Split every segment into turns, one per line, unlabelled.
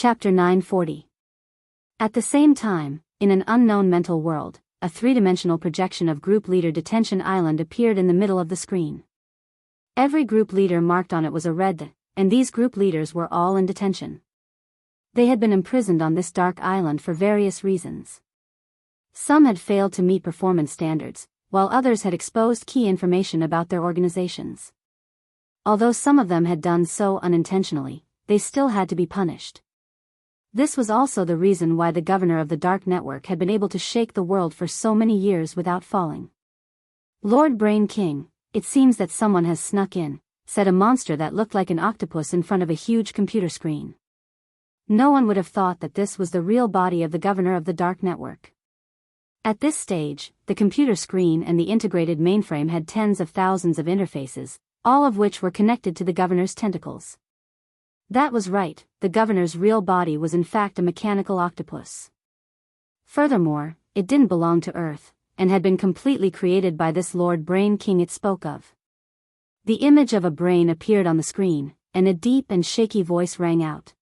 Chapter 940. At the same time, in an unknown mental world, a three-dimensional projection of Group Leader Detention Island appeared in the middle of the screen. Every group leader marked on it was a red, and these group leaders were all in detention. They had been imprisoned on this dark island for various reasons. Some had failed to meet performance standards, while others had exposed key information about their organizations. Although some of them had done so unintentionally, they still had to be punished. This was also the reason why the governor of the Dark Network had been able to shake the world for so many years without falling. "Lord Brain King, it seems that someone has snuck in," said a monster that looked like an octopus in front of a huge computer screen. No one would have thought that this was the real body of the governor of the Dark Network. At this stage, the computer screen and the integrated mainframe had tens of thousands of interfaces, all of which were connected to the governor's tentacles. That was right, the governor's real body was in fact a mechanical octopus. Furthermore, it didn't belong to Earth, and had been completely created by this Lord Brain King it spoke of. The image of a brain appeared on the screen, and a deep and shaky voice rang out.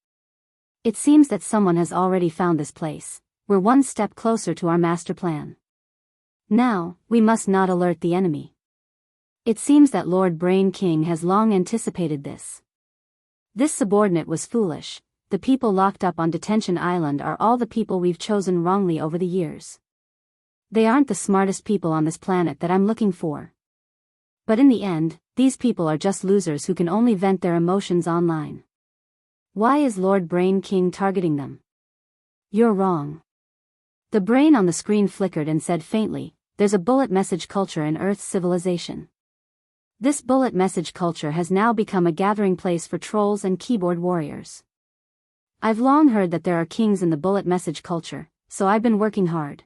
"It seems that someone has already found this place. We're one step closer to our master plan. Now, we must not alert the enemy. It seems that Lord Brain King has long anticipated this." This subordinate was foolish. The people locked up on Detention Island are all the people we've chosen wrongly over the years. They aren't the smartest people on this planet that I'm looking for. But in the end, these people are just losers who can only vent their emotions online. Why is Lord Brain King targeting them? You're wrong. The brain on the screen flickered and said faintly, "There's a bullet message culture in Earth's civilization. This bullet message culture has now become a gathering place for trolls and keyboard warriors. I've long heard that there are kings in the bullet message culture, so I've been working hard.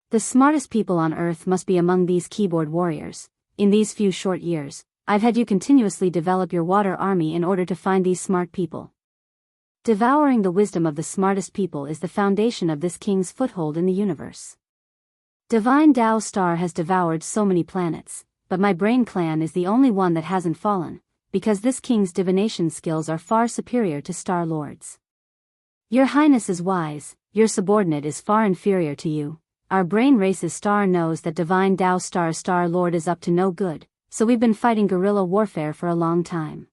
The smartest people on Earth must be among these keyboard warriors. In these few short years, I've had you continuously develop your water army in order to find these smart people. Devouring the wisdom of the smartest people is the foundation of this king's foothold in the universe. Divine Tao Star has devoured so many planets, but my brain clan is the only one that hasn't fallen, because this king's divination skills are far superior to Star Lord's. Your Highness is wise, your subordinate is far inferior to you. Our brain race's star knows that Divine Tao Star Lord is up to no good, so we've been fighting guerrilla warfare for a long time.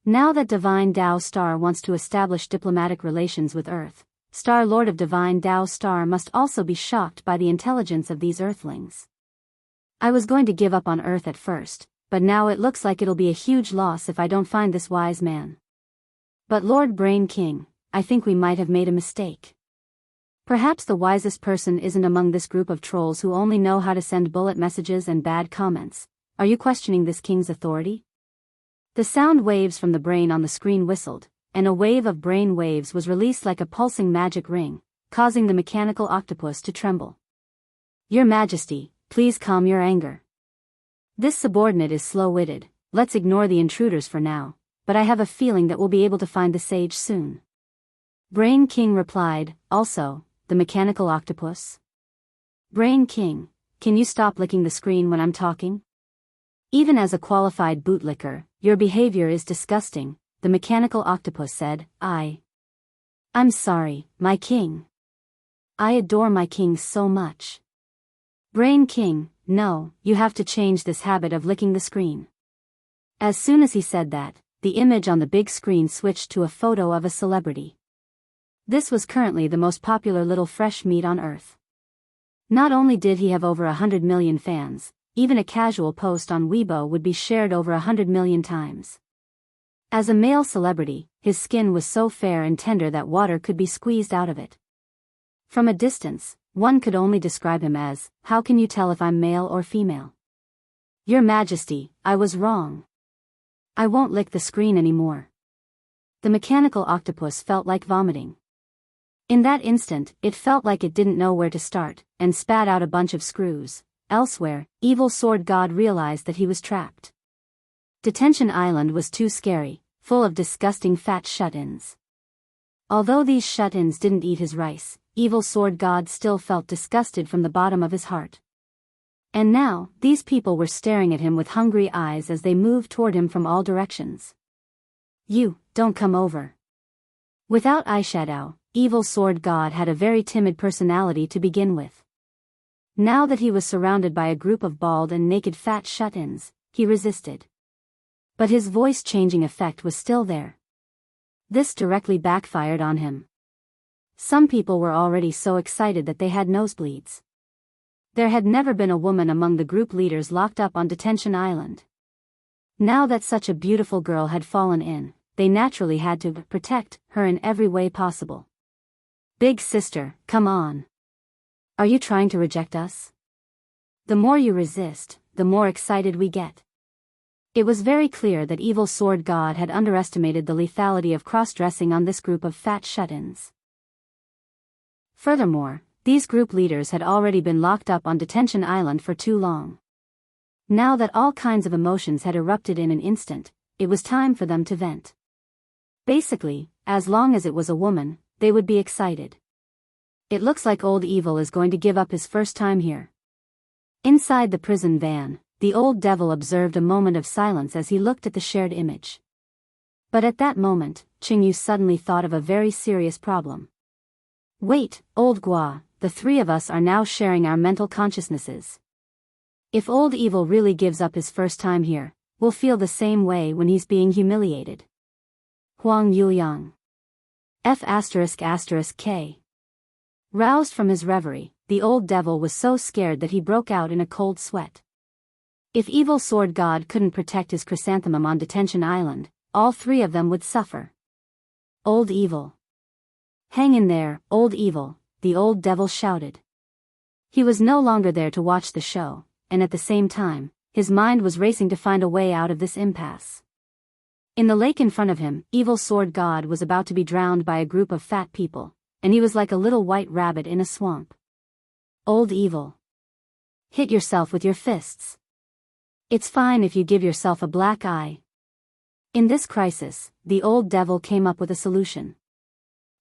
Now that Divine Tao Star wants to establish diplomatic relations with Earth, Star Lord of Divine Tao Star must also be shocked by the intelligence of these Earthlings. I was going to give up on Earth at first, but now it looks like it'll be a huge loss if I don't find this wise man. But Lord Brain King, I think we might have made a mistake. Perhaps the wisest person isn't among this group of trolls who only know how to send bullet messages and bad comments. Are you questioning this king's authority?" The sound waves from the brain on the screen whistled, and a wave of brain waves was released like a pulsing magic ring, causing the mechanical octopus to tremble. "Your Majesty, please calm your anger. This subordinate is slow-witted, let's ignore the intruders for now, but I have a feeling that we'll be able to find the sage soon." Brain King replied, "Also, the mechanical octopus? Brain King, can you stop licking the screen when I'm talking? Even as a qualified bootlicker, your behavior is disgusting," the mechanical octopus said. I'm sorry, my king. I adore my king so much." Brain King, "No, you have to change this habit of licking the screen." As soon as he said that, the image on the big screen switched to a photo of a celebrity. This was currently the most popular little fresh meat on Earth. Not only did he have over 100 million fans, even a casual post on Weibo would be shared over 100 million times. As a male celebrity, his skin was so fair and tender that water could be squeezed out of it. From a distance, one could only describe him as, "How can you tell if I'm male or female?" "Your Majesty, I was wrong. I won't lick the screen anymore." The mechanical octopus felt like vomiting. In that instant, it felt like it didn't know where to start, and spat out a bunch of screws. Elsewhere, Evil Sword God realized that he was trapped. Detention Island was too scary, full of disgusting fat shut-ins. Although these shut-ins didn't eat his rice, Evil Sword God still felt disgusted from the bottom of his heart. And now, these people were staring at him with hungry eyes as they moved toward him from all directions. "You, don't come over. Without eyeshadow, Evil Sword God had a very timid personality to begin with. Now that he was surrounded by a group of bald and naked fat shut-ins, he resisted. But his voice-changing effect was still there. This directly backfired on him. Some people were already so excited that they had nosebleeds. There had never been a woman among the group leaders locked up on Detention Island. Now that such a beautiful girl had fallen in, they naturally had to protect her in every way possible. Big sister, come on. Are you trying to reject us? The more you resist, the more excited we get. It was very clear that Evil Sword God had underestimated the lethality of cross-dressing on this group of fat shut-ins. Furthermore, these group leaders had already been locked up on Detention Island for too long. Now that all kinds of emotions had erupted in an instant, it was time for them to vent. Basically, as long as it was a woman, they would be excited. It looks like old Evil is going to give up his first time here. Inside the prison van, the old devil observed a moment of silence as he looked at the shared image. But at that moment, Qingyu suddenly thought of a very serious problem. Wait, old Gua, the three of us are now sharing our mental consciousnesses. If old Evil really gives up his first time here, we'll feel the same way when he's being humiliated. Huang Yuliang. F***K. Roused from his reverie, the old devil was so scared that he broke out in a cold sweat. If Evil Sword God couldn't protect his chrysanthemum on Detention Island, all three of them would suffer. Old Evil. Hang in there, old Evil, the old devil shouted. He was no longer there to watch the show, and at the same time, his mind was racing to find a way out of this impasse. In the lake in front of him, Evil Sword God was about to be drowned by a group of fat people, and he was like a little white rabbit in a swamp. Old Evil. Hit yourself with your fists. It's fine if you give yourself a black eye. In this crisis, the old devil came up with a solution.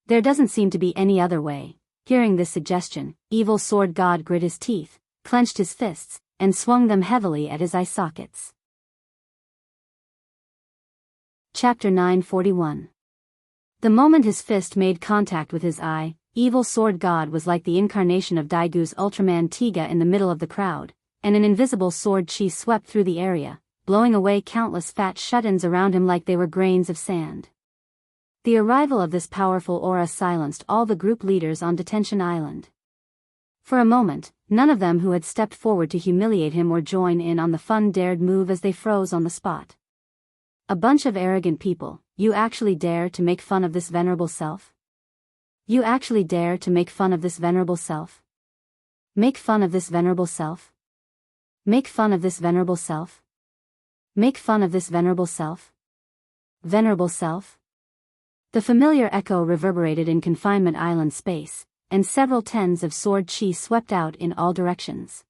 There doesn't seem to be any other way. Hearing this suggestion, Evil Sword God grit his teeth, clenched his fists, and swung them heavily at his eye sockets. Chapter 941. The moment his fist made contact with his eye, Evil Sword God was like the incarnation of Daigu's Ultraman Tiga in the middle of the crowd, and an invisible sword chi swept through the area, blowing away countless fat shut-ins around him like they were grains of sand. The arrival of this powerful aura silenced all the group leaders on Detention Island. For a moment, none of them who had stepped forward to humiliate him or join in on the fun dared move as they froze on the spot. A bunch of arrogant people, you actually dare to make fun of this venerable self? You actually dare to make fun of this venerable self? Make fun of this venerable self? Make fun of this venerable self? Make fun of this venerable self? Venerable self? The familiar echo reverberated in Confinement Island space, and several tens of sword chi swept out in all directions.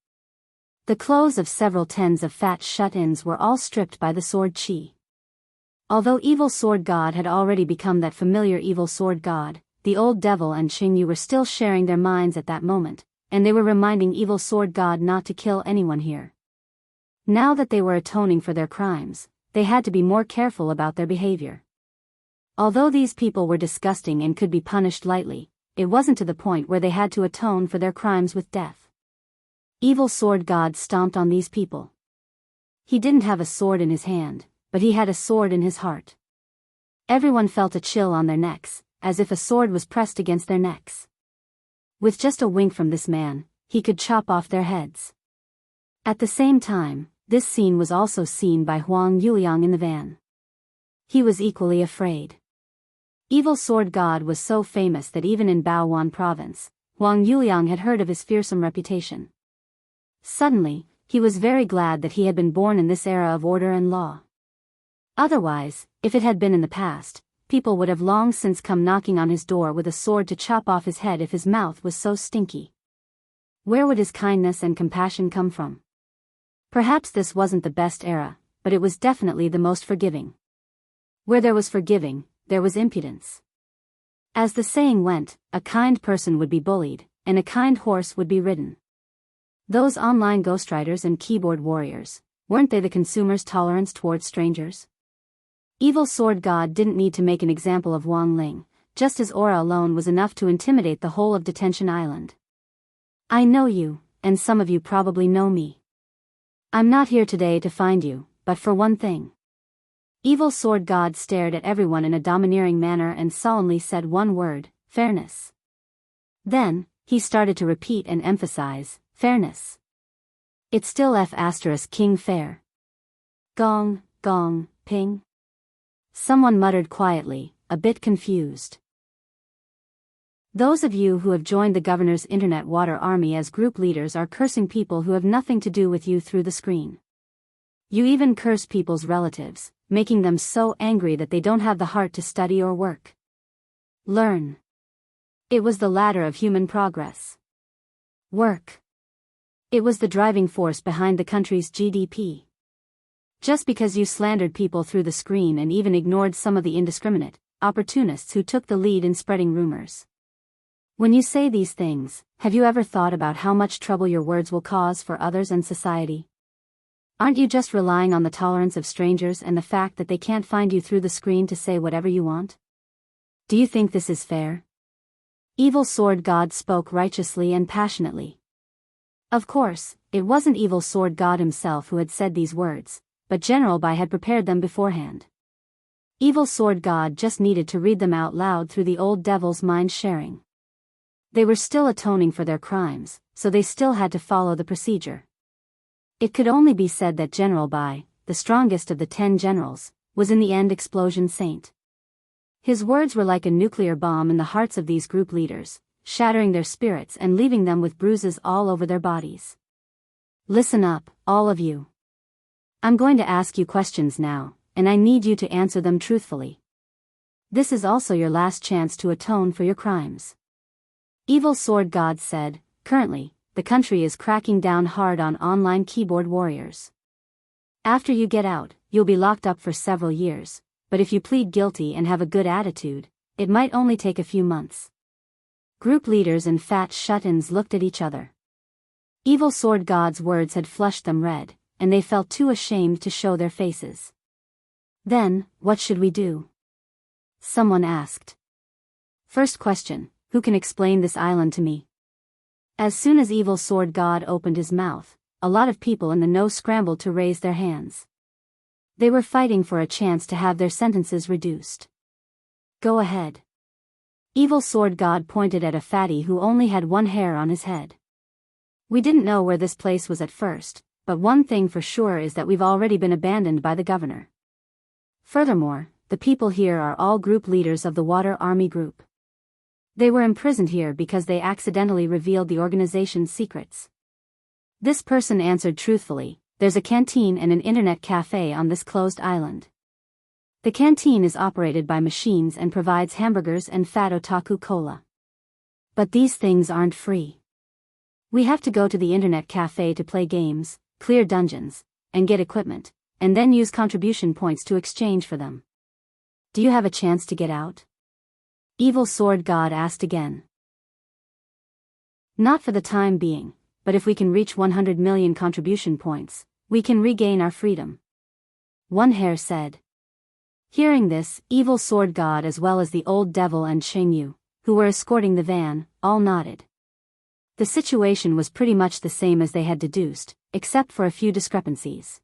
The clothes of several tens of fat shut-ins were all stripped by the sword chi. Although Evil Sword God had already become that familiar Evil Sword God, the old devil and Qingyu were still sharing their minds at that moment, and they were reminding Evil Sword God not to kill anyone here. Now that they were atoning for their crimes, they had to be more careful about their behavior. Although these people were disgusting and could be punished lightly, it wasn't to the point where they had to atone for their crimes with death. Evil Sword God stomped on these people. He didn't have a sword in his hand, but he had a sword in his heart. Everyone felt a chill on their necks, as if a sword was pressed against their necks. With just a wink from this man, he could chop off their heads. At the same time, this scene was also seen by Huang Yuliang in the van. He was equally afraid. Evil Sword God was so famous that even in Baowan province, Huang Yuliang had heard of his fearsome reputation. Suddenly, he was very glad that he had been born in this era of order and law. Otherwise, if it had been in the past, people would have long since come knocking on his door with a sword to chop off his head if his mouth was so stinky. Where would his kindness and compassion come from? Perhaps this wasn't the best era, but it was definitely the most forgiving. Where there was forgiving, there was impudence. As the saying went, a kind person would be bullied, and a kind horse would be ridden. Those online ghostwriters and keyboard warriors, weren't they the consumer's tolerance towards strangers? Evil Sword God didn't need to make an example of Wang Ling, just his aura alone was enough to intimidate the whole of Detention Island. I know you, and some of you probably know me. I'm not here today to find you, but for one thing. Evil Sword God stared at everyone in a domineering manner and solemnly said one word, fairness. Then, he started to repeat and emphasize, fairness. It's still King fair. Gong, gong, ping. Someone muttered quietly, a bit confused. Those of you who have joined the governor's internet water army as group leaders are cursing people who have nothing to do with you through the screen. You even curse people's relatives, making them so angry that they don't have the heart to study or work. Learn. It was the ladder of human progress. Work. It was the driving force behind the country's GDP. Just because you slandered people through the screen and even ignored some of the indiscriminate opportunists who took the lead in spreading rumors. When you say these things, have you ever thought about how much trouble your words will cause for others and society? Aren't you just relying on the tolerance of strangers and the fact that they can't find you through the screen to say whatever you want? Do you think this is fair? Evil Sword God spoke righteously and passionately. Of course, it wasn't Evil Sword God himself who had said these words, but General Bai had prepared them beforehand. Evil Sword God just needed to read them out loud through the old devil's mind sharing. They were still atoning for their crimes, so they still had to follow the procedure. It could only be said that General Bai, the strongest of the 10 generals, was in the end explosion saint. His words were like a nuclear bomb in the hearts of these group leaders, shattering their spirits and leaving them with bruises all over their bodies. Listen up, all of you. I'm going to ask you questions now, and I need you to answer them truthfully. This is also your last chance to atone for your crimes. Evil Sword God said, currently, the country is cracking down hard on online keyboard warriors. After you get out, you'll be locked up for several years, but if you plead guilty and have a good attitude, it might only take a few months. Group leaders and fat shut-ins looked at each other. Evil Sword God's words had flushed them red, and they felt too ashamed to show their faces. Then, what should we do? Someone asked. First question, who can explain this island to me? As soon as Evil Sword God opened his mouth, a lot of people in the know scrambled to raise their hands. They were fighting for a chance to have their sentences reduced. Go ahead. Evil Sword God pointed at a fatty who only had one hair on his head. We didn't know where this place was at first, but one thing for sure is that we've already been abandoned by the governor. Furthermore, the people here are all group leaders of the Water Army Group. They were imprisoned here because they accidentally revealed the organization's secrets. This person answered truthfully, there's a canteen and an internet cafe on this closed island. The canteen is operated by machines and provides hamburgers and fat otaku cola. But these things aren't free. We have to go to the internet cafe to play games, clear dungeons, and get equipment, and then use contribution points to exchange for them. Do you have a chance to get out? Evil Sword God asked again. Not for the time being, but if we can reach 100 million contribution points, we can regain our freedom. One hair said. Hearing this, Evil Sword God as well as the old devil and Shengyu, who were escorting the van, all nodded. The situation was pretty much the same as they had deduced, except for a few discrepancies.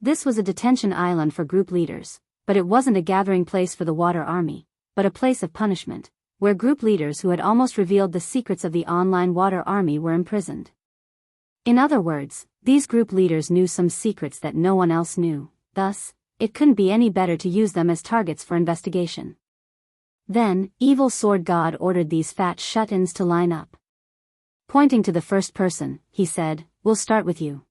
This was a detention island for group leaders, but it wasn't a gathering place for the Water Army, but a place of punishment, where group leaders who had almost revealed the secrets of the online Water Army were imprisoned. In other words, these group leaders knew some secrets that no one else knew, thus, it couldn't be any better to use them as targets for investigation. Then, Evil Sword God ordered these fat shut-ins to line up. Pointing to the first person, he said, we'll start with you.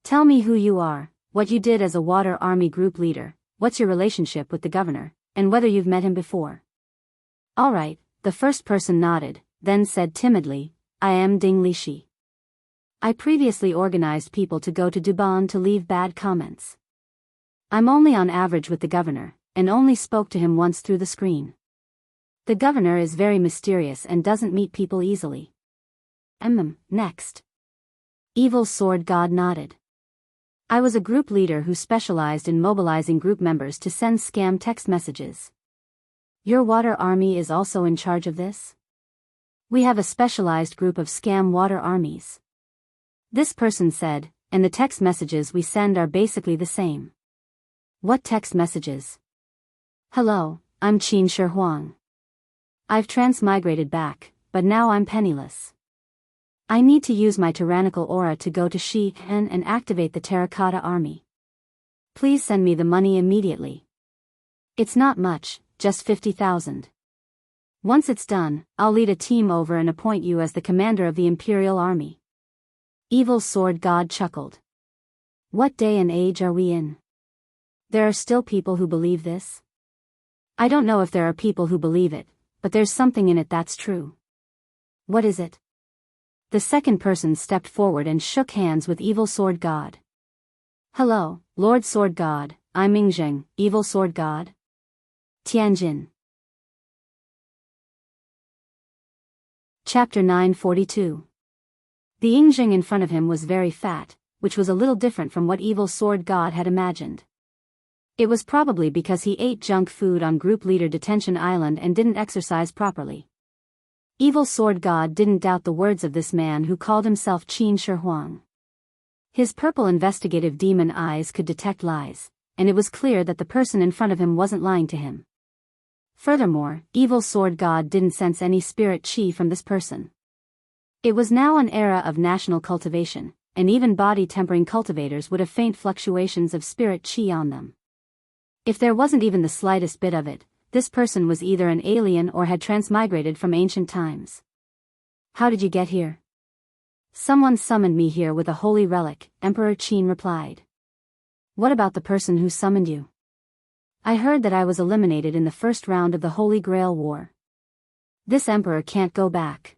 Tell me who you are, what you did as a Water Army group leader, what's your relationship with the governor, and whether you've met him before. All right, the first person nodded, then said timidly, I am Ding Lishi. I previously organized people to go to Dubon to leave bad comments. I'm only on average with the governor, and only spoke to him once through the screen. The governor is very mysterious and doesn't meet people easily. Next. Evil Sword God nodded. I was a group leader who specialized in mobilizing group members to send scam text messages. Your water army is also in charge of this? We have a specialized group of scam water armies. This person said, and the text messages we send are basically the same. What text messages? Hello, I'm Qin Shi Huang. I've transmigrated back, but now I'm penniless. I need to use my tyrannical aura to go to Xi'an and activate the terracotta army. Please send me the money immediately. It's not much, just 50,000. Once it's done, I'll lead a team over and appoint you as the commander of the Imperial Army. Evil Sword God chuckled. What day and age are we in? There are still people who believe this? I don't know if there are people who believe it, but there's something in it that's true. What is it? The second person stepped forward and shook hands with Evil Sword God. Hello, Lord Sword God, I'm Yingzheng, Evil Sword God. Tianjin. Chapter 942. The Yingzheng in front of him was very fat, which was a little different from what Evil Sword God had imagined. It was probably because he ate junk food on Group Leader Detention Island and didn't exercise properly. Evil Sword God didn't doubt the words of this man who called himself Qin Shi Huang. His purple investigative demon eyes could detect lies, and it was clear that the person in front of him wasn't lying to him. Furthermore, Evil Sword God didn't sense any spirit chi from this person. It was now an era of national cultivation, and even body-tempering cultivators would have faint fluctuations of spirit chi on them. If there wasn't even the slightest bit of it, this person was either an alien or had transmigrated from ancient times. How did you get here? Someone summoned me here with a holy relic, Emperor Qin replied. What about the person who summoned you? I heard that I was eliminated in the first round of the Holy Grail War. This emperor can't go back.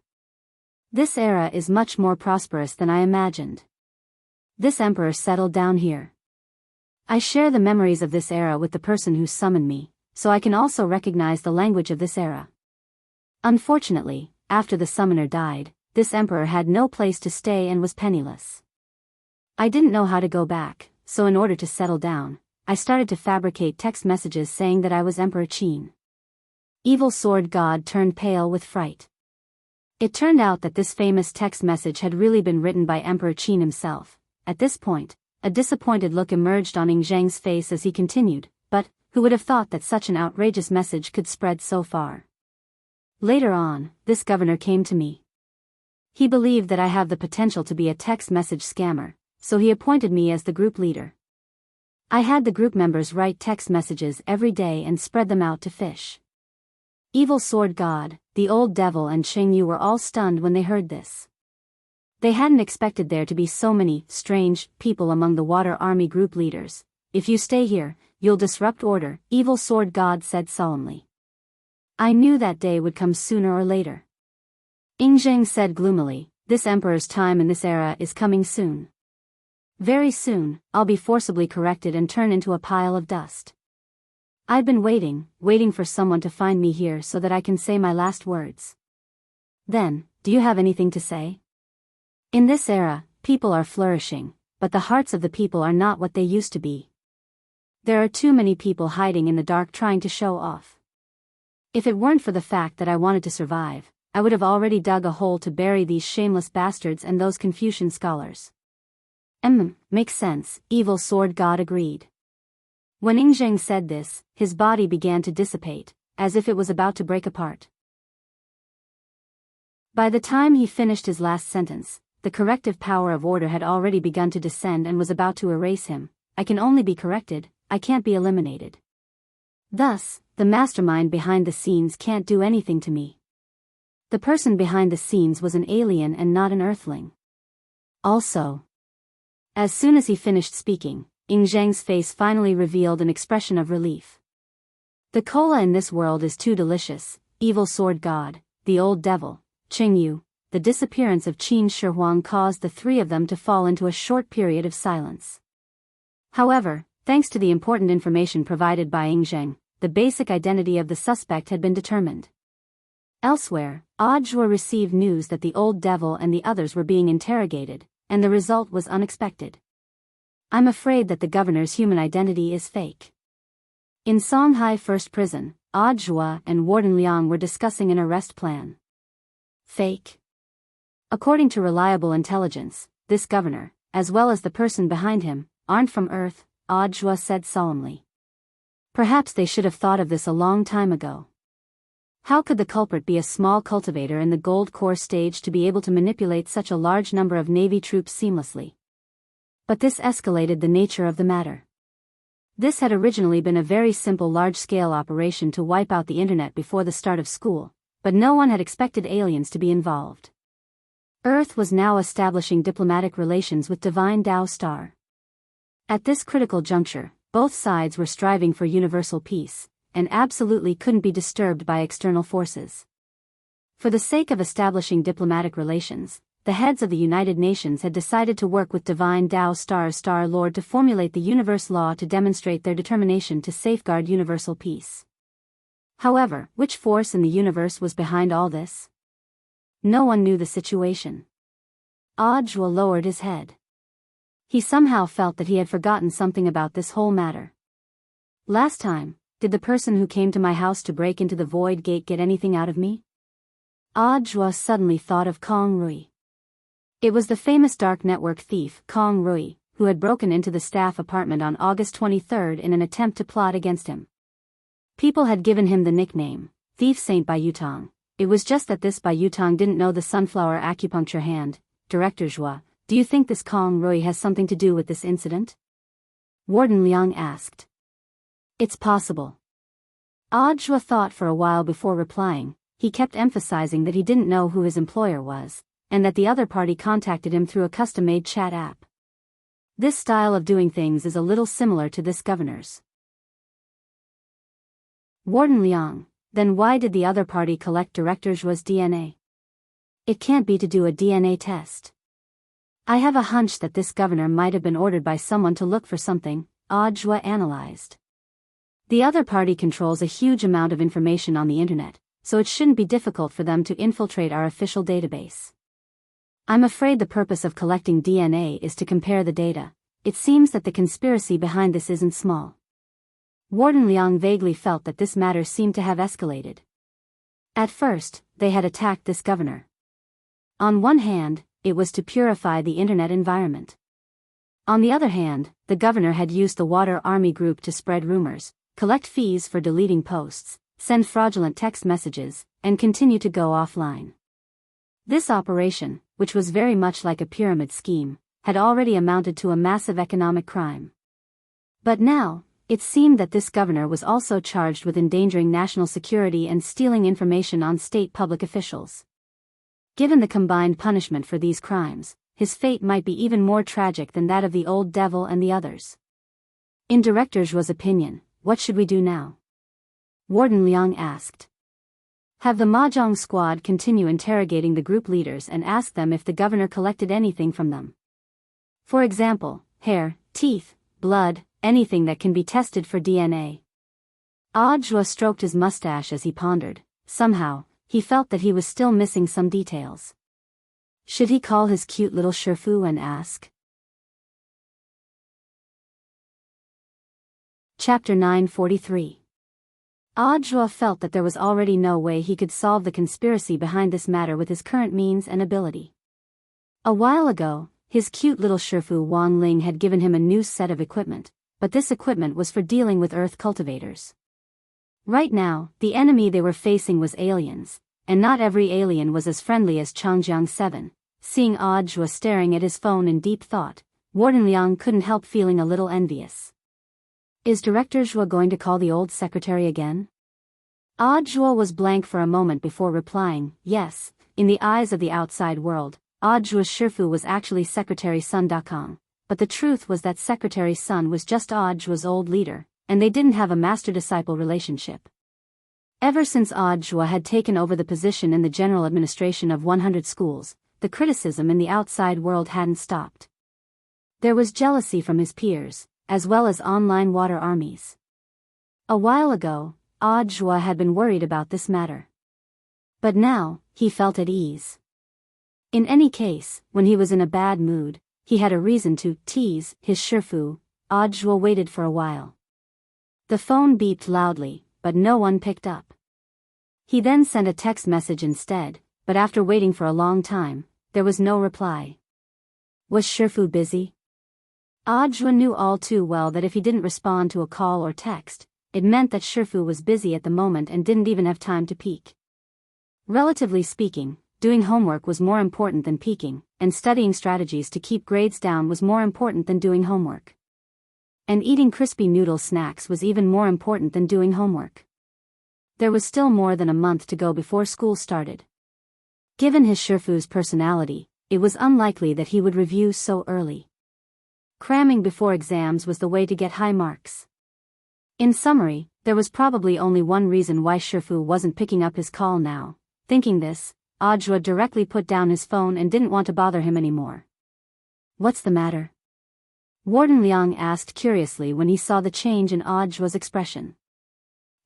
This era is much more prosperous than I imagined. This emperor settled down here. I share the memories of this era with the person who summoned me, so I can also recognize the language of this era. Unfortunately, after the summoner died, this emperor had no place to stay and was penniless. I didn't know how to go back, so in order to settle down, I started to fabricate text messages saying that I was Emperor Qin. Evil Sword God turned pale with fright. It turned out that this famous text message had really been written by Emperor Qin himself. At this point, a disappointed look emerged on Yingzheng's face as he continued, but who would have thought that such an outrageous message could spread so far? Later on, this governor came to me. He believed that I have the potential to be a text message scammer, so he appointed me as the group leader. I had the group members write text messages every day and spread them out to fish. Evil Sword God, the old devil and Cheng Yu were all stunned when they heard this. They hadn't expected there to be so many strange people among the Water Army group leaders. If you stay here, you'll disrupt order, Evil Sword God said solemnly. I knew that day would come sooner or later. Yingzheng said gloomily, this emperor's time in this era is coming soon. Very soon, I'll be forcibly corrected and turn into a pile of dust. I've been waiting for someone to find me here so that I can say my last words. Then, do you have anything to say? In this era, people are flourishing, but the hearts of the people are not what they used to be. There are too many people hiding in the dark trying to show off. If it weren't for the fact that I wanted to survive, I would have already dug a hole to bury these shameless bastards and those Confucian scholars. Makes sense, Evil Sword God agreed. When Yingzheng said this, his body began to dissipate, as if it was about to break apart. By the time he finished his last sentence, the corrective power of order had already begun to descend and was about to erase him. I can only be corrected, I can't be eliminated. Thus, the mastermind behind the scenes can't do anything to me. The person behind the scenes was an alien and not an earthling. Also, as soon as he finished speaking, Yingzheng's face finally revealed an expression of relief. The cola in this world is too delicious, Evil Sword God, the old devil, Cheng Yu. The disappearance of Qin Shi Huang caused the three of them to fall into a short period of silence. However, thanks to the important information provided by Yingzheng, the basic identity of the suspect had been determined. Elsewhere, Audiobook received news that the old devil and the others were being interrogated, and the result was unexpected. I'm afraid that the governor's human identity is fake. In Songhai First Prison, Audiobook and Warden Liang were discussing an arrest plan. Fake. According to reliable intelligence, this governor, as well as the person behind him, aren't from Earth, Audiobook said solemnly. Perhaps they should have thought of this a long time ago. How could the culprit be a small cultivator in the Gold Core stage to be able to manipulate such a large number of Navy troops seamlessly? But this escalated the nature of the matter. This had originally been a very simple large-scale operation to wipe out the internet before the start of school, but no one had expected aliens to be involved. Earth was now establishing diplomatic relations with Divine Tao Star. At this critical juncture, both sides were striving for universal peace, and absolutely couldn't be disturbed by external forces. For the sake of establishing diplomatic relations, the heads of the United Nations had decided to work with Divine Tao Star Lord to formulate the universe law to demonstrate their determination to safeguard universal peace. However, which force in the universe was behind all this? No one knew the situation. Audiobook lowered his head. He somehow felt that he had forgotten something about this whole matter. Last time, did the person who came to my house to break into the void gate get anything out of me? Audiobook suddenly thought of Kong Rui. It was the famous dark network thief, Kong Rui, who had broken into the staff apartment on August 23 in an attempt to plot against him. People had given him the nickname, Thief Saint Bayutong. It was just that this Bayutong didn't know the sunflower acupuncture hand. Director Zhua, do you think this Kong Rui has something to do with this incident? Warden Liang asked. It's possible. Audiobook thought for a while before replying. He kept emphasizing that he didn't know who his employer was, and that the other party contacted him through a custom-made chat app. This style of doing things is a little similar to this governor's. Warden Liang, then why did the other party collect Director Zhua's DNA? It can't be to do a DNA test. I have a hunch that this governor might have been ordered by someone to look for something, Audiobook analyzed. The other party controls a huge amount of information on the internet, so it shouldn't be difficult for them to infiltrate our official database. I'm afraid the purpose of collecting DNA is to compare the data. It seems that the conspiracy behind this isn't small. Warden Liang vaguely felt that this matter seemed to have escalated. At first, they had attacked this governor. On one hand, it was to purify the internet environment. On the other hand, the governor had used the Water Army group to spread rumors, collect fees for deleting posts, send fraudulent text messages, and continue to go offline. This operation, which was very much like a pyramid scheme, had already amounted to a massive economic crime. But now, it seemed that this governor was also charged with endangering national security and stealing information on state public officials. Given the combined punishment for these crimes, his fate might be even more tragic than that of the old devil and the others. In Director Zhua's opinion, what should we do now? Warden Liang asked. Have the Mahjong squad continue interrogating the group leaders and ask them if the governor collected anything from them. For example, hair, teeth, blood, anything that can be tested for DNA. Audiobook stroked his mustache as he pondered. Somehow, he felt that he was still missing some details. Should he call his cute little Shifu and ask? Chapter 943. Audiobook felt that there was already no way he could solve the conspiracy behind this matter with his current means and ability. A while ago, his cute little Shifu Wang Ling had given him a new set of equipment, but this equipment was for dealing with Earth cultivators. Right now, the enemy they were facing was aliens, and not every alien was as friendly as Changjiang 7. Seeing Audiobook staring at his phone in deep thought, Warden Liang couldn't help feeling a little envious. Is Director Zhua going to call the old secretary again? Audiobook was blank for a moment before replying, yes. In the eyes of the outside world, Audiobook's Shifu was actually Secretary Sun Dakong, but the truth was that Secretary Sun was just Audiobook's old leader, and they didn't have a master-disciple relationship. Ever since Audiobook had taken over the position in the general administration of 100 schools, the criticism in the outside world hadn't stopped. There was jealousy from his peers, as well as online water armies. A while ago, Audiobook had been worried about this matter. But now, he felt at ease. In any case, when he was in a bad mood, he had a reason to tease his Shifu. Audiobook waited for a while. The phone beeped loudly. but no one picked up. He then sent a text message instead, but after waiting for a long time, there was no reply. Was Shifu busy? Audra knew all too well that if he didn't respond to a call or text, it meant that Shifu was busy at the moment and didn't even have time to peek. Relatively speaking, doing homework was more important than peeking, and studying strategies to keep grades down was more important than doing homework. And eating crispy noodle snacks was even more important than doing homework. There was still more than a month to go before school started. Given his Shifu's personality, it was unlikely that he would review so early. Cramming before exams was the way to get high marks. In summary, there was probably only one reason why Shifu wasn't picking up his call now. Thinking this, Audra directly put down his phone and didn't want to bother him anymore. What's the matter? Warden Liang asked curiously when he saw the change in Audra's expression.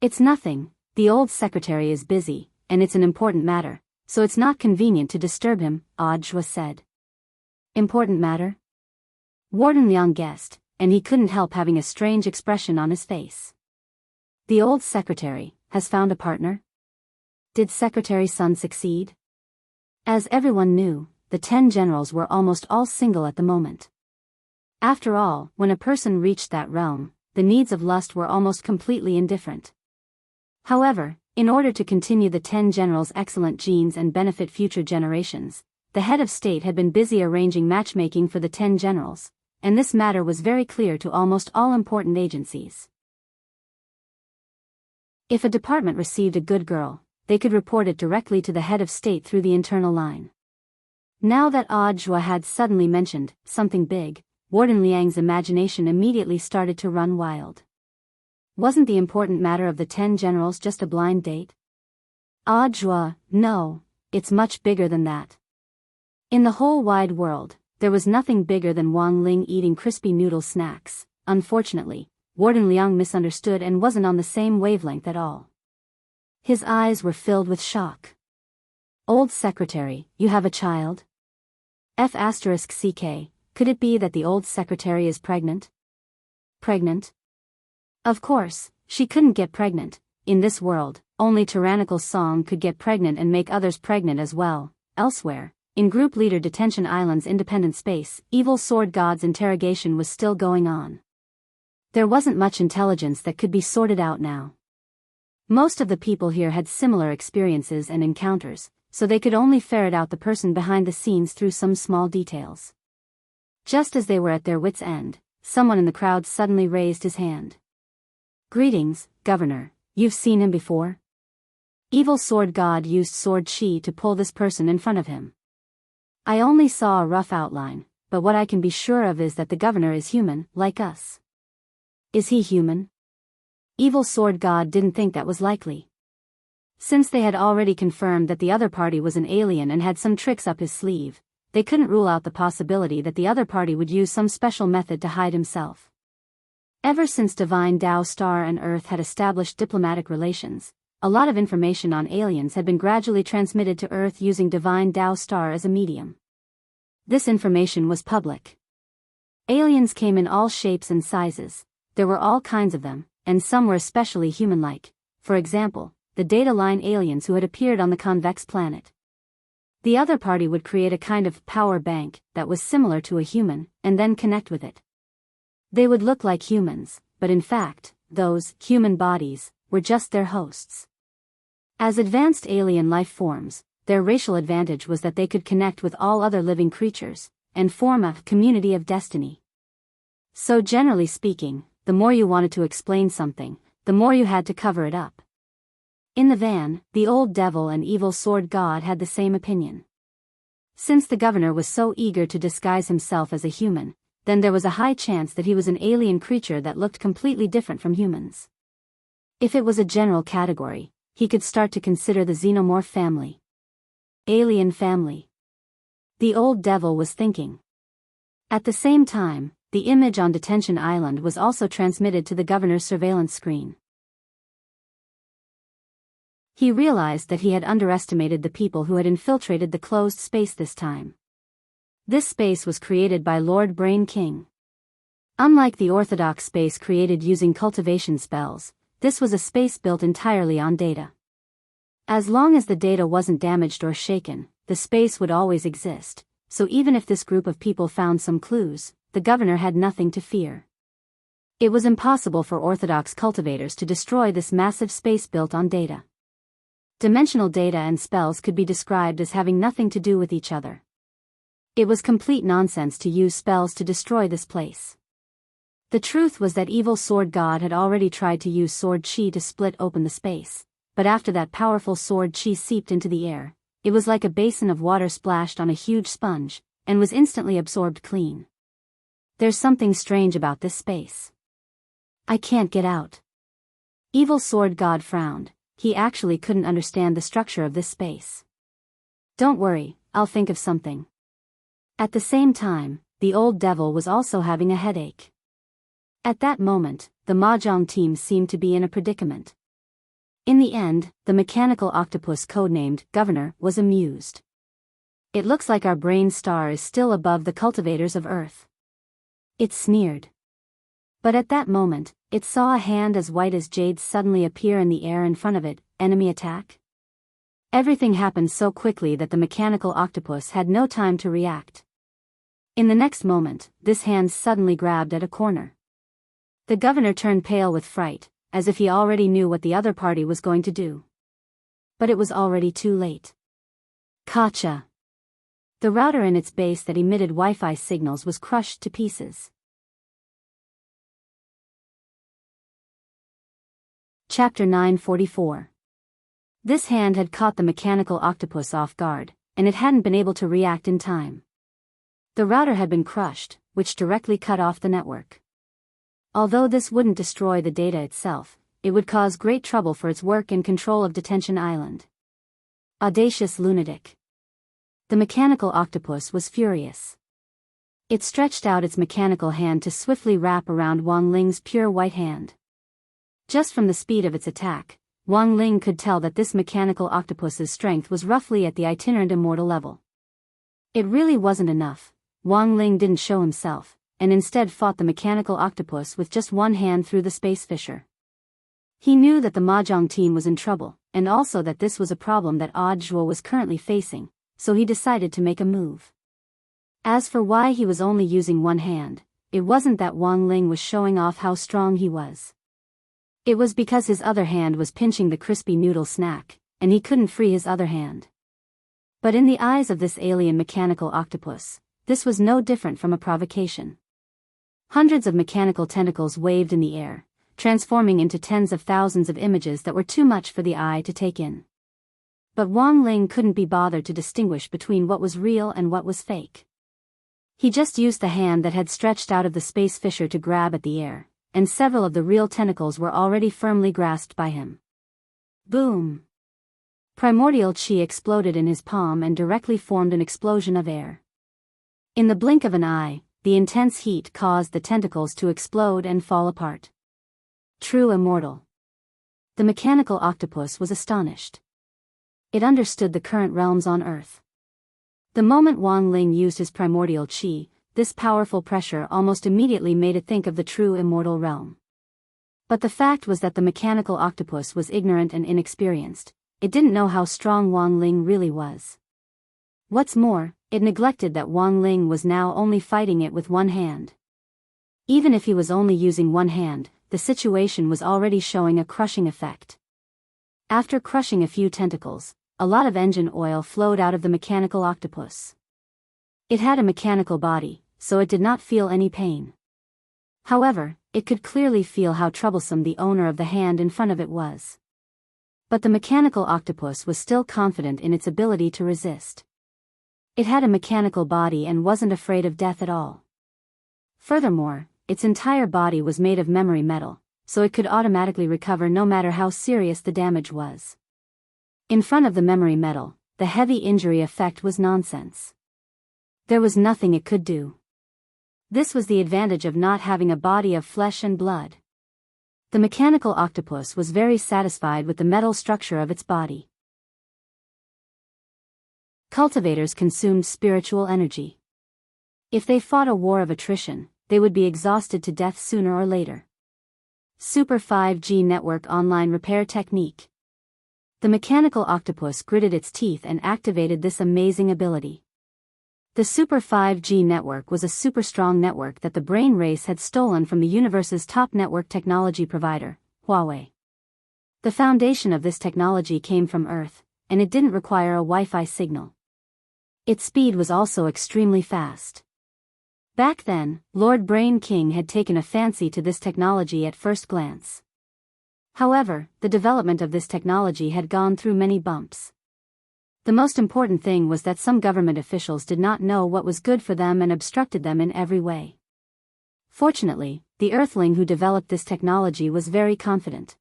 It's nothing, the old secretary is busy, and it's an important matter, so it's not convenient to disturb him, Audra said. Important matter? Warden Liang guessed, and he couldn't help having a strange expression on his face. The old secretary has found a partner? Did Secretary Sun succeed? As everyone knew, the 10 generals were almost all single at the moment. After all, when a person reached that realm, the needs of lust were almost completely indifferent. However, in order to continue the 10 generals' excellent genes and benefit future generations, the head of state had been busy arranging matchmaking for the 10 generals, and this matter was very clear to almost all important agencies. If a department received a good girl, they could report it directly to the head of state through the internal line. Now that Audra had suddenly mentioned something big, Warden Liang's imagination immediately started to run wild. Wasn't the important matter of the 10 generals just a blind date? Audra, no, it's much bigger than that. In the whole wide world, there was nothing bigger than Wang Ling eating crispy noodle snacks. Unfortunately, Warden Liang misunderstood and wasn't on the same wavelength at all. His eyes were filled with shock. Old secretary, you have a child? F***ck, could it be that the old secretary is pregnant? Pregnant? Of course, she couldn't get pregnant. In this world, only tyrannical Song could get pregnant and make others pregnant as well. Elsewhere, in Group Leader Detention Island's independent space, Evil Sword God's interrogation was still going on. There wasn't much intelligence that could be sorted out now. Most of the people here had similar experiences and encounters, so they could only ferret out the person behind the scenes through some small details. Just as they were at their wits' end, someone in the crowd suddenly raised his hand. Greetings, Governor, you've seen him before? Evil Sword God used Sword Chi to pull this person in front of him. I only saw a rough outline, but what I can be sure of is that the governor is human, like us. Is he human? Evil Sword God didn't think that was likely. Since they had already confirmed that the other party was an alien and had some tricks up his sleeve, they couldn't rule out the possibility that the other party would use some special method to hide himself. Ever since Divine Tao Star and Earth had established diplomatic relations, a lot of information on aliens had been gradually transmitted to Earth using Divine Tao Star as a medium. This information was public. Aliens came in all shapes and sizes. There were all kinds of them, and some were especially human-like. For example, the data line aliens who had appeared on the convex planet. The other party would create a kind of power bank that was similar to a human, and then connect with it. They would look like humans, but in fact, those human bodies were just their hosts. As advanced alien life forms, their racial advantage was that they could connect with all other living creatures, and form a community of destiny. So generally speaking, the more you wanted to explain something, the more you had to cover it up. In the van, the old devil and Evil Sword God had the same opinion. Since the governor was so eager to disguise himself as a human, then there was a high chance that he was an alien creature that looked completely different from humans. If it was a general category, he could start to consider the xenomorph family. Alien family. The old devil was thinking. At the same time, the image on Detention Island was also transmitted to the governor's surveillance screen. He realized that he had underestimated the people who had infiltrated the closed space this time. This space was created by Lord Brain King. Unlike the orthodox space created using cultivation spells, This was a space built entirely on data. As long as the data wasn't damaged or shaken, the space would always exist, so even if this group of people found some clues, the governor had nothing to fear. It was impossible for orthodox cultivators to destroy this massive space built on data. Dimensional data and spells could be described as having nothing to do with each other. It was complete nonsense to use spells to destroy this place. The truth was that evil sword god had already tried to use sword chi to split open the space, but after that powerful sword chi seeped into the air, it was like a basin of water splashed on a huge sponge, and was instantly absorbed clean. There's something strange about this space. I can't get out. Evil sword god frowned. He actually couldn't understand the structure of this space. Don't worry, I'll think of something. At the same time, the old devil was also having a headache. At that moment, the Mahjong team seemed to be in a predicament. In the end, the mechanical octopus codenamed Governor was amused. It looks like our brain star is still above the cultivators of Earth. It sneered. But at that moment, it saw a hand as white as jade suddenly appear in the air in front of it. Enemy attack? Everything happened so quickly that the mechanical octopus had no time to react. In the next moment, this hand suddenly grabbed at a corner. The governor turned pale with fright, as if he already knew what the other party was going to do. But it was already too late. Gotcha! The router in its base that emitted Wi-Fi signals was crushed to pieces. Chapter 944. This hand had caught the mechanical octopus off guard, and it hadn't been able to react in time. The router had been crushed, which directly cut off the network. Although this wouldn't destroy the data itself, it would cause great trouble for its work and control of Detention Island. Audacious lunatic. The mechanical octopus was furious. It stretched out its mechanical hand to swiftly wrap around Wang Ling's pure white hand. Just from the speed of its attack, Wang Ling could tell that this mechanical octopus's strength was roughly at the itinerant immortal level. It really wasn't enough. Wang Ling didn't show himself, and instead fought the mechanical octopus with just one hand through the space fissure. He knew that the Mahjong team was in trouble, and also that this was a problem that Audiobook was currently facing, so he decided to make a move. As for why he was only using one hand, it wasn't that Wang Ling was showing off how strong he was. It was because his other hand was pinching the crispy noodle snack, and he couldn't free his other hand. But in the eyes of this alien mechanical octopus, this was no different from a provocation. Hundreds of mechanical tentacles waved in the air, transforming into tens of thousands of images that were too much for the eye to take in. But Wang Ling couldn't be bothered to distinguish between what was real and what was fake. He just used the hand that had stretched out of the space fissure to grab at the air, and several of the real tentacles were already firmly grasped by him. Boom! Primordial chi exploded in his palm and directly formed an explosion of air. In the blink of an eye, the intense heat caused the tentacles to explode and fall apart. True immortal. The mechanical octopus was astonished. It understood the current realms on Earth. The moment Wang Ling used his primordial chi, this powerful pressure almost immediately made it think of the true immortal realm. But the fact was that the mechanical octopus was ignorant and inexperienced. It didn't know how strong Wang Ling really was. What's more, it neglected that Wang Ling was now only fighting it with one hand. Even if he was only using one hand, the situation was already showing a crushing effect. After crushing a few tentacles, a lot of engine oil flowed out of the mechanical octopus. It had a mechanical body, so it did not feel any pain. However, it could clearly feel how troublesome the owner of the hand in front of it was. But the mechanical octopus was still confident in its ability to resist. It had a mechanical body and wasn't afraid of death at all. Furthermore, its entire body was made of memory metal, so it could automatically recover no matter how serious the damage was. In front of the memory metal, the heavy injury effect was nonsense. There was nothing it could do. This was the advantage of not having a body of flesh and blood. The mechanical octopus was very satisfied with the metal structure of its body. Cultivators consumed spiritual energy. If they fought a war of attrition, they would be exhausted to death sooner or later. Super 5G Network Online Repair Technique. The mechanical octopus gritted its teeth and activated this amazing ability. The Super 5G network was a super strong network that the brain race had stolen from the universe's top network technology provider, Huawei. The foundation of this technology came from Earth, and it didn't require a Wi-Fi signal. Its speed was also extremely fast. Back then, Lord Brain King had taken a fancy to this technology at first glance. However, the development of this technology had gone through many bumps. The most important thing was that some government officials did not know what was good for them and obstructed them in every way. Fortunately, the Earthling who developed this technology was very confident.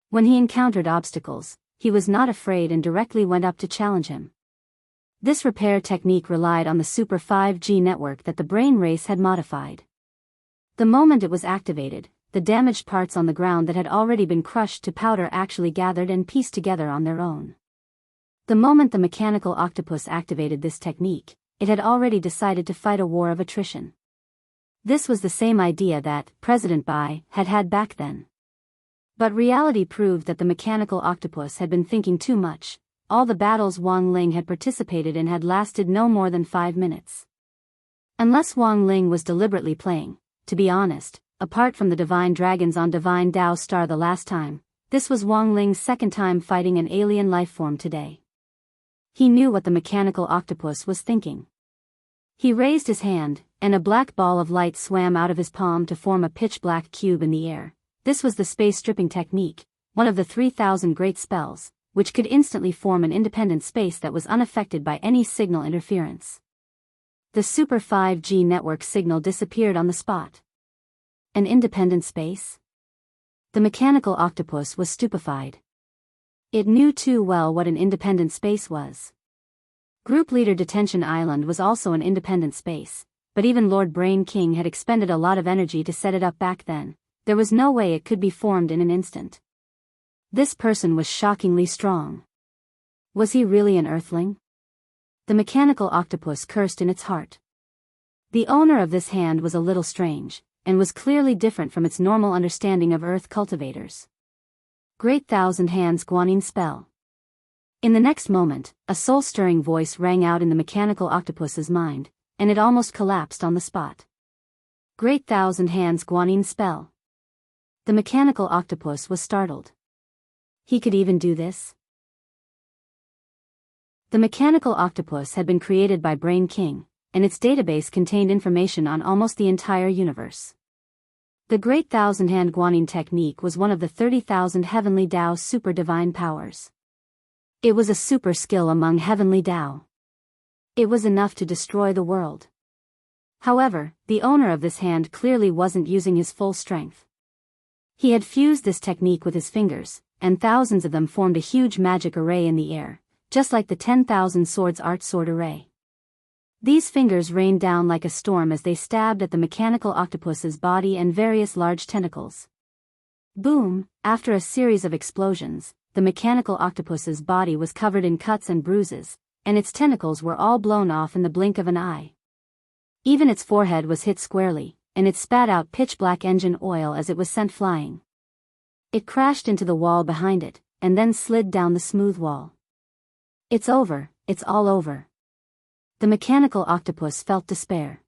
When he encountered obstacles, he was not afraid and directly went up to challenge him. This repair technique relied on the Super 5G network that the brain race had modified. The moment it was activated, the damaged parts on the ground that had already been crushed to powder actually gathered and pieced together on their own. The moment the mechanical octopus activated this technique, it had already decided to fight a war of attrition. This was the same idea that President Bai had had back then. But reality proved that the mechanical octopus had been thinking too much. All the battles Wang Ling had participated in had lasted no more than 5 minutes. Unless Wang Ling was deliberately playing, to be honest, apart from the divine dragons on Divine Dao Star the last time, this was Wang Ling's second time fighting an alien life form today. He knew what the mechanical octopus was thinking. He raised his hand, and a black ball of light swam out of his palm to form a pitch-black cube in the air. This was the space stripping technique, one of the 3,000 great spells, which could instantly form an independent space that was unaffected by any signal interference. The Super 5G network signal disappeared on the spot. An independent space? The mechanical octopus was stupefied. It knew too well what an independent space was. Group Leader Detention Island was also an independent space, but even Lord Brain King had expended a lot of energy to set it up back then. There was no way it could be formed in an instant. This person was shockingly strong. Was he really an Earthling? The mechanical octopus cursed in its heart. The owner of this hand was a little strange, and was clearly different from its normal understanding of Earth cultivators. Great Thousand Hands Guanyin Spell. In the next moment, a soul-stirring voice rang out in the mechanical octopus's mind, and it almost collapsed on the spot. Great Thousand Hands Guanyin Spell. The mechanical octopus was startled. He could even do this? The mechanical octopus had been created by Brain King, and its database contained information on almost the entire universe. The Great Thousand Hand Guanyin technique was one of the 30,000 heavenly Dao super divine powers. It was a super skill among heavenly Dao. It was enough to destroy the world. However, the owner of this hand clearly wasn't using his full strength. He had fused this technique with his fingers, and thousands of them formed a huge magic array in the air, just like the 10,000 Swords Art Sword Array. These fingers rained down like a storm as they stabbed at the mechanical octopus's body and various large tentacles. Boom! After a series of explosions, the mechanical octopus's body was covered in cuts and bruises, and its tentacles were all blown off in the blink of an eye. Even its forehead was hit squarely, and it spat out pitch-black engine oil as it was sent flying. It crashed into the wall behind it, and then slid down the smooth wall. It's over, it's all over. The mechanical octopus felt despair.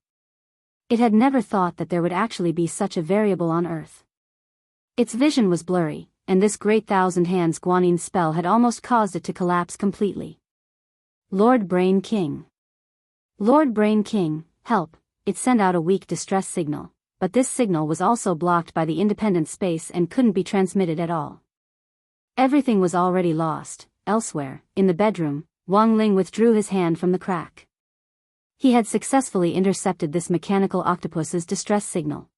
It had never thought that there would actually be such a variable on Earth. Its vision was blurry, and this Great Thousand Hands Guanyin spell had almost caused it to collapse completely. Lord Brain King. Lord Brain King, help! It sent out a weak distress signal, but this signal was also blocked by the independent space and couldn't be transmitted at all. Everything was already lost. Elsewhere, in the bedroom, Wang Ling withdrew his hand from the crack. He had successfully intercepted this mechanical octopus's distress signal.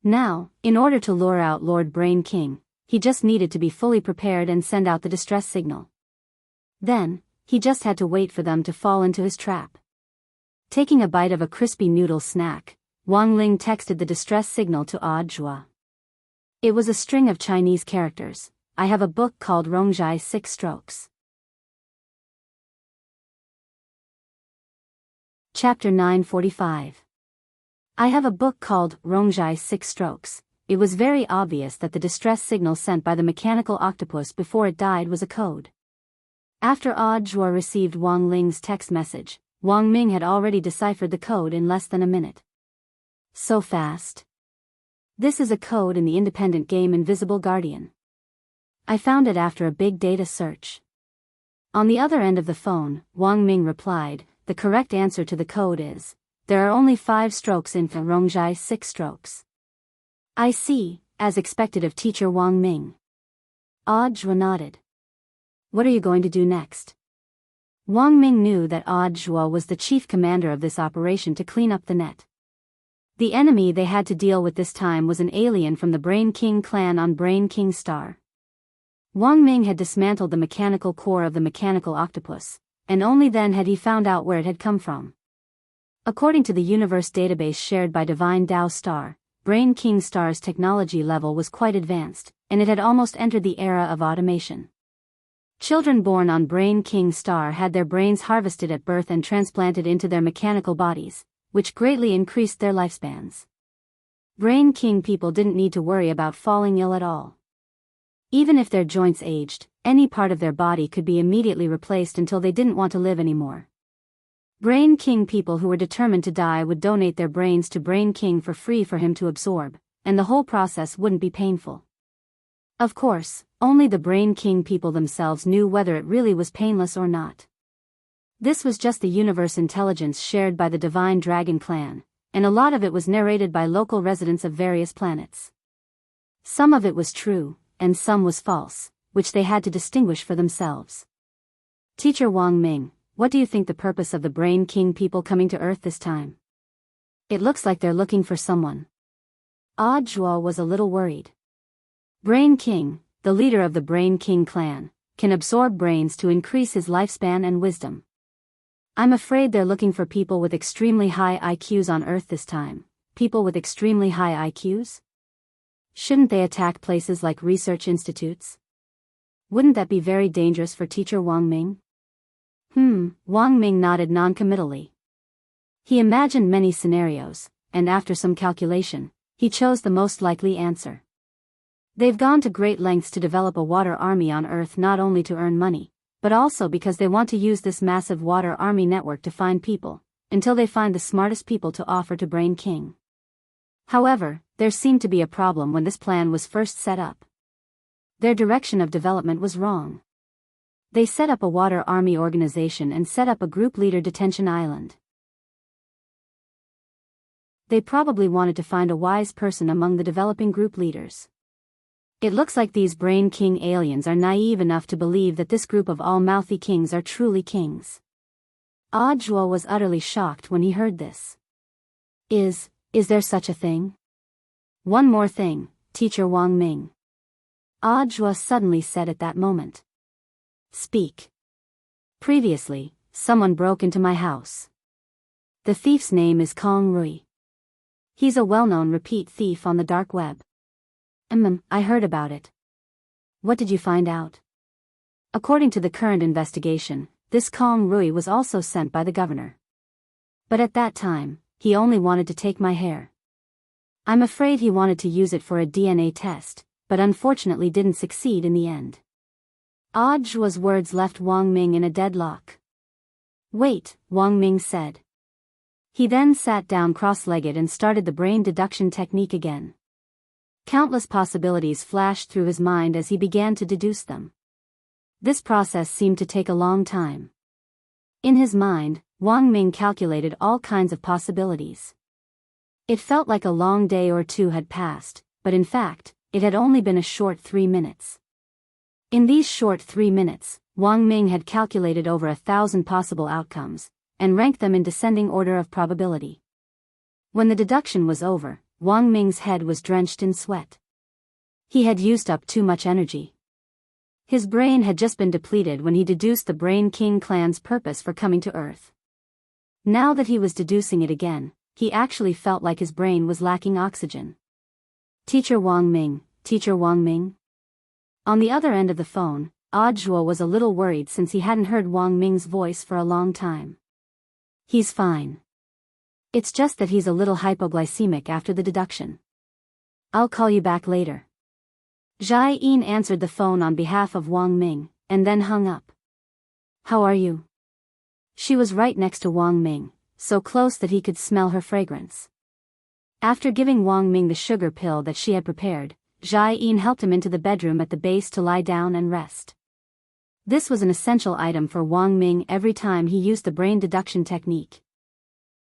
Now, in order to lure out Lord Brain King, he just needed to be fully prepared and send out the distress signal. Then, he just had to wait for them to fall into his trap. Taking a bite of a crispy noodle snack, Wang Ling texted the distress signal to Audiobook. It was a string of Chinese characters. I have a book called Rongjai 6 Strokes. Chapter 945. I have a book called Rongjai 6 Strokes. it was very obvious that the distress signal sent by the mechanical octopus before it died was a code. After Audiobook received Wang Ling's text message, Wang Ming had already deciphered the code in less than a minute. So fast. This is a code in the independent game Invisible Guardian. I found it after a big data search. On the other end of the phone, Wang Ming replied, the correct answer to the code is, there are only 5 strokes in Rongjai 6 strokes. I see, as expected of teacher Wang Ming. Audiobook nodded. What are you going to do next? Wang Ming knew that Audiobook was the chief commander of this operation to clean up the net. The enemy they had to deal with this time was an alien from the Brain King clan on Brain King Star. Wang Ming had dismantled the mechanical core of the mechanical octopus, and only then had he found out where it had come from. According to the universe database shared by Divine Tao Star, Brain King Star's technology level was quite advanced, and it had almost entered the era of automation. Children born on Brain King Star had their brains harvested at birth and transplanted into their mechanical bodies, which greatly increased their lifespans. Brain King people didn't need to worry about falling ill at all. Even if their joints aged, any part of their body could be immediately replaced until they didn't want to live anymore. Brain King people who were determined to die would donate their brains to Brain King for free for him to absorb, and the whole process wouldn't be painful. Of course, only the Brain King people themselves knew whether it really was painless or not. This was just the universe intelligence shared by the Divine Dragon clan, and a lot of it was narrated by local residents of various planets. Some of it was true, and some was false, which they had to distinguish for themselves. Teacher Wang Ming, what do you think the purpose of the Brain King people coming to Earth this time? It looks like they're looking for someone. Audiobook was a little worried. Brain King, the leader of the Brain King clan, can absorb brains to increase his lifespan and wisdom. I'm afraid they're looking for people with extremely high IQs on Earth this time. People with extremely high IQs? Shouldn't they attack places like research institutes? Wouldn't that be very dangerous for teacher Wang Ming? Wang Ming nodded noncommittally. He imagined many scenarios, and after some calculation, he chose the most likely answer. They've gone to great lengths to develop a water army on Earth not only to earn money, but also because they want to use this massive water army network to find people, until they find the smartest people to offer to Brain King. However, there seemed to be a problem when this plan was first set up. Their direction of development was wrong. They set up a water army organization and set up a group leader detention island. They probably wanted to find a wise person among the developing group leaders. It looks like these Brain King aliens are naive enough to believe that this group of all-mouthy kings are truly kings. Audiobook was utterly shocked when he heard this. Is there such a thing? One more thing, teacher Wang Ming. Audiobook suddenly said at that moment. Speak. Previously, someone broke into my house. The thief's name is Kong Rui. He's a well-known repeat thief on the dark web. I heard about it. What did you find out? According to the current investigation, this Kong Rui was also sent by the governor. But at that time, he only wanted to take my hair. I'm afraid he wanted to use it for a DNA test, but unfortunately didn't succeed in the end. Audiobook's words left Wang Ming in a deadlock. Wait, Wang Ming said. He then sat down cross-legged and started the brain deduction technique again. Countless possibilities flashed through his mind as he began to deduce them. This process seemed to take a long time. In his mind, Wang Ming calculated all kinds of possibilities. It felt like a long day or two had passed, but in fact, it had only been a short 3 minutes. In these short 3 minutes, Wang Ming had calculated over 1,000 possible outcomes, and ranked them in descending order of probability. When the deduction was over, Wang Ming's head was drenched in sweat. He had used up too much energy. His brain had just been depleted when he deduced the Brain King clan's purpose for coming to Earth. Now that he was deducing it again, he actually felt like his brain was lacking oxygen. Teacher Wang Ming, Teacher Wang Ming? On the other end of the phone, Audiobook was a little worried since he hadn't heard Wang Ming's voice for a long time. He's fine. It's just that he's a little hypoglycemic after the deduction. I'll call you back later. Jai Yin answered the phone on behalf of Wang Ming, and then hung up. How are you? She was right next to Wang Ming, so close that he could smell her fragrance. After giving Wang Ming the sugar pill that she had prepared, Jai Yin helped him into the bedroom at the base to lie down and rest. This was an essential item for Wang Ming every time he used the brain deduction technique.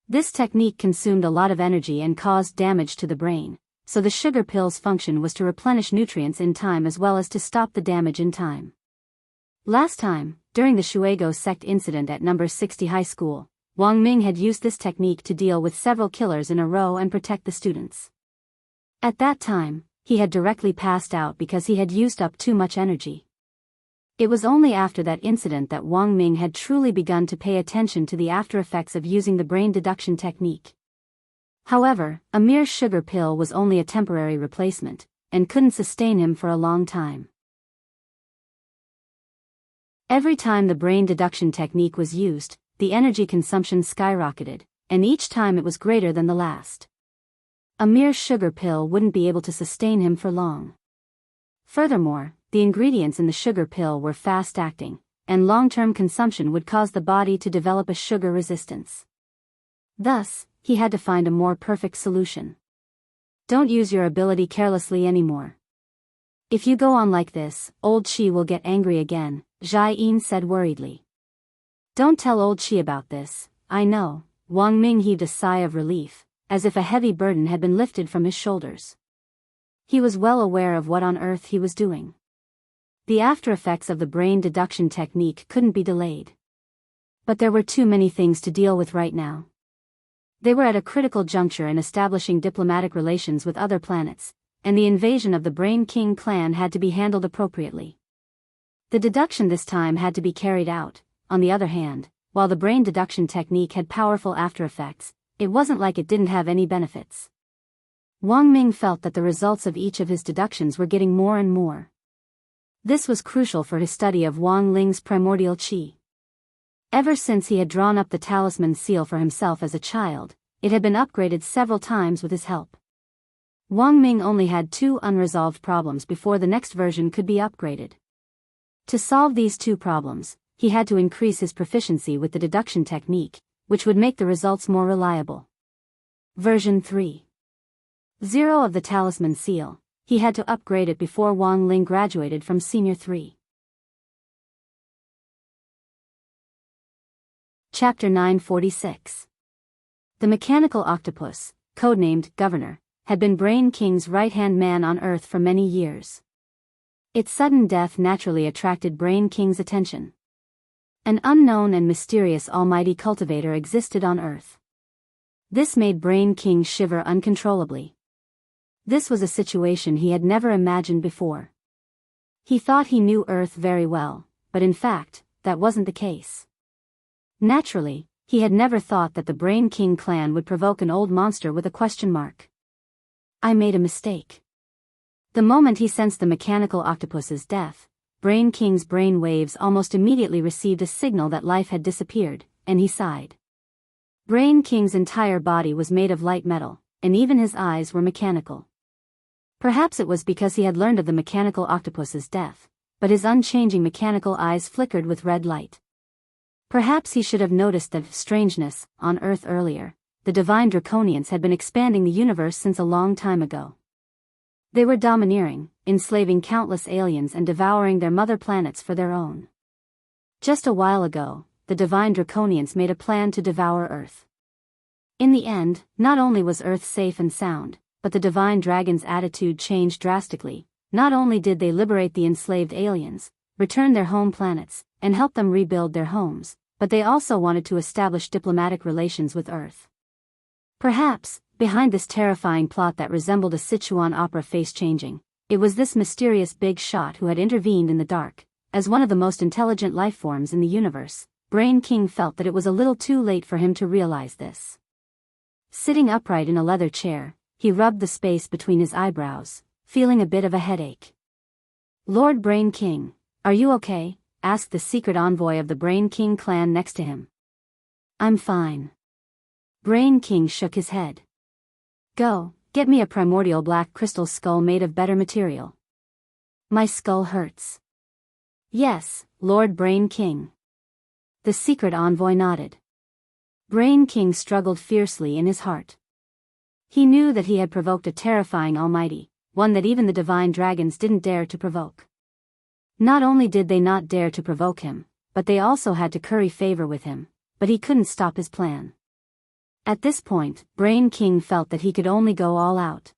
This technique consumed a lot of energy and caused damage to the brain, so the sugar pill's function was to replenish nutrients in time as well as to stop the damage in time. Last time, during the Shuego sect incident at number 60 high school, Wang Ming had used this technique to deal with several killers in a row and protect the students. At that time, he had directly passed out because he had used up too much energy. It was only after that incident that Wang Ming had truly begun to pay attention to the after effects of using the brain deduction technique. However, a mere sugar pill was only a temporary replacement, and couldn't sustain him for a long time. Every time the brain deduction technique was used, the energy consumption skyrocketed, and each time it was greater than the last. A mere sugar pill wouldn't be able to sustain him for long. Furthermore, the ingredients in the sugar pill were fast-acting, and long-term consumption would cause the body to develop a sugar resistance. Thus, he had to find a more perfect solution. Don't use your ability carelessly anymore. If you go on like this, old Qi will get angry again, Jai Yin said worriedly. Don't tell old Qi about this, I know. Wang Ming heaved a sigh of relief, as if a heavy burden had been lifted from his shoulders. He was well aware of what on earth he was doing. The after effects of the brain deduction technique couldn't be delayed. But there were too many things to deal with right now. They were at a critical juncture in establishing diplomatic relations with other planets, and the invasion of the Brain King clan had to be handled appropriately. The deduction this time had to be carried out. On the other hand, while the brain deduction technique had powerful after effects, it wasn't like it didn't have any benefits. Wang Ming felt that the results of each of his deductions were getting more and more. This was crucial for his study of Wang Ling's primordial qi. Ever since he had drawn up the talisman seal for himself as a child, it had been upgraded several times with his help. Wang Ming only had 2 unresolved problems before the next version could be upgraded. To solve these 2 problems, he had to increase his proficiency with the deduction technique, which would make the results more reliable. Version 3.0 of the talisman seal, he had to upgrade it before Wang Ling graduated from Senior 3. Chapter 946. The mechanical octopus, codenamed Governor, had been Brain King's right-hand man on Earth for many years. Its sudden death naturally attracted Brain King's attention. An unknown and mysterious almighty cultivator existed on Earth. This made Brain King shiver uncontrollably. This was a situation he had never imagined before. He thought he knew Earth very well, but in fact, that wasn't the case. Naturally, he had never thought that the Brain King clan would provoke an old monster with a question mark. I made a mistake. The moment he sensed the mechanical octopus's death, Brain King's brain waves almost immediately received a signal that life had disappeared, and he sighed. Brain King's entire body was made of light metal, and even his eyes were mechanical. Perhaps it was because he had learned of the mechanical octopus's death, but his unchanging mechanical eyes flickered with red light. Perhaps he should have noticed the strangeness on Earth earlier. The divine draconians had been expanding the universe since a long time ago. They were domineering, enslaving countless aliens and devouring their mother planets for their own. Just a while ago, the divine draconians made a plan to devour Earth. In the end, not only was Earth safe and sound, but the divine dragon's attitude changed drastically. Not only did they liberate the enslaved aliens, return their home planets, and help them rebuild their homes, but they also wanted to establish diplomatic relations with Earth. Perhaps, behind this terrifying plot that resembled a Sichuan opera face-changing, it was this mysterious big shot who had intervened in the dark. As one of the most intelligent life forms in the universe, Brain King felt that it was a little too late for him to realize this. Sitting upright in a leather chair, he rubbed the space between his eyebrows, feeling a bit of a headache. Lord Brain King, are you okay? Asked the secret envoy of the Brain King clan next to him. I'm fine. Brain King shook his head. Go, Get me a primordial black crystal skull made of better material. My skull hurts. Yes, Lord Brain King. The secret envoy nodded. Brain King struggled fiercely in his heart. He knew that he had provoked a terrifying almighty, one that even the divine dragons didn't dare to provoke. Not only did they not dare to provoke him, but they also had to curry favor with him, but he couldn't stop his plan. At this point, Brain King felt that he could only go all out.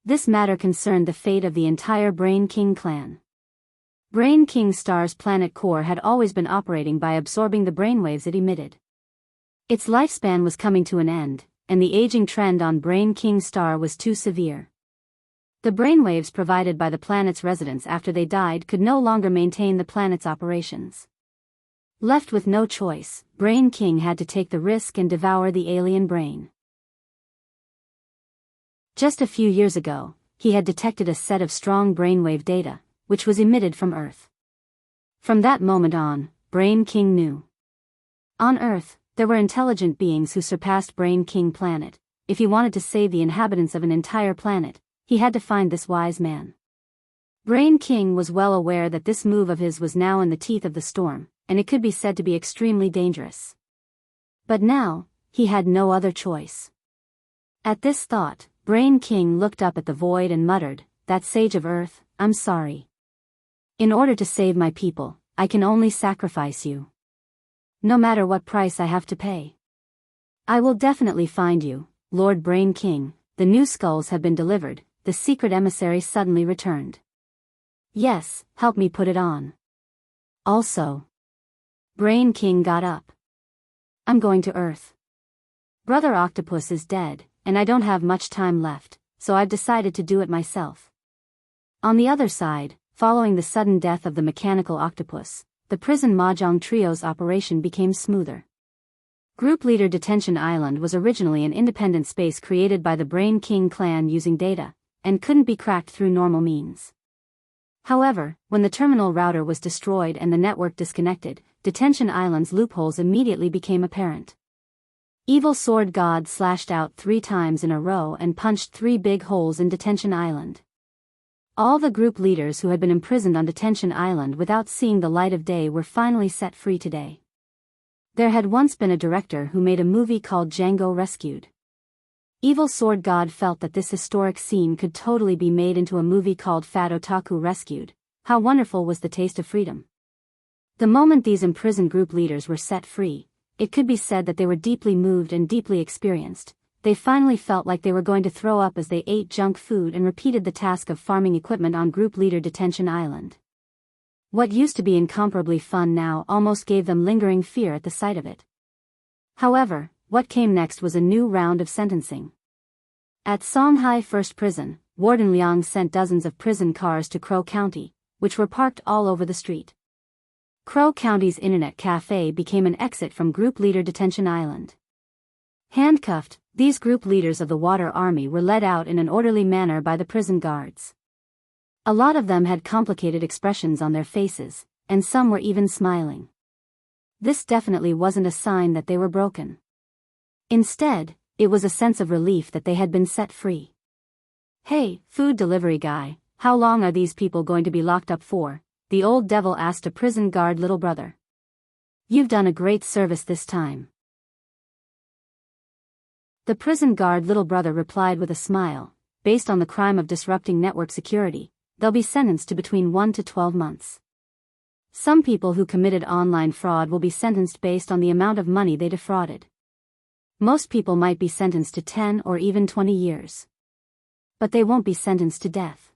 This matter concerned the fate of the entire Brain King clan. Brain King Star's planet core had always been operating by absorbing the brainwaves it emitted. Its lifespan was coming to an end, and the aging trend on Brain King Star was too severe. The brainwaves provided by the planet's residents after they died could no longer maintain the planet's operations. Left with no choice, Brain King had to take the risk and devour the alien brain. Just a few years ago, he had detected a set of strong brainwave data, which was emitted from Earth. From that moment on, Brain King knew. On Earth, there were intelligent beings who surpassed Brain King Planet. If he wanted to save the inhabitants of an entire planet, he had to find this wise man. Brain King was well aware that this move of his was now in the teeth of the storm, and it could be said to be extremely dangerous. But now, he had no other choice. At this thought, Brain King looked up at the void and muttered, "That sage of Earth, I'm sorry. In order to save my people, I can only sacrifice you. No matter what price I have to pay. I will definitely find you, Lord Brain King. The new skulls have been delivered," the secret emissary suddenly returned. "Yes, help me put it on. Also." Brain King got up. "I'm going to Earth. Brother Octopus is dead, and I don't have much time left, so I've decided to do it myself." On the other side, following the sudden death of the mechanical octopus, the prison Mahjong Trio's operation became smoother. Group Leader Detention Island was originally an independent space created by the Brain King clan using data, and couldn't be cracked through normal means. However, when the terminal router was destroyed and the network disconnected, Detention Island's loopholes immediately became apparent. Evil Sword God slashed out 3 times in a row and punched 3 big holes in Detention Island. All the group leaders who had been imprisoned on Detention Island without seeing the light of day were finally set free today. There had once been a director who made a movie called Django Rescued. Evil Sword God felt that this historic scene could totally be made into a movie called Fat Otaku Rescued. How wonderful was the taste of freedom. The moment these imprisoned group leaders were set free, it could be said that they were deeply moved and deeply experienced. They finally felt like they were going to throw up as they ate junk food and repeated the task of farming equipment on Group Leader Detention Island. What used to be incomparably fun now almost gave them lingering fear at the sight of it. However, what came next was a new round of sentencing. At Songhai First Prison, Warden Liang sent dozens of prison cars to Crow County, which were parked all over the street. Crow County's internet cafe became an exit from Group Leader Detention Island. Handcuffed, these group leaders of the Water Army were led out in an orderly manner by the prison guards. A lot of them had complicated expressions on their faces, and some were even smiling. This definitely wasn't a sign that they were broken. Instead, it was a sense of relief that they had been set free. "Hey, food delivery guy, how long are these people going to be locked up for?" the old devil asked a prison guard little brother. "You've done a great service this time." The prison guard little brother replied with a smile, "Based on the crime of disrupting network security, they'll be sentenced to between 1 to 12 months. Some people who committed online fraud will be sentenced based on the amount of money they defrauded. Most people might be sentenced to 10 or even 20 years. But they won't be sentenced to death."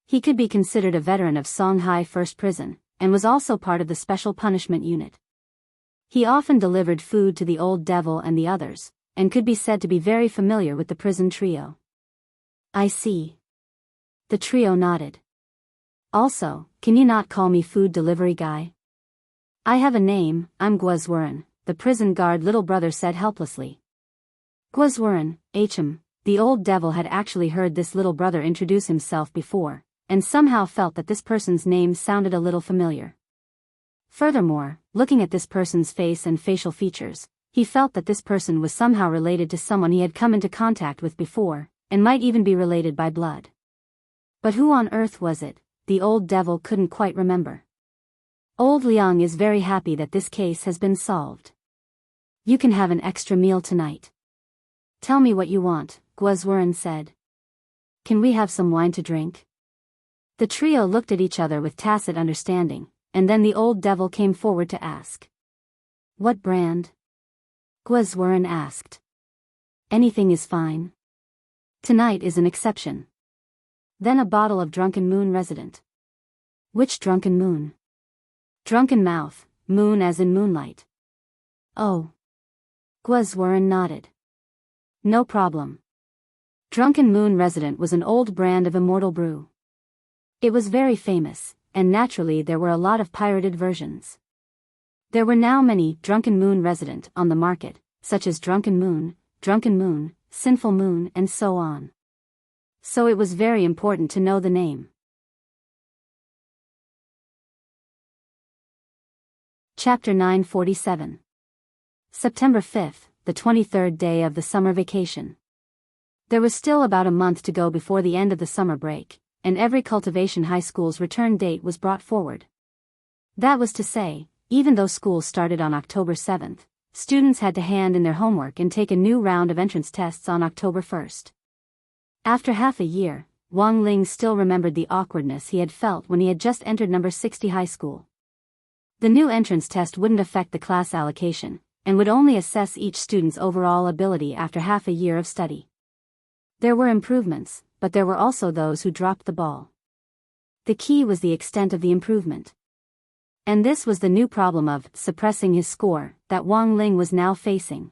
He could be considered a veteran of Songhai First Prison, and was also part of the Special Punishment Unit. He often delivered food to the old devil and the others, and could be said to be very familiar with the prison trio. "I see." The trio nodded. "Also, can you not call me food delivery guy? I have a name, I'm Gwazwaran," the prison guard little brother said helplessly. Gwazwaran, the old devil had actually heard this little brother introduce himself before, and somehow felt that this person's name sounded a little familiar. Furthermore, looking at this person's face and facial features, he felt that this person was somehow related to someone he had come into contact with before, and might even be related by blood. But who on earth was it? The old devil couldn't quite remember. Old Liang is very happy that this case has been solved. You can have an extra meal tonight. Tell me what you want, Guozhuren said. Can we have some wine to drink? The trio looked at each other with tacit understanding, and then the old devil came forward to ask. What brand? Guozhuren asked. Anything is fine. Tonight is an exception. Then a bottle of Drunken Moon Resident. Which Drunken Moon? Drunken Mouth, moon as in moonlight. Oh. Guozhuren nodded. No problem. Drunken Moon Resident was an old brand of immortal brew. It was very famous, and naturally there were a lot of pirated versions. There were now many Drunken Moon Resident on the market, such as Drunken Moon, Sinful Moon, and so on. So it was very important to know the name. Chapter 947. September 5th, the 23rd day of the summer vacation. There was still about a month to go before the end of the summer break, and every cultivation high school's return date was brought forward. That was to say, even though school started on October 7th, students had to hand in their homework and take a new round of entrance tests on October 1st. After half a year, Wang Ling still remembered the awkwardness he had felt when he had just entered number 60 high school. The new entrance test wouldn't affect the class allocation, and would only assess each student's overall ability after half a year of study. There were improvements, but there were also those who dropped the ball. The key was the extent of the improvement. And this was the new problem of suppressing his score that Wang Ling was now facing.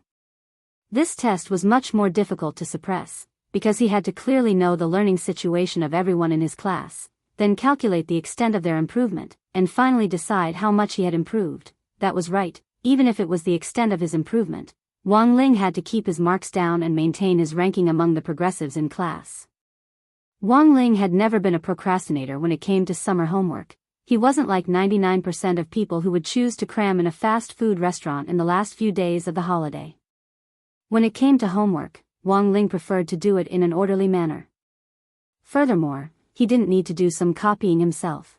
This test was much more difficult to suppress, because he had to clearly know the learning situation of everyone in his class, then calculate the extent of their improvement, and finally decide how much he had improved. That was right, even if it was the extent of his improvement. Wang Ling had to keep his marks down and maintain his ranking among the progressives in class. Wang Ling had never been a procrastinator when it came to summer homework. He wasn't like 99% of people who would choose to cram in a fast food restaurant in the last few days of the holiday. When it came to homework, Wang Ling preferred to do it in an orderly manner. Furthermore, he didn't need to do some copying himself.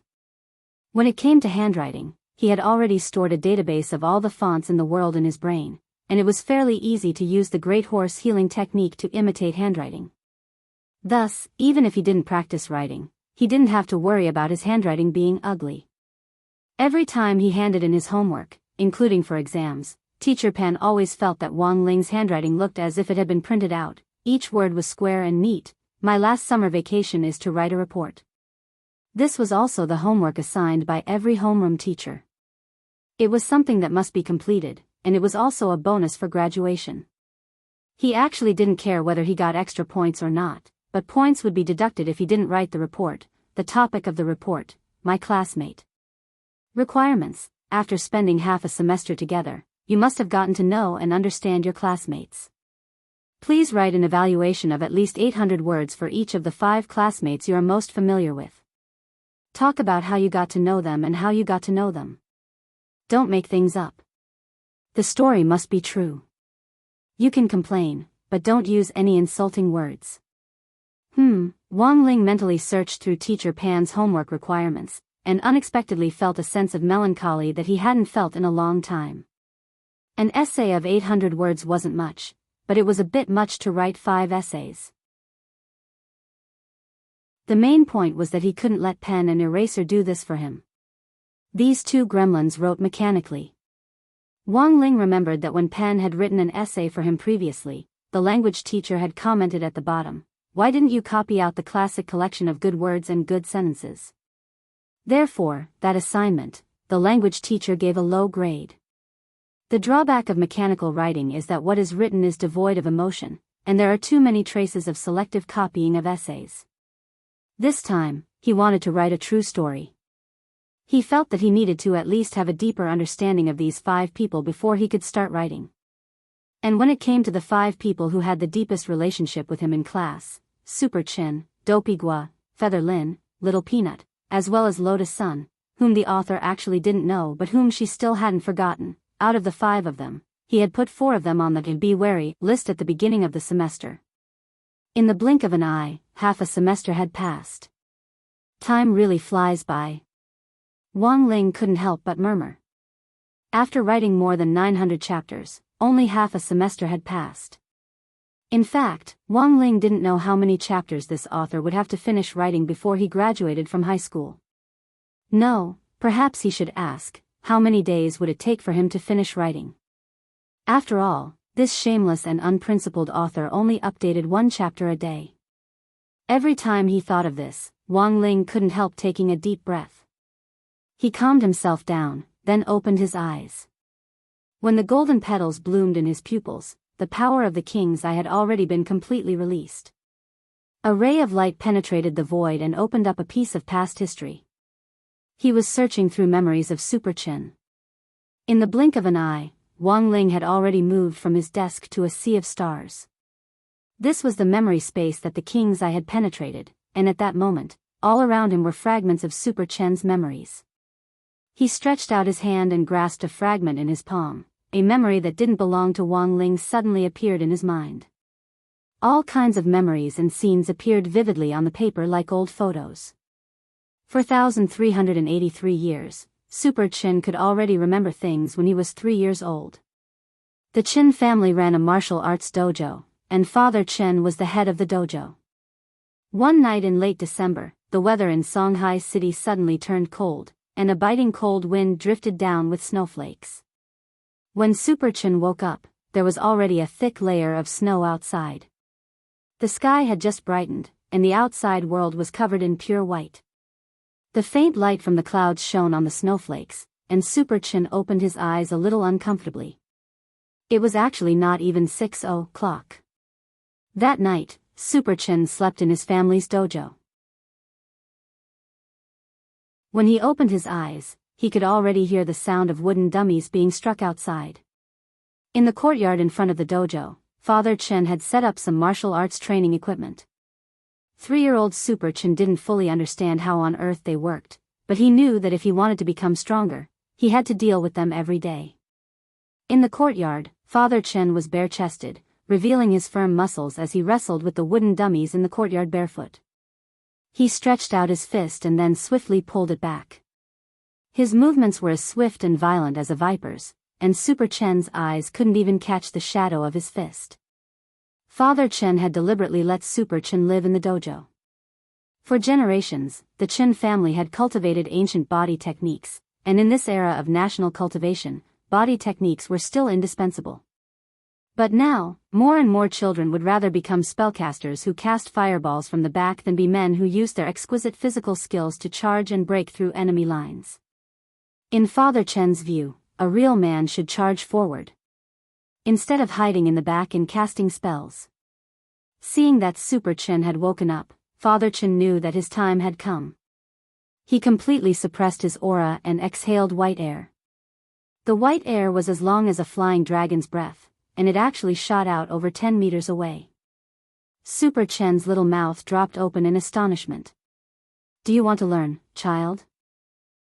When it came to handwriting, he had already stored a database of all the fonts in the world in his brain, and it was fairly easy to use the great horse healing technique to imitate handwriting. Thus, even if he didn't practice writing, he didn't have to worry about his handwriting being ugly. Every time he handed in his homework, including for exams, Teacher Pan always felt that Wang Ling's handwriting looked as if it had been printed out. Each word was square and neat. My last summer vacation is to write a report. This was also the homework assigned by every homeroom teacher. It was something that must be completed, and it was also a bonus for graduation. He actually didn't care whether he got extra points or not, but points would be deducted if he didn't write the report. The topic of the report, my classmate. Requirements: after spending half a semester together, you must have gotten to know and understand your classmates. Please write an evaluation of at least 800 words for each of the 5 classmates you are most familiar with. Talk about how you got to know them and how you got to know them. Don't make things up. The story must be true. You can complain, but don't use any insulting words. Wang Ling mentally searched through Teacher Pan's homework requirements, and unexpectedly felt a sense of melancholy that he hadn't felt in a long time. An essay of 800 words wasn't much, but it was a bit much to write 5 essays. The main point was that he couldn't let pen and eraser do this for him. These 2 gremlins wrote mechanically. Wang Ling remembered that when Pen had written an essay for him previously, the language teacher had commented at the bottom, "Why didn't you copy out the classic collection of good words and good sentences?" Therefore, that assignment, the language teacher gave a low grade. The drawback of mechanical writing is that what is written is devoid of emotion, and there are too many traces of selective copying of essays. This time, he wanted to write a true story. He felt that he needed to at least have a deeper understanding of these 5 people before he could start writing. And when it came to the 5 people who had the deepest relationship with him in class, Super Chin, Dopey Gua, Feather Lin, Little Peanut, as well as Lotus Sun, whom the author actually didn't know but whom she still hadn't forgotten, out of the 5 of them, he had put 4 of them on the "Be Wary" list at the beginning of the semester. In the blink of an eye, half a semester had passed. Time really flies by. Wang Ling couldn't help but murmur. After writing more than 900 chapters, only half a semester had passed. In fact, Wang Ling didn't know how many chapters this author would have to finish writing before he graduated from high school. No, perhaps he should ask, how many days would it take for him to finish writing? After all, this shameless and unprincipled author only updated one chapter a day. Every time he thought of this, Wang Ling couldn't help taking a deep breath. He calmed himself down, then opened his eyes. When the golden petals bloomed in his pupils, the power of the king's eye had already been completely released. A ray of light penetrated the void and opened up a piece of past history. He was searching through memories of Super Chen. In the blink of an eye, Wang Ling had already moved from his desk to a sea of stars. This was the memory space that the king's eye had penetrated, and at that moment, all around him were fragments of Super Chen's memories. He stretched out his hand and grasped a fragment in his palm. A memory that didn't belong to Wang Ling suddenly appeared in his mind. All kinds of memories and scenes appeared vividly on the paper like old photos. For 1,383 years, Super Chen could already remember things when he was 3 years old. The Chen family ran a martial arts dojo, and Father Chen was the head of the dojo. One night in late December, the weather in Songhai City suddenly turned cold, and a biting cold wind drifted down with snowflakes. When Super Chen woke up, there was already a thick layer of snow outside. The sky had just brightened, and the outside world was covered in pure white. The faint light from the clouds shone on the snowflakes, and Super Chen opened his eyes a little uncomfortably. It was actually not even 6 o'clock. That night, Super Chen slept in his family's dojo. When he opened his eyes, he could already hear the sound of wooden dummies being struck outside. In the courtyard in front of the dojo, Father Chen had set up some martial arts training equipment. 3-year-old Super Chen didn't fully understand how on earth they worked, but he knew that if he wanted to become stronger, he had to deal with them every day. In the courtyard, Father Chen was bare-chested, revealing his firm muscles as he wrestled with the wooden dummies in the courtyard barefoot. He stretched out his fist and then swiftly pulled it back. His movements were as swift and violent as a viper's, and Super Chen's eyes couldn't even catch the shadow of his fist. Father Chen had deliberately let Super Chen live in the dojo. For generations, the Chen family had cultivated ancient body techniques, and in this era of national cultivation, body techniques were still indispensable. But now, more and more children would rather become spellcasters who cast fireballs from the back than be men who used their exquisite physical skills to charge and break through enemy lines. In Father Chen's view, a real man should charge forward, instead of hiding in the back and casting spells. Seeing that Super Chen had woken up, Father Chen knew that his time had come. He completely suppressed his aura and exhaled white air. The white air was as long as a flying dragon's breath, and it actually shot out over 10 meters away. Super Chen's little mouth dropped open in astonishment. "Do you want to learn, child?"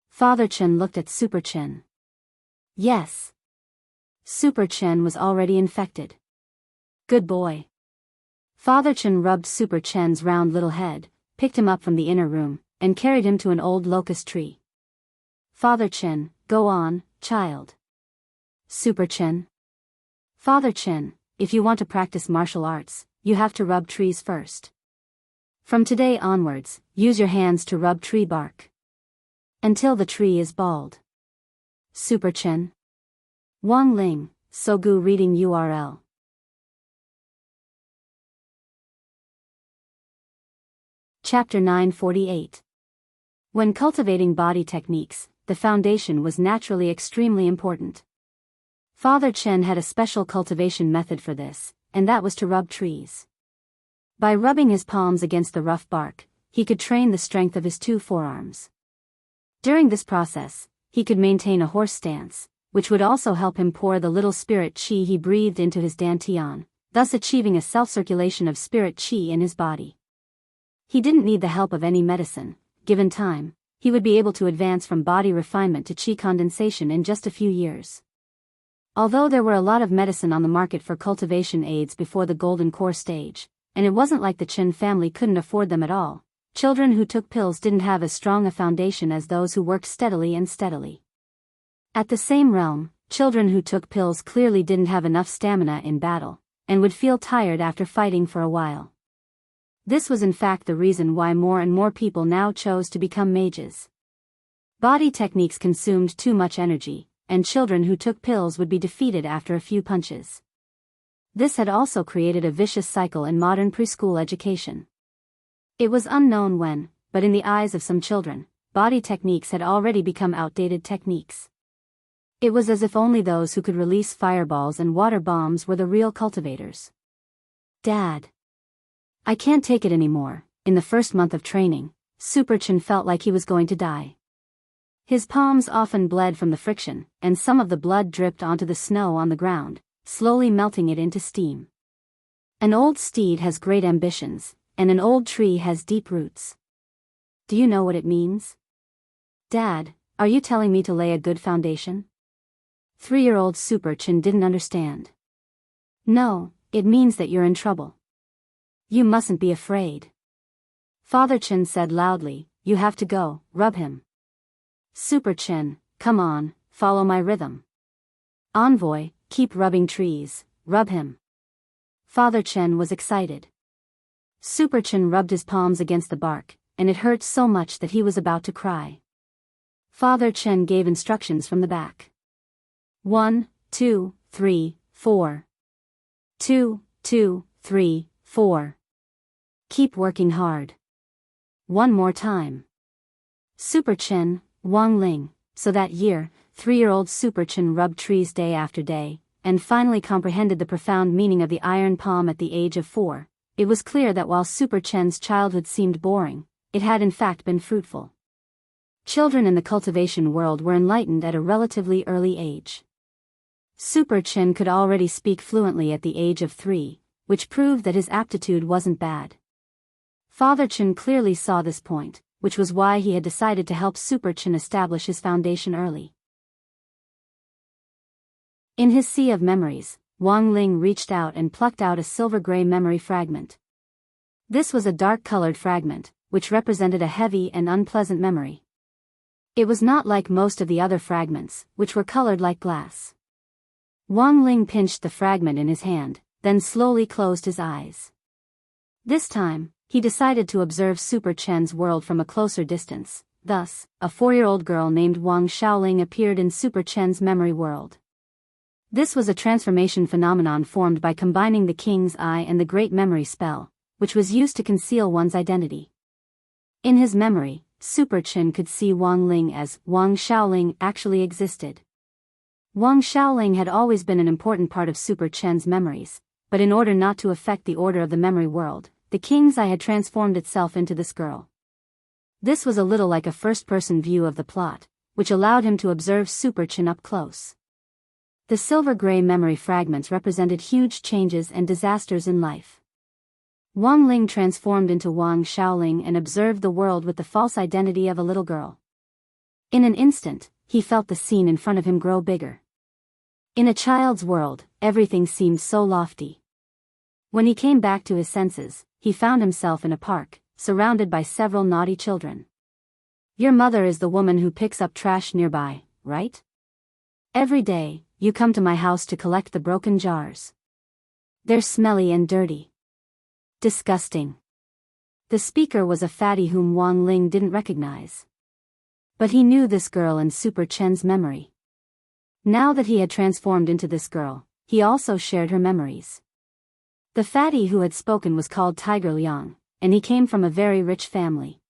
Father Chen looked at Super Chen. "Yes." Super Chen was already infected. "Good boy." Father Chen rubbed Super Chen's round little head, picked him up from the inner room, and carried him to an old locust tree. "Father Chen, go on, child." "Super Chen." "Father Chen, if you want to practice martial arts, you have to rub trees first. From today onwards, use your hands to rub tree bark until the tree is bald." Super Chen. Wang Ling, Sogu reading URL. Chapter 948. When cultivating body techniques, the foundation was naturally extremely important. Father Chen had a special cultivation method for this, and that was to rub trees. By rubbing his palms against the rough bark, he could train the strength of his 2 forearms. During this process, he could maintain a horse stance, which would also help him pour the little spirit qi he breathed into his dantian, thus achieving a self-circulation of spirit qi in his body. He didn't need the help of any medicine. Given time, he would be able to advance from body refinement to qi condensation in just a few years. Although there were a lot of medicine on the market for cultivation aids before the golden core stage, and it wasn't like the Chen family couldn't afford them at all. Children who took pills didn't have as strong a foundation as those who worked steadily and steadily. At the same realm, children who took pills clearly didn't have enough stamina in battle, and would feel tired after fighting for a while. This was in fact the reason why more and more people now chose to become mages. Body techniques consumed too much energy, and children who took pills would be defeated after a few punches. This had also created a vicious cycle in modern preschool education. It was unknown when, but in the eyes of some children, body techniques had already become outdated techniques. It was as if only those who could release fireballs and water bombs were the real cultivators. Dad. I can't take it anymore. In the first month of training, Super Chen felt like he was going to die. His palms often bled from the friction, and some of the blood dripped onto the snow on the ground, slowly melting it into steam. An old steed has great ambitions, and an old tree has deep roots. Do you know what it means? Dad, are you telling me to lay a good foundation? 3-year-old Super Chen didn't understand. No, it means that you're in trouble. You mustn't be afraid. Father Chen said loudly, you have to go, rub him. Super Chen, come on, follow my rhythm. Envoy, keep rubbing trees, rub him. Father Chen was excited. Super Chen rubbed his palms against the bark, and it hurt so much that he was about to cry. Father Chen gave instructions from the back. 1, 2, 3, 4. 2, 2, 3, 4. Keep working hard. One more time. Super Chen, Wang Ling. So that year, 3-year-old Super Chen rubbed trees day after day, and finally comprehended the profound meaning of the iron palm at the age of 4. It was clear that while Super Chen's childhood seemed boring, it had in fact been fruitful. Children in the cultivation world were enlightened at a relatively early age. Super Chen could already speak fluently at the age of 3, which proved that his aptitude wasn't bad. Father Chen clearly saw this point, which was why he had decided to help Super Chen establish his foundation early. In his sea of memories, Wang Ling reached out and plucked out a silver-gray memory fragment. This was a dark-colored fragment, which represented a heavy and unpleasant memory. It was not like most of the other fragments, which were colored like glass. Wang Ling pinched the fragment in his hand, then slowly closed his eyes. This time, he decided to observe Super Chen's world from a closer distance. Thus, a 4-year-old girl named Wang Xiaoling appeared in Super Chen's memory world. This was a transformation phenomenon formed by combining the King's Eye and the Great Memory spell, which was used to conceal one's identity. In his memory, Super Chen could see Wang Ling as Wang Xiaoling actually existed. Wang Xiaoling had always been an important part of Super Chen's memories, but in order not to affect the order of the memory world, the King's Eye had transformed itself into this girl. This was a little like a first-person view of the plot, which allowed him to observe Super Chen up close. The silver-gray memory fragments represented huge changes and disasters in life. Wang Ling transformed into Wang Xiaoling and observed the world with the false identity of a little girl. In an instant, he felt the scene in front of him grow bigger. In a child's world, everything seemed so lofty. When he came back to his senses, he found himself in a park, surrounded by several naughty children. Your mother is the woman who picks up trash nearby, right? Every day, you come to my house to collect the broken jars. They're smelly and dirty. Disgusting. The speaker was a fatty whom Wang Ling didn't recognize. But he knew this girl in Super Chen's memory. Now that he had transformed into this girl, he also shared her memories. The fatty who had spoken was called Tiger Liang, and he came from a very rich family.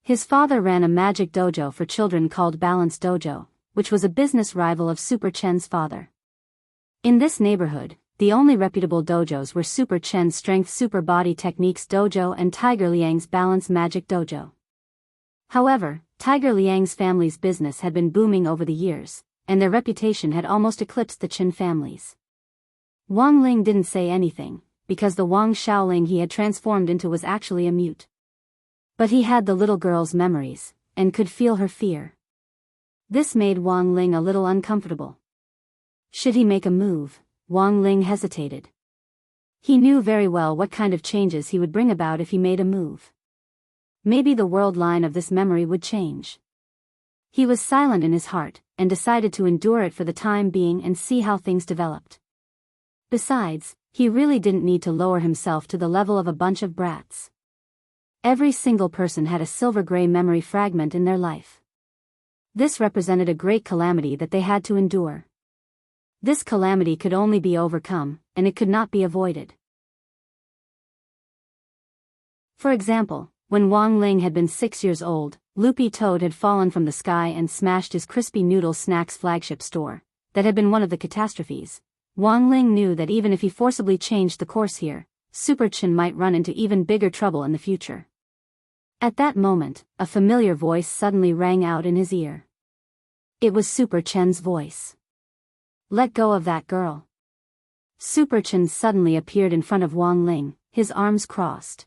His father ran a magic dojo for children called Balance Dojo, which was a business rival of Super Chen's father. In this neighborhood, the only reputable dojos were Super Chen's Strength Super Body Techniques Dojo and Tiger Liang's Balance Magic Dojo. However, Tiger Liang's family's business had been booming over the years, and their reputation had almost eclipsed the Chen family's. Wang Ling didn't say anything, because the Wang Xiaoling he had transformed into was actually a mute. But he had the little girl's memories, and could feel her fear. This made Wang Ling a little uncomfortable. Should he make a move? Wang Ling hesitated. He knew very well what kind of changes he would bring about if he made a move. Maybe the world line of this memory would change. He was silent in his heart, and decided to endure it for the time being and see how things developed. Besides, he really didn't need to lower himself to the level of a bunch of brats. Every single person had a silver-gray memory fragment in their life. This represented a great calamity that they had to endure. This calamity could only be overcome, and it could not be avoided. For example, when Wang Ling had been 6 years old, Loopy Toad had fallen from the sky and smashed his Crispy Noodle Snacks flagship store. That had been one of the catastrophes. Wang Ling knew that even if he forcibly changed the course here, Super Chen might run into even bigger trouble in the future. At that moment, a familiar voice suddenly rang out in his ear. It was Super Chen's voice. Let go of that girl. Super Chen suddenly appeared in front of Wang Ling, his arms crossed.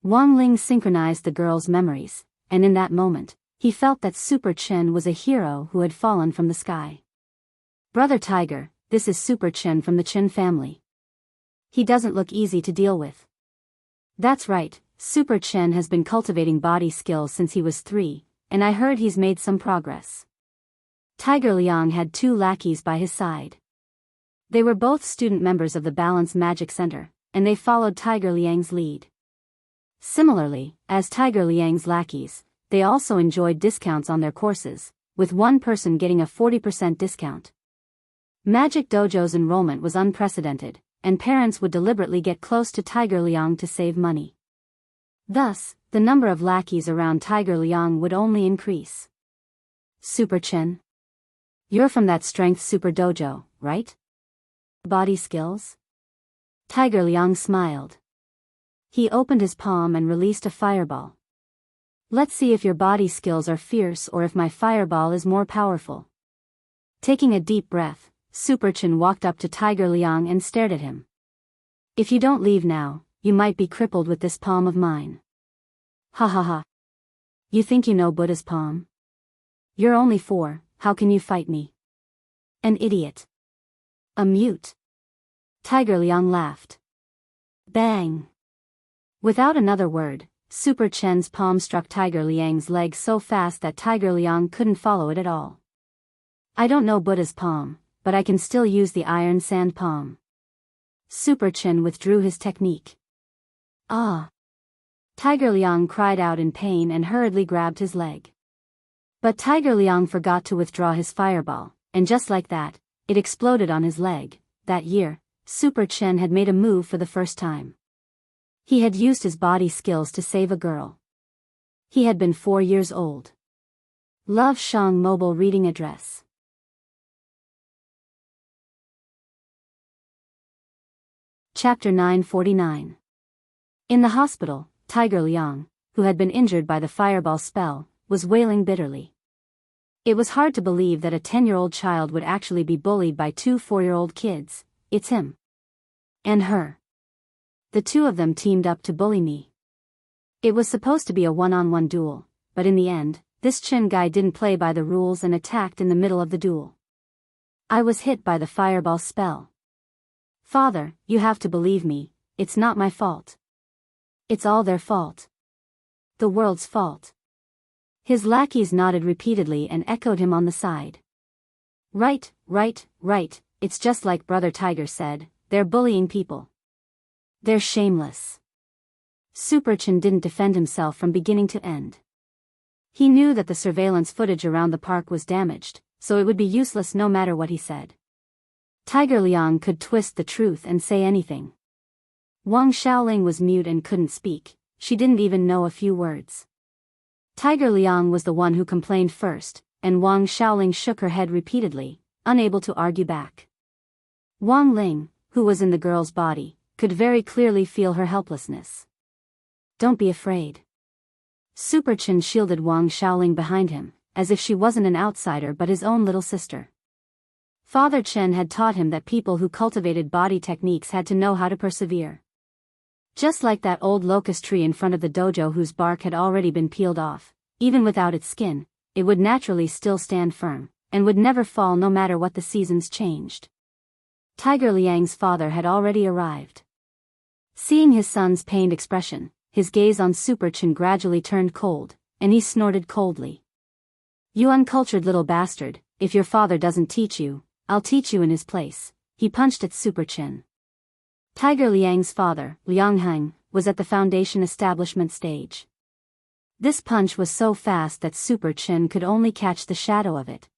Wang Ling synchronized the girl's memories, and in that moment, he felt that Super Chen was a hero who had fallen from the sky. Brother Tiger, this is Super Chen from the Chen family. He doesn't look easy to deal with. That's right, Super Chen has been cultivating body skills since he was 3, and I heard he's made some progress. Tiger Liang had 2 lackeys by his side. They were both student members of the Balance Magic Center, and they followed Tiger Liang's lead. Similarly, as Tiger Liang's lackeys, they also enjoyed discounts on their courses, with one person getting a 40% discount. Magic Dojo's enrollment was unprecedented, and parents would deliberately get close to Tiger Liang to save money. Thus, the number of lackeys around Tiger Liang would only increase. Super Chen? You're from that Strength Super Dojo, right? Body skills? Tiger Liang smiled. He opened his palm and released a fireball. Let's see if your body skills are fierce or if my fireball is more powerful. Taking a deep breath, Super Chen walked up to Tiger Liang and stared at him. If you don't leave now, you might be crippled with this palm of mine. Ha ha ha. You think you know Buddha's palm? You're only 4, how can you fight me? An idiot. A mute. Tiger Liang laughed. Bang. Without another word, Super Chen's palm struck Tiger Liang's leg so fast that Tiger Liang couldn't follow it at all. I don't know Buddha's palm, but I can still use the iron sand palm. Super Chen withdrew his technique. Ah! Tiger Liang cried out in pain and hurriedly grabbed his leg. But Tiger Liang forgot to withdraw his fireball, and just like that, it exploded on his leg. That year, Super Chen had made a move for the first time. He had used his body skills to save a girl. He had been 4 years old. Love Shang mobile reading address. Chapter 949. In the hospital, Tiger Liang, who had been injured by the fireball spell, was wailing bitterly. It was hard to believe that a 10-year-old child would actually be bullied by 2 4-year-old kids. It's him. And her. The 2 of them teamed up to bully me. It was supposed to be a one-on-one duel, but in the end, this Chen guy didn't play by the rules and attacked in the middle of the duel. I was hit by the fireball spell. Father, you have to believe me, it's not my fault. It's all their fault. The world's fault. His lackeys nodded repeatedly and echoed him on the side. Right, it's just like Brother Tiger said, they're bullying people. They're shameless. Super Chen didn't defend himself from beginning to end. He knew that the surveillance footage around the park was damaged, so it would be useless no matter what he said. Tiger Liang could twist the truth and say anything. Wang Xiaoling was mute and couldn't speak, she didn't even know a few words. Tiger Liang was the one who complained first, and Wang Xiaoling shook her head repeatedly, unable to argue back. Wang Ling, who was in the girl's body, could very clearly feel her helplessness. Don't be afraid. Super Chen shielded Wang Xiaoling behind him, as if she wasn't an outsider but his own little sister. Father Chen had taught him that people who cultivated body techniques had to know how to persevere. Just like that old locust tree in front of the dojo whose bark had already been peeled off, even without its skin, it would naturally still stand firm, and would never fall no matter what the seasons changed. Tiger Liang's father had already arrived. Seeing his son's pained expression, his gaze on Super Chin gradually turned cold, and he snorted coldly. "You uncultured little bastard, if your father doesn't teach you, I'll teach you in his place." He punched at Super Chin. Tiger Liang's father, Liang Heng, was at the foundation establishment stage. This punch was so fast that Super Chin could only catch the shadow of it.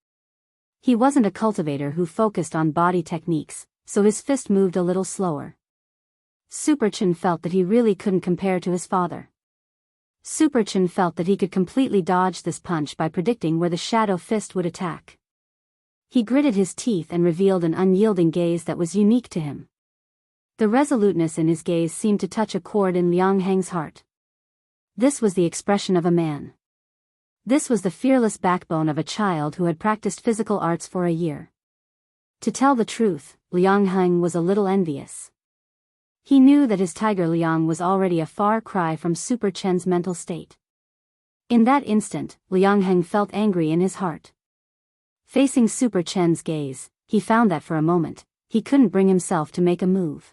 He wasn't a cultivator who focused on body techniques, so his fist moved a little slower. Super Chin felt that he really couldn't compare to his father. Super Chin felt that he could completely dodge this punch by predicting where the shadow fist would attack. He gritted his teeth and revealed an unyielding gaze that was unique to him. The resoluteness in his gaze seemed to touch a chord in Liang Heng's heart. This was the expression of a man. This was the fearless backbone of a child who had practiced physical arts for a year. To tell the truth, Liang Heng was a little envious. He knew that his Tiger Liang was already a far cry from Super Chen's mental state. In that instant, Liang Heng felt angry in his heart. Facing Super Chen's gaze, he found that for a moment, he couldn't bring himself to make a move.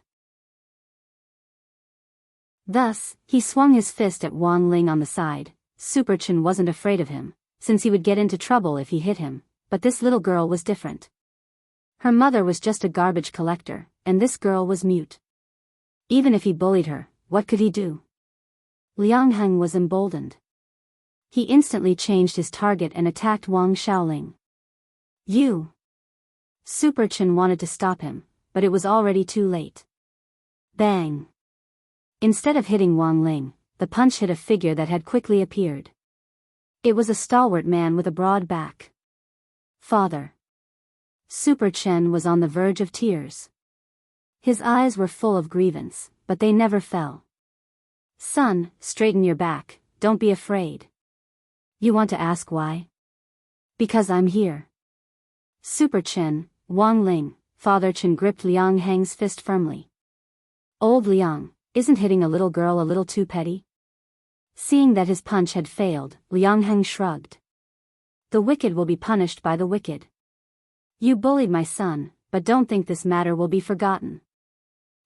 Thus, he swung his fist at Wang Ling on the side. Super Chen wasn't afraid of him, since he would get into trouble if he hit him, but this little girl was different. Her mother was just a garbage collector, and this girl was mute. Even if he bullied her, what could he do? Liang Heng was emboldened. He instantly changed his target and attacked Wang Shaoling. "You!" Super Chen wanted to stop him, but it was already too late. Bang! Instead of hitting Wang Ling, the punch hit a figure that had quickly appeared. It was a stalwart man with a broad back. "Father." Super Chen was on the verge of tears. His eyes were full of grievance, but they never fell. "Son, straighten your back, don't be afraid." "You want to ask why?" "Because I'm here." Super Chen, Wang Ling, Father Chen gripped Liang Heng's fist firmly. "Old Liang, isn't hitting a little girl a little too petty?" Seeing that his punch had failed, Liang Heng shrugged. "The wicked will be punished by the wicked. You bullied my son, but don't think this matter will be forgotten.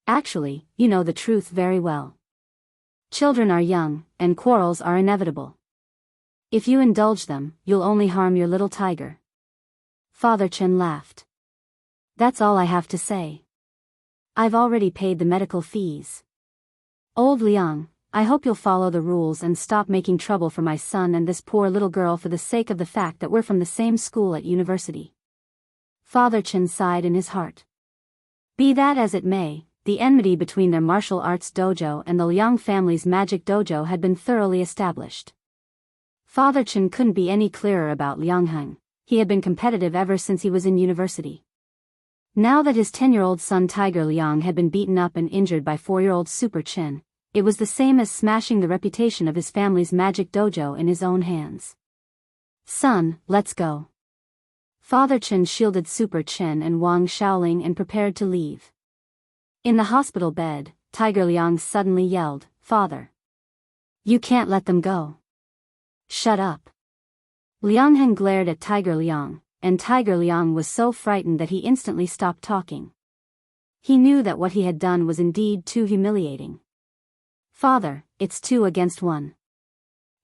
Actually, you know the truth very well. Children are young, and quarrels are inevitable. If you indulge them, you'll only harm your little tiger." Father Chen laughed. "That's all I have to say. I've already paid the medical fees. Old Liang, I hope you'll follow the rules and stop making trouble for my son and this poor little girl for the sake of the fact that we're from the same school at university." Father Chen sighed in his heart. Be that as it may, the enmity between their martial arts dojo and the Liang family's magic dojo had been thoroughly established. Father Chen couldn't be any clearer about Liang Heng. He had been competitive ever since he was in university. Now that his 10-year-old son Tiger Liang had been beaten up and injured by 4-year-old Super Chen, it was the same as smashing the reputation of his family's magic dojo in his own hands. "Son, let's go." Father Chen shielded Super Chen and Wang Shaoling and prepared to leave. In the hospital bed, Tiger Liang suddenly yelled, "Father! You can't let them go." "Shut up." Liang Heng glared at Tiger Liang, and Tiger Liang was so frightened that he instantly stopped talking. He knew that what he had done was indeed too humiliating. "Father, it's 2 against 1.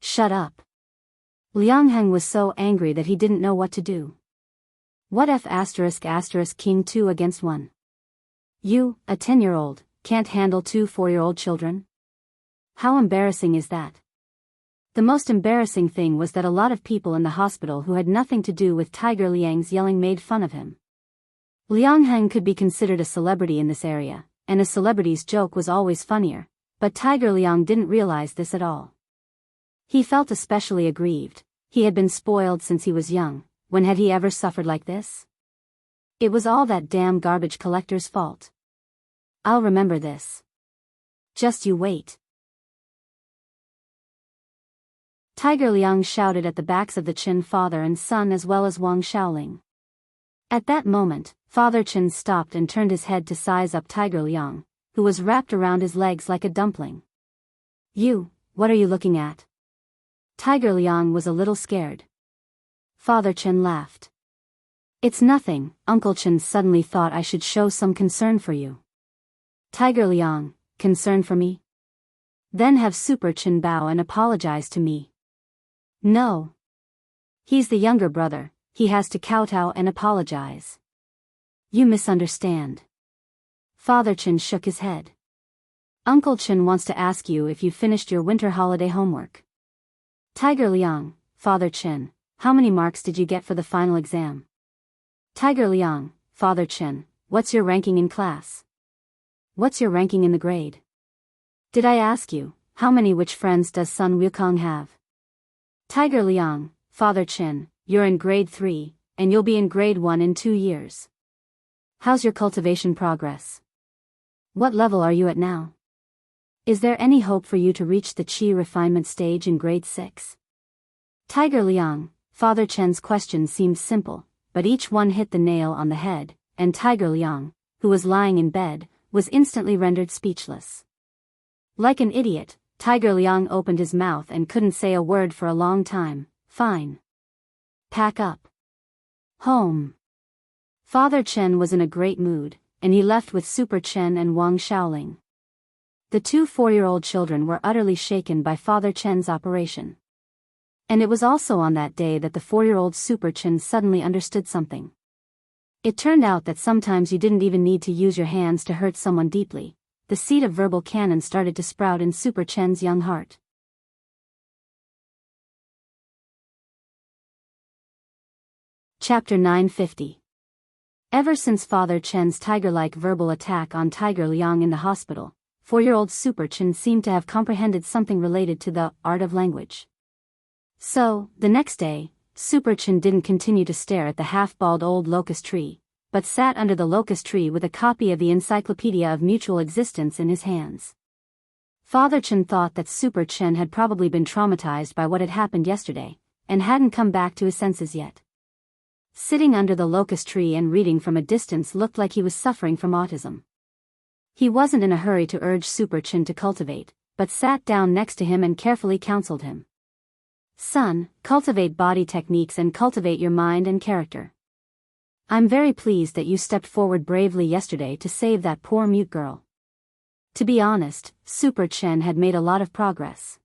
Shut up." Liang Heng was so angry that he didn't know what to do. What if ***King 2 against 1? You, a 10-year-old, can't handle 2 4-year-old children? How embarrassing is that? The most embarrassing thing was that a lot of people in the hospital who had nothing to do with Tiger Liang's yelling made fun of him. Liang Heng could be considered a celebrity in this area, and a celebrity's joke was always funnier, but Tiger Liang didn't realize this at all. He felt especially aggrieved. He had been spoiled since he was young. When had he ever suffered like this? It was all that damn garbage collector's fault. I'll remember this. Just you wait. Tiger Liang shouted at the backs of the Chen father and son as well as Wang Shaoling. At that moment, Father Chen stopped and turned his head to size up Tiger Liang, who was wrapped around his legs like a dumpling. "You, what are you looking at?" Tiger Liang was a little scared. Father Chen laughed. "It's nothing, Uncle Chen suddenly thought I should show some concern for you." Tiger Liang, concern for me? Then have Super Chin bow and apologize to me. No. He's the younger brother, he has to kowtow and apologize. You misunderstand. Father Chin shook his head. Uncle Chin wants to ask you if you finished your winter holiday homework. Tiger Liang, Father Chin, how many marks did you get for the final exam? Tiger Liang, Father Chin, what's your ranking in class? What's your ranking in the grade? Did I ask you, how many which friends does Sun Wukong have? Tiger Liang, Father Chin, you're in grade 3, and you'll be in grade 1 in 2 years. How's your cultivation progress? What level are you at now? Is there any hope for you to reach the Qi refinement stage in grade 6? Tiger Liang, Father Chen's questions seemed simple, but each one hit the nail on the head, and Tiger Liang, who was lying in bed, was instantly rendered speechless. Like an idiot, Tiger Liang opened his mouth and couldn't say a word for a long time. Fine. Pack up. Home. Father Chen was in a great mood, and he left with Super Chen and Wang Shaoling. The 2 4-year-old children were utterly shaken by Father Chen's operation. And it was also on that day that the 4-year-old Super Chen suddenly understood something. It turned out that sometimes you didn't even need to use your hands to hurt someone deeply. The seed of verbal cannon started to sprout in Super Chen's young heart. Chapter 950. Ever since Father Chen's tiger-like verbal attack on Tiger Liang in the hospital, 4-year-old Super Chen seemed to have comprehended something related to the art of language. So, the next day, Super Chen didn't continue to stare at the half-bald old locust tree, but sat under the locust tree with a copy of the Encyclopedia of Mutual Existence in his hands. Father Chen thought that Super Chen had probably been traumatized by what had happened yesterday, and hadn't come back to his senses yet. Sitting under the locust tree and reading from a distance looked like he was suffering from autism. He wasn't in a hurry to urge Super Chen to cultivate, but sat down next to him and carefully counseled him. Son, cultivate body techniques and cultivate your mind and character. I'm very pleased that you stepped forward bravely yesterday to save that poor mute girl. To be honest, Super Chen had made a lot of progress.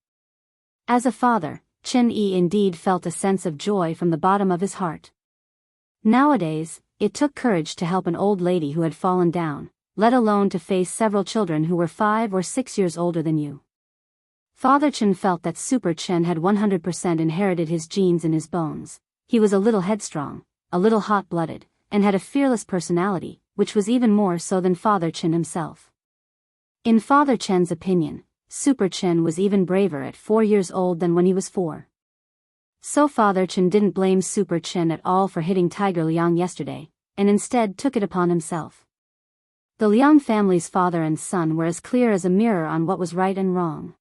As a father, Chen Yi indeed felt a sense of joy from the bottom of his heart. Nowadays, it took courage to help an old lady who had fallen down, let alone to face several children who were 5 or 6 years older than you. Father Chen felt that Super Chen had 100% inherited his genes in his bones. He was a little headstrong, a little hot-blooded, and had a fearless personality, which was even more so than Father Chen himself. In Father Chen's opinion, Super Chen was even braver at 4 years old than when he was 4. So Father Chen didn't blame Super Chen at all for hitting Tiger Liang yesterday, and instead took it upon himself. The Liang family's father and son were as clear as a mirror on what was right and wrong.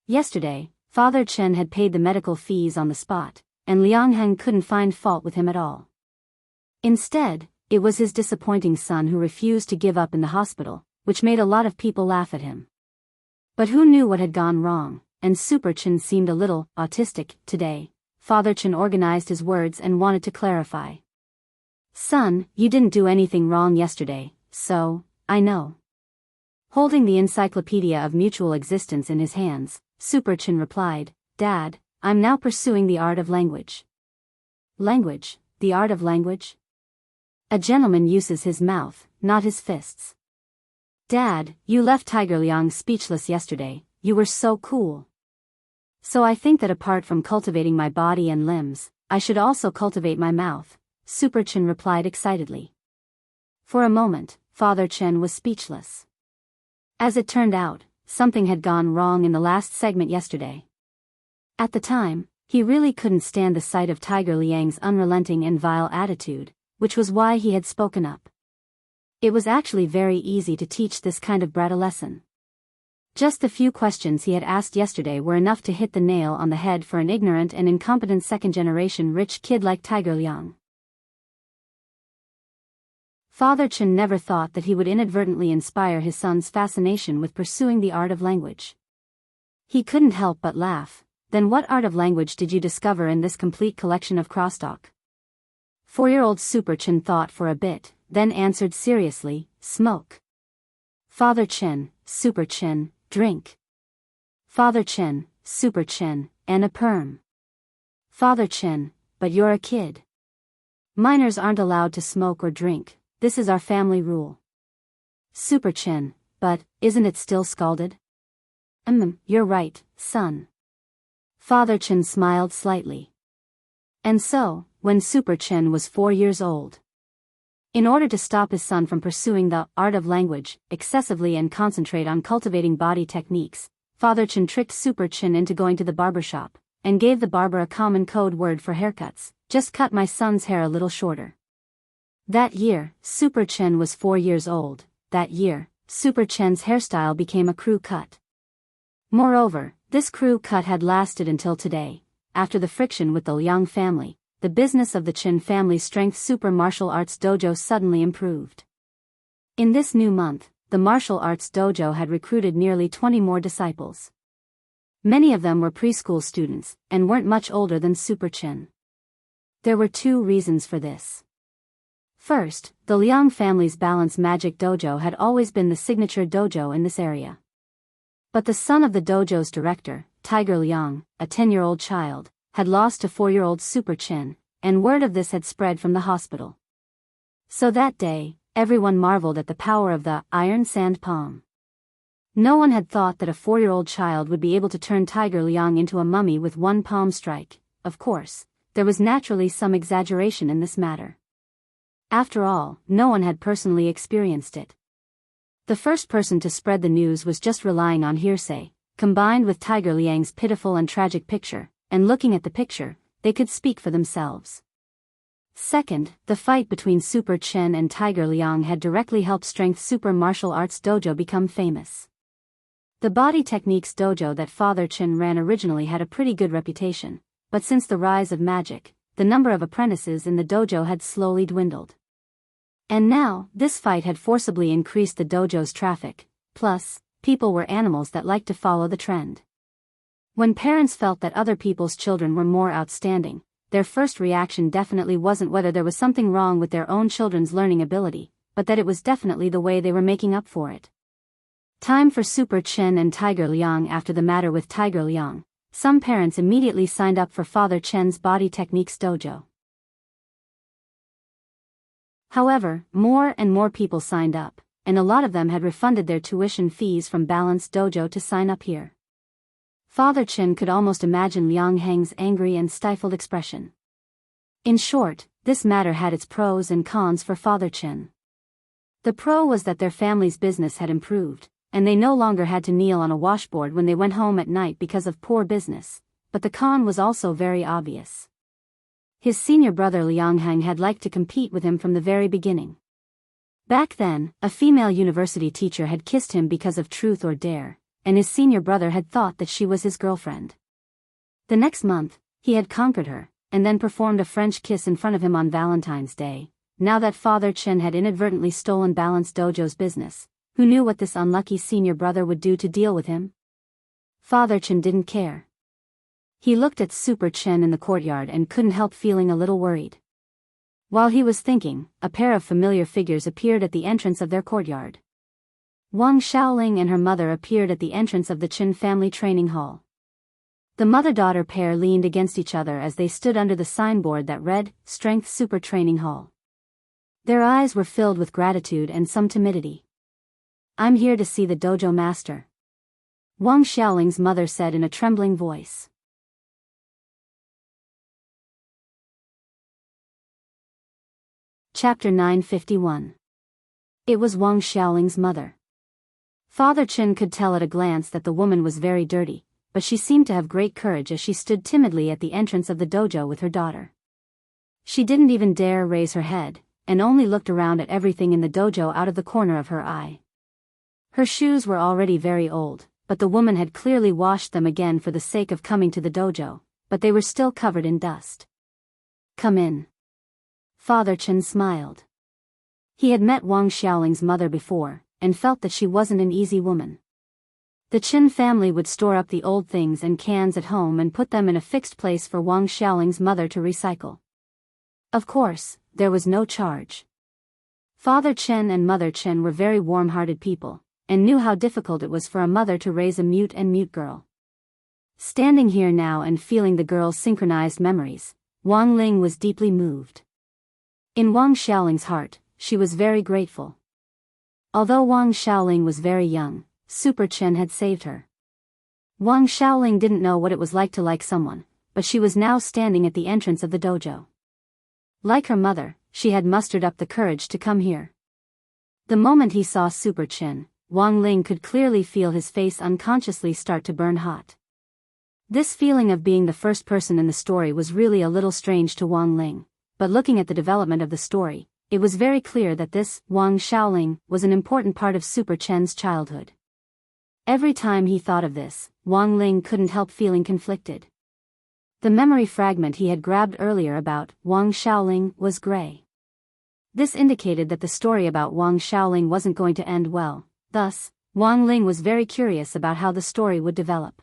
Yesterday, Father Chen had paid the medical fees on the spot, and Liang Heng couldn't find fault with him at all. Instead, it was his disappointing son who refused to give up in the hospital, which made a lot of people laugh at him. But who knew what had gone wrong, and Super Chen seemed a little autistic today. Father Chen organized his words and wanted to clarify. Son, you didn't do anything wrong yesterday, so, I know. Holding the Encyclopedia of Mutual Existence in his hands, Super Chen replied, Dad, I'm now pursuing the art of language. Language, the art of language? A gentleman uses his mouth, not his fists. Dad, you left Tiger Liang speechless yesterday, you were so cool. So I think that apart from cultivating my body and limbs, I should also cultivate my mouth, Super Chen replied excitedly. For a moment, Father Chen was speechless. As it turned out, something had gone wrong in the last segment yesterday. At the time, he really couldn't stand the sight of Tiger Liang's unrelenting and vile attitude, which was why he had spoken up. It was actually very easy to teach this kind of brat a lesson. Just the few questions he had asked yesterday were enough to hit the nail on the head for an ignorant and incompetent second-generation rich kid like Tiger Liang. Father Chen never thought that he would inadvertently inspire his son's fascination with pursuing the art of language. He couldn't help but laugh. Then what art of language did you discover in this complete collection of crosstalk? 4-year-old Super Chen thought for a bit, then answered seriously, smoke. Father Chen, Super Chen, drink. Father Chen, Super Chen, and a perm. Father Chen, but you're a kid. Minors aren't allowed to smoke or drink, this is our family rule. Super Chen, but, isn't it still scalded? You're right, son. Father Chen smiled slightly. And so, when Super Chen was 4 years old, in order to stop his son from pursuing the art of language excessively and concentrate on cultivating body techniques, Father Chen tricked Super Chen into going to the barber shop, and gave the barber a common code word for haircuts: just cut my son's hair a little shorter. That year, Super Chen was 4 years old. That year, Super Chen's hairstyle became a crew cut. Moreover, this crew cut had lasted until today. After the friction with the Liang family, the business of the Chen family's strength super martial arts dojo suddenly improved. In this new month, the martial arts dojo had recruited nearly 20 more disciples. Many of them were preschool students, and weren't much older than Super Chen. There were 2 reasons for this. First, the Liang family's Balance Magic Dojo had always been the signature dojo in this area. But the son of the dojo's director, Tiger Liang, a 10-year-old child, had lost to 4-year-old Super Chen, and word of this had spread from the hospital. So that day, everyone marveled at the power of the iron sand palm. No one had thought that a 4-year-old child would be able to turn Tiger Liang into a mummy with one palm strike. Of course, there was naturally some exaggeration in this matter. After all, no one had personally experienced it. The first person to spread the news was just relying on hearsay, combined with Tiger Liang's pitiful and tragic picture, and looking at the picture, they could speak for themselves. Second, the fight between Super Chen and Tiger Liang had directly helped Strength Super Martial Arts Dojo become famous. The Body Techniques Dojo that Father Chen ran originally had a pretty good reputation, but since the rise of magic, the number of apprentices in the dojo had slowly dwindled. And now, this fight had forcibly increased the dojo's traffic, plus, people were animals that liked to follow the trend. When parents felt that other people's children were more outstanding, their first reaction definitely wasn't whether there was something wrong with their own children's learning ability, but that it was definitely the way they were making up for it. Time for Super Chen and Tiger Liang. After the matter with Tiger Liang, some parents immediately signed up for Father Chen's Body Techniques Dojo. However, more and more people signed up, and a lot of them had refunded their tuition fees from Balanced Dojo to sign up here. Father Chen could almost imagine Liang Heng's angry and stifled expression. In short, this matter had its pros and cons for Father Chen. The pro was that their family's business had improved, and they no longer had to kneel on a washboard when they went home at night because of poor business, but the con was also very obvious. His senior brother Liang Heng had liked to compete with him from the very beginning. Back then, a female university teacher had kissed him because of Truth or Dare, and his senior brother had thought that she was his girlfriend. The next month, he had conquered her, and then performed a French kiss in front of him on Valentine's Day. Now that Father Chen had inadvertently stolen Balance Dojo's business, who knew what this unlucky senior brother would do to deal with him? Father Chen didn't care. He looked at Super Chen in the courtyard and couldn't help feeling a little worried. While he was thinking, a pair of familiar figures appeared at the entrance of their courtyard. Wang Xiaoling and her mother appeared at the entrance of the Chen family training hall. The mother-daughter pair leaned against each other as they stood under the signboard that read, Strength Super Training Hall. Their eyes were filled with gratitude and some timidity. "I'm here to see the dojo master," Wang Xiaoling's mother said in a trembling voice. Chapter 951. It was Wang Xiaoling's mother. Father Chen could tell at a glance that the woman was very dirty, but she seemed to have great courage as she stood timidly at the entrance of the dojo with her daughter. She didn't even dare raise her head, and only looked around at everything in the dojo out of the corner of her eye. Her shoes were already very old, but the woman had clearly washed them again for the sake of coming to the dojo, but they were still covered in dust. "Come in." Father Chen smiled. He had met Wang Xiaoling's mother before, and felt that she wasn't an easy woman. The Chen family would store up the old things and cans at home and put them in a fixed place for Wang Xiaoling's mother to recycle. Of course, there was no charge. Father Chen and Mother Chen were very warm-hearted people, and knew how difficult it was for a mother to raise a mute girl. Standing here now and feeling the girl's synchronized memories, Wang Ling was deeply moved. In Wang Xiaoling's heart, she was very grateful. Although Wang Xiaoling was very young, Super Chen had saved her. Wang Xiaoling didn't know what it was like to like someone, but she was now standing at the entrance of the dojo. Like her mother, she had mustered up the courage to come here. The moment he saw Super Chen, Wang Ling could clearly feel his face unconsciously start to burn hot. This feeling of being the first person in the story was really a little strange to Wang Ling, but looking at the development of the story, it was very clear that this, Wang Xiaoling, was an important part of Super Chen's childhood. Every time he thought of this, Wang Ling couldn't help feeling conflicted. The memory fragment he had grabbed earlier about Wang Xiaoling was gray. This indicated that the story about Wang Xiaoling wasn't going to end well, thus, Wang Ling was very curious about how the story would develop.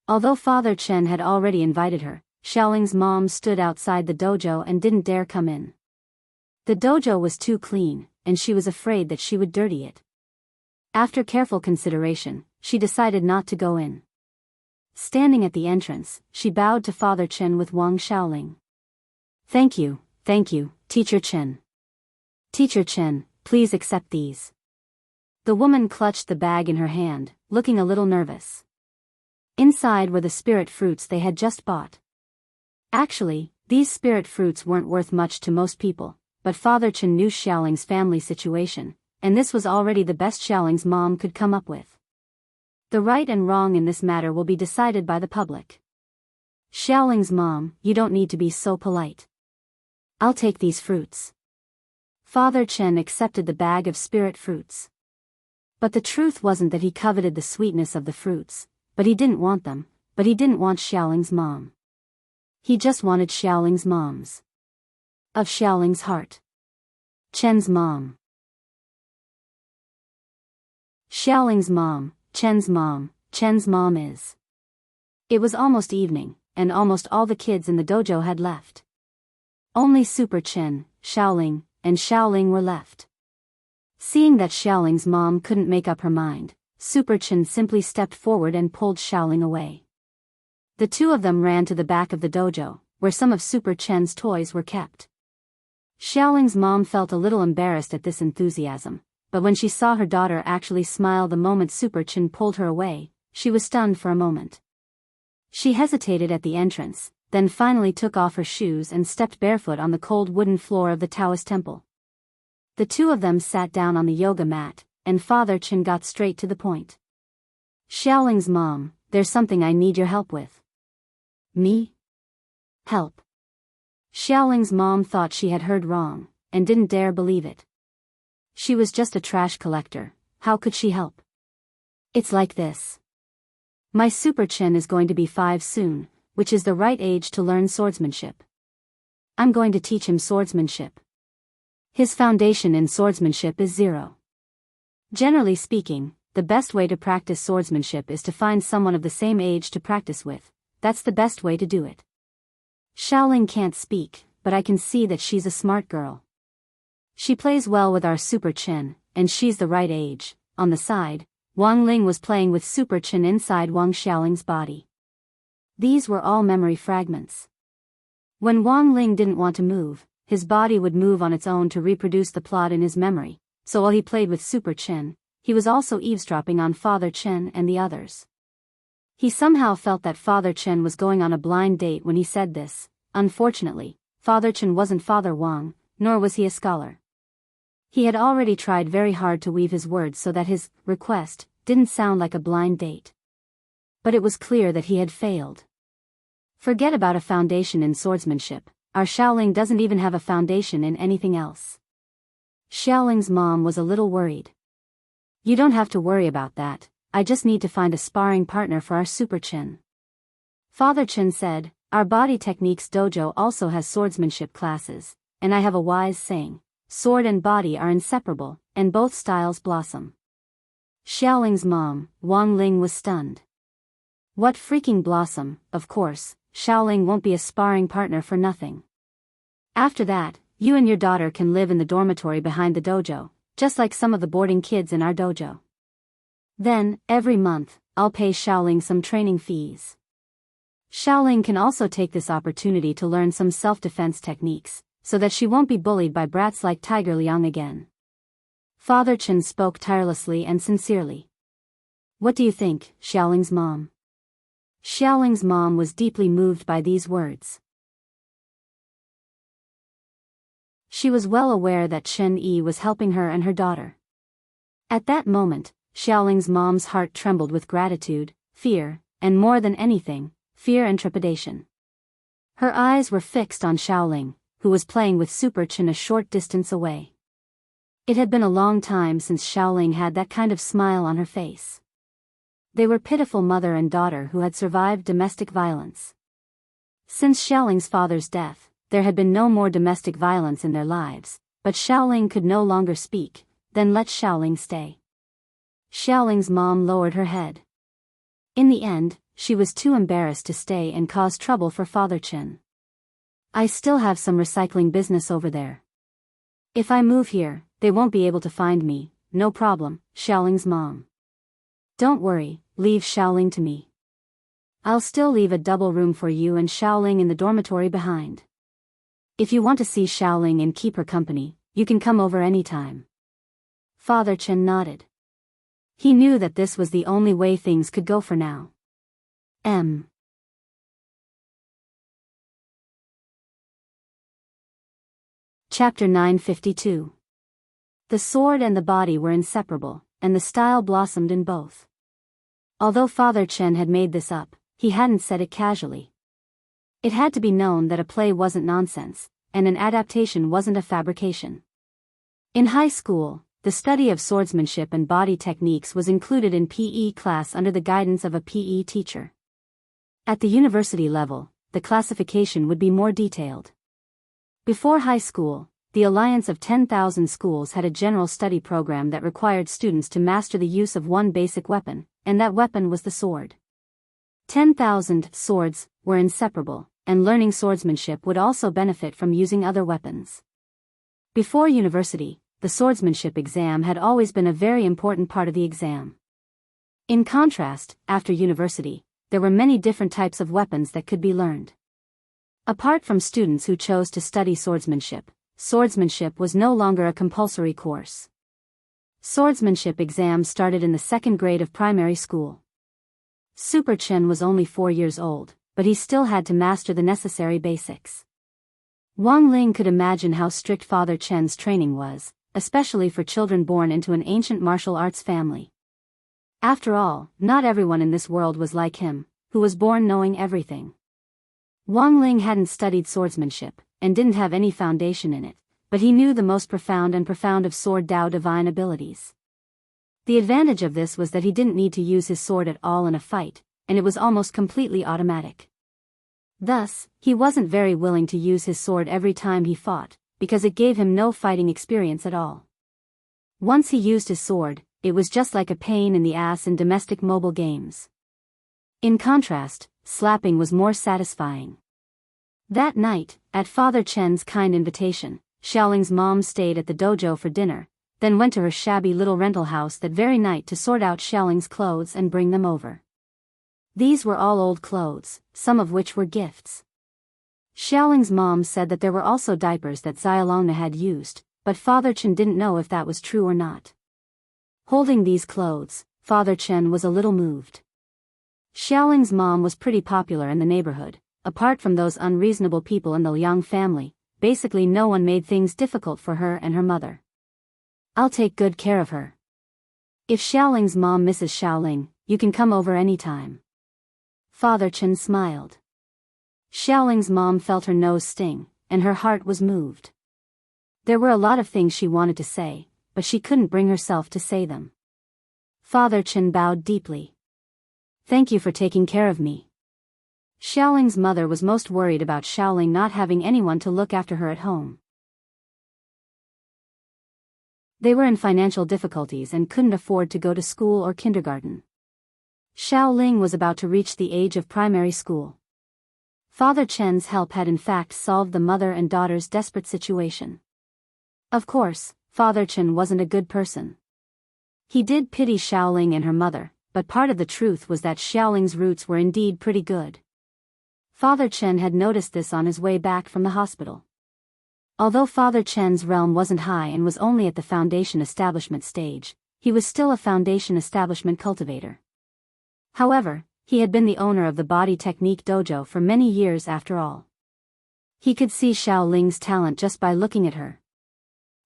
Although Father Chen had already invited her, Xiaoling's mom stood outside the dojo and didn't dare come in. The dojo was too clean, and she was afraid that she would dirty it. After careful consideration, she decided not to go in. Standing at the entrance, she bowed to Father Chen with Wang Xiaoling. Thank you, Teacher Chen. Teacher Chen, please accept these." The woman clutched the bag in her hand, looking a little nervous. Inside were the spirit fruits they had just bought. Actually, these spirit fruits weren't worth much to most people, but Father Chen knew Xiaoling's family situation, and this was already the best Xiaoling's mom could come up with. The right and wrong in this matter will be decided by the public. Xiaoling's mom, you don't need to be so polite. I'll take these fruits. Father Chen accepted the bag of spirit fruits. But the truth wasn't that he coveted the sweetness of the fruits, but he didn't want them, but he didn't want Xiaoling's mom. He just wanted Xiaoling's mom's. Of Xiaoling's heart. Chen's mom. Xiaoling's mom, Chen's mom is. It was almost evening, and almost all the kids in the dojo had left. Only Super Chen, Xiaoling, and Xiaoling were left. Seeing that Xiaoling's mom couldn't make up her mind, Super Chen simply stepped forward and pulled Xiaoling away. The two of them ran to the back of the dojo, where some of Super Chen's toys were kept. Xiaoling's mom felt a little embarrassed at this enthusiasm, but when she saw her daughter actually smile the moment Super Chen pulled her away, she was stunned for a moment. She hesitated at the entrance, then finally took off her shoes and stepped barefoot on the cold wooden floor of the Taoist temple. The two of them sat down on the yoga mat, and Father Chen got straight to the point. Xiaoling's mom, there's something I need your help with. Me? Help. Xiaoling's mom thought she had heard wrong, and didn't dare believe it. She was just a trash collector, how could she help? It's like this. My Super Chen is going to be 5 soon, which is the right age to learn swordsmanship. I'm going to teach him swordsmanship. His foundation in swordsmanship is 0. Generally speaking, the best way to practice swordsmanship is to find someone of the same age to practice with. That's the best way to do it. Xiaoling can't speak, but I can see that she's a smart girl. She plays well with our Super Chen, and she's the right age. On the side, Wang Ling was playing with Super Chen inside Wang Xiaoling's body. These were all memory fragments. When Wang Ling didn't want to move, his body would move on its own to reproduce the plot in his memory, so while he played with Super Chen, he was also eavesdropping on Father Chen and the others. He somehow felt that Father Chen was going on a blind date when he said this. Unfortunately, Father Chen wasn't Father Wang, nor was he a scholar. He had already tried very hard to weave his words so that his request didn't sound like a blind date. But it was clear that he had failed. Forget about a foundation in swordsmanship, our Xiaoling doesn't even have a foundation in anything else. Xiaoling's mom was a little worried. You don't have to worry about that, I just need to find a sparring partner for our Super Chen. Father Chen said, our body techniques dojo also has swordsmanship classes, and I have a wise saying, sword and body are inseparable, and both styles blossom. Xiaoling's mom, Wang Ling, was stunned. What freaking blossom? Of course, Xiaoling won't be a sparring partner for nothing. After that, you and your daughter can live in the dormitory behind the dojo, just like some of the boarding kids in our dojo. Then, every month, I'll pay Xiaoling some training fees. Xiaoling can also take this opportunity to learn some self-defense techniques, so that she won't be bullied by brats like Tiger Liang again. Father Chen spoke tirelessly and sincerely. What do you think, Xiaoling's mom? Xiaoling's mom was deeply moved by these words. She was well aware that Chen Yi was helping her and her daughter. At that moment, Xiaoling's mom's heart trembled with gratitude, fear, and more than anything, fear and trepidation. Her eyes were fixed on Xiaoling, who was playing with Super Chen a short distance away. It had been a long time since Xiaoling had that kind of smile on her face. They were pitiful mother and daughter who had survived domestic violence. Since Xiaoling's father's death, there had been no more domestic violence in their lives, but Xiaoling could no longer speak. Then let Xiaoling stay. Xiaoling's mom lowered her head. In the end, she was too embarrassed to stay and cause trouble for Father Chen. I still have some recycling business over there. If I move here, they won't be able to find me. No problem, Xiaoling's mom. Don't worry, leave Xiaoling to me. I'll still leave a double room for you and Xiaoling in the dormitory behind. If you want to see Xiaoling and keep her company, you can come over anytime. Father Chen nodded. He knew that this was the only way things could go for now. Chapter 952. The sword and the body were inseparable, and the style blossomed in both. Although Father Chen had made this up, he hadn't said it casually. It had to be known that a play wasn't nonsense, and an adaptation wasn't a fabrication. In high school, the study of swordsmanship and body techniques was included in PE class under the guidance of a PE teacher. At the university level, the classification would be more detailed. Before high school, the Alliance of 10,000 schools had a general study program that required students to master the use of one basic weapon, and that weapon was the sword. 10,000 swords were inseparable, and learning swordsmanship would also benefit from using other weapons. Before university, the swordsmanship exam had always been a very important part of the exam. In contrast, after university, there were many different types of weapons that could be learned. Apart from students who chose to study swordsmanship was no longer a compulsory course. Swordsmanship exams started in the second grade of primary school. Super Chen was only 4 years old, but he still had to master the necessary basics. Wang Ling could imagine how strict Father Chen's training was, especially for children born into an ancient martial arts family. After all, not everyone in this world was like him, who was born knowing everything. Wang Ling hadn't studied swordsmanship, and didn't have any foundation in it, but he knew the most profound of sword Dao divine abilities. The advantage of this was that he didn't need to use his sword at all in a fight, and it was almost completely automatic. Thus, he wasn't very willing to use his sword every time he fought, because it gave him no fighting experience at all. Once he used his sword, it was just like a pain in the ass in domestic mobile games. In contrast, slapping was more satisfying. That night, at Father Chen's kind invitation, Xiaoling's mom stayed at the dojo for dinner, then went to her shabby little rental house that very night to sort out Xiaoling's clothes and bring them over. These were all old clothes, some of which were gifts. Xiaoling's mom said that there were also diapers that Xiaolongna had used, but Father Chen didn't know if that was true or not. Holding these clothes, Father Chen was a little moved. Xiaoling's mom was pretty popular in the neighborhood. Apart from those unreasonable people in the Liang family, basically no one made things difficult for her and her mother. I'll take good care of her. If Xiaoling's mom misses Xiaoling, you can come over anytime. Father Chen smiled. Xiaoling's mom felt her nose sting, and her heart was moved. There were a lot of things she wanted to say, but she couldn't bring herself to say them. Father Chen bowed deeply. Thank you for taking care of me. Xiaoling's mother was most worried about Xiaoling not having anyone to look after her at home. They were in financial difficulties and couldn't afford to go to school or kindergarten. Xiaoling was about to reach the age of primary school. Father Chen's help had in fact solved the mother and daughter's desperate situation. Of course, Father Chen wasn't a good person. He did pity Xiaoling and her mother, but part of the truth was that Xiaoling's roots were indeed pretty good. Father Chen had noticed this on his way back from the hospital. Although Father Chen's realm wasn't high and was only at the foundation establishment stage, he was still a foundation establishment cultivator. However, he had been the owner of the body technique dojo for many years after all. He could see Xiaoling's talent just by looking at her.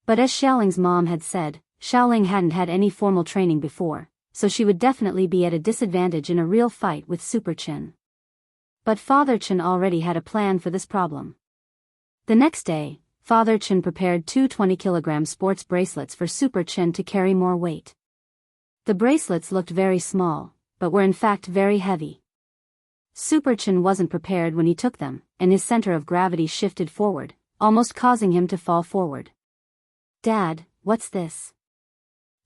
But as Xiaoling's mom had said, Xiaoling hadn't had any formal training before, so she would definitely be at a disadvantage in a real fight with Super Chen. But Father Chen already had a plan for this problem. The next day, Father Chen prepared 2 20-kilogram sports bracelets for Super Chen to carry more weight. The bracelets looked very small, but were in fact very heavy. Super Chen wasn't prepared when he took them, and his center of gravity shifted forward, almost causing him to fall forward. "Dad, what's this?"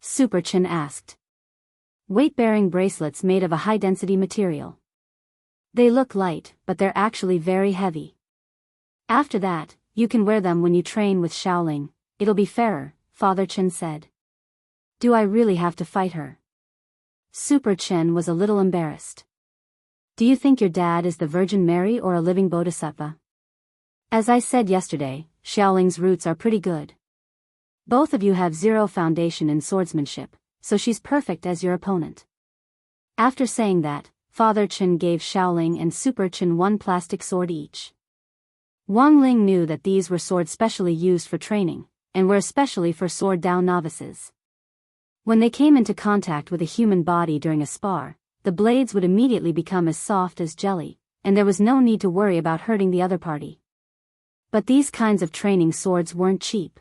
Super Chen asked. "Weight-bearing bracelets made of a high-density material. They look light, but they're actually very heavy. After that, you can wear them when you train with Xiaoling, it'll be fairer," Father Chen said. "Do I really have to fight her?" Super Chen was a little embarrassed. "Do you think your dad is the Virgin Mary or a living bodhisattva? As I said yesterday, Xiaoling's roots are pretty good. Both of you have zero foundation in swordsmanship, so she's perfect as your opponent." After saying that, Father Chen gave Xiaoling and Super Chen 1 plastic sword each. Wang Ling knew that these were swords specially used for training, and were especially for sword down novices. When they came into contact with a human body during a spar, the blades would immediately become as soft as jelly, and there was no need to worry about hurting the other party. But these kinds of training swords weren't cheap.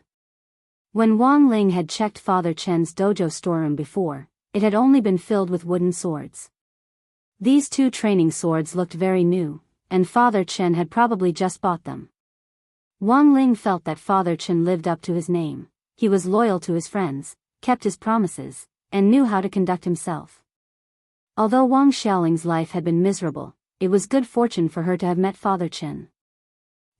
When Wang Ling had checked Father Chen's dojo storeroom before, it had only been filled with wooden swords. These 2 training swords looked very new, and Father Chen had probably just bought them. Wang Ling felt that Father Chen lived up to his name. He was loyal to his friends, kept his promises, and knew how to conduct himself. Although Wang Xiaoling's life had been miserable, it was good fortune for her to have met Father Chen.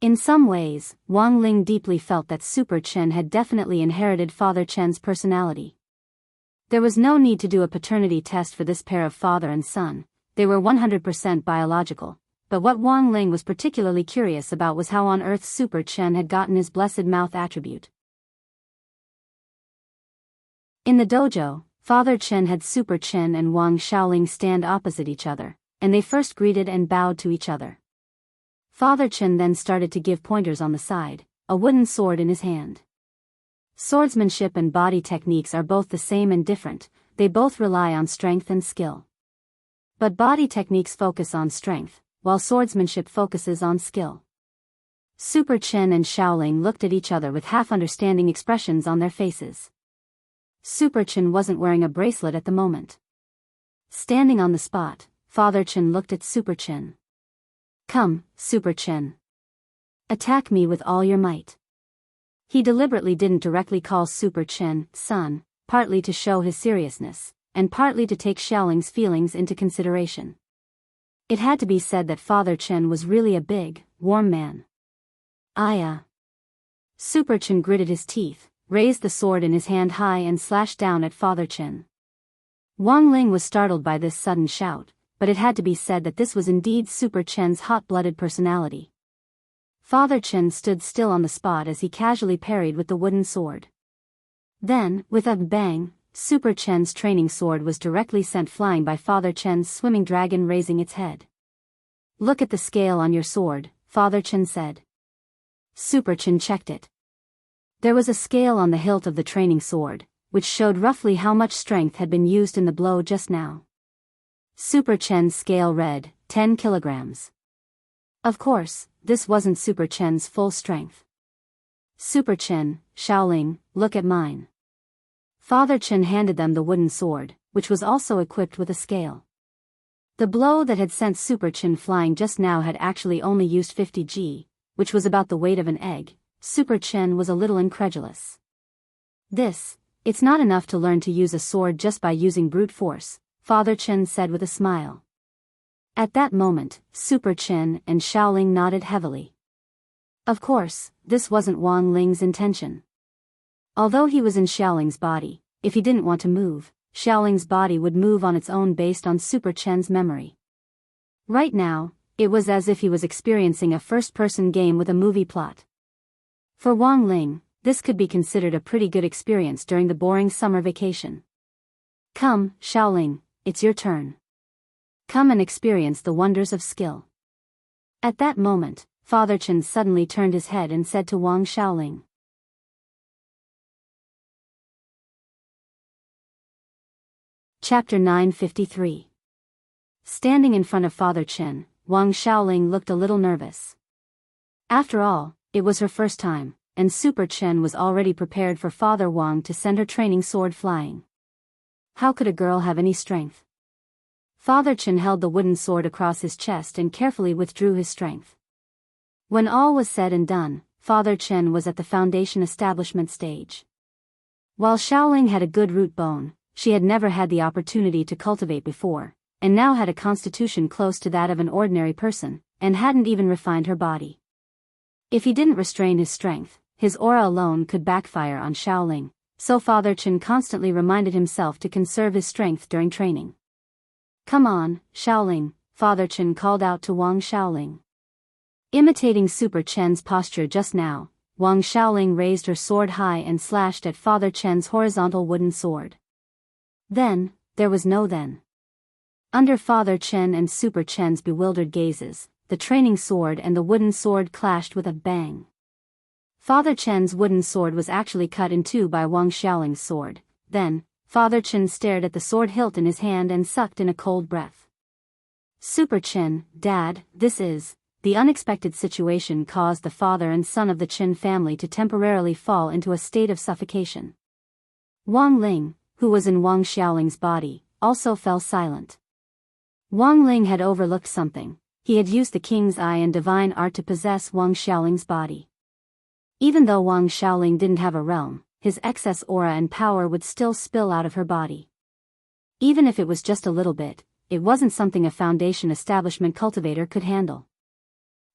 In some ways, Wang Ling deeply felt that Super Chen had definitely inherited Father Chen's personality. There was no need to do a paternity test for this pair of father and son. They were 100% biological, but what Wang Ling was particularly curious about was how on earth Super Chen had gotten his blessed mouth attribute. In the dojo, Father Chen had Super Chen and Wang Xiaoling stand opposite each other, and they first greeted and bowed to each other. Father Chen then started to give pointers on the side, a wooden sword in his hand. Swordsmanship and body techniques are both the same and different, they both rely on strength and skill. But body techniques focus on strength, while swordsmanship focuses on skill. Super Chen and Xiaoling looked at each other with half-understanding expressions on their faces. Super Chen wasn't wearing a bracelet at the moment. Standing on the spot, Father Chen looked at Super Chen. "Come, Super Chen. Attack me with all your might." He deliberately didn't directly call Super Chen son, partly to show his seriousness, and partly to take Xiaoling's feelings into consideration. It had to be said that Father Chen was really a big, warm man. "Aya." Super Chen gritted his teeth, raised the sword in his hand high and slashed down at Father Chen. Wang Ling was startled by this sudden shout, but it had to be said that this was indeed Super Chen's hot-blooded personality. Father Chen stood still on the spot as he casually parried with the wooden sword. Then, with a bang, Super Chen's training sword was directly sent flying by Father Chen's swimming dragon, raising its head. "Look at the scale on your sword," Father Chen said. Super Chen checked it. There was a scale on the hilt of the training sword, which showed roughly how much strength had been used in the blow just now. Super Chen's scale read, 10 kilograms. Of course, this wasn't Super Chen's full strength. "Super Chen, Xiaoling, look at mine." Father Chen handed them the wooden sword, which was also equipped with a scale. The blow that had sent Super Chen flying just now had actually only used 50 g, which was about the weight of an egg. Super Chen was a little incredulous. It's not enough to learn to use a sword just by using brute force," Father Chen said with a smile. At that moment, Super Chen and Xiaoling nodded heavily. Of course, this wasn't Wang Ling's intention. Although he was in Xiaoling's body, if he didn't want to move, Xiaoling's body would move on its own based on Super Chen's memory. Right now, it was as if he was experiencing a first-person game with a movie plot. For Wang Ling, this could be considered a pretty good experience during the boring summer vacation. Come, Xiaoling, it's your turn. Come and experience the wonders of skill. At that moment, Father Chen suddenly turned his head and said to Wang Xiaoling. Chapter 953. Standing in front of Father Chen, Wang Xiaoling looked a little nervous. After all, it was her first time, and Super Chen was already prepared for Father Wang to send her training sword flying. How could a girl have any strength? Father Chen held the wooden sword across his chest and carefully withdrew his strength. When all was said and done, Father Chen was at the foundation establishment stage. While Xiaoling had a good root bone, she had never had the opportunity to cultivate before, and now had a constitution close to that of an ordinary person, and hadn't even refined her body. If he didn't restrain his strength, his aura alone could backfire on Xiaoling, so Father Chen constantly reminded himself to conserve his strength during training. Come on, Xiaoling, Father Chen called out to Wang Xiaoling. Imitating Super Chen's posture just now, Wang Xiaoling raised her sword high and slashed at Father Chen's horizontal wooden sword. Then, there was no then. Under Father Chen and Super Chen's bewildered gazes, the training sword and the wooden sword clashed with a bang. Father Chen's wooden sword was actually cut in two by Wang Xiaoling's sword. Then, Father Chen stared at the sword hilt in his hand and sucked in a cold breath. Super Chen, Dad, this is... The unexpected situation caused the father and son of the Chen family to temporarily fall into a state of suffocation. Wang Ling, who was in Wang Xiaoling's body, also fell silent. Wang Ling had overlooked something. He had used the King's Eye and divine art to possess Wang Xiaoling's body. Even though Wang Xiaoling didn't have a realm, his excess aura and power would still spill out of her body. Even if it was just a little bit, it wasn't something a foundation establishment cultivator could handle.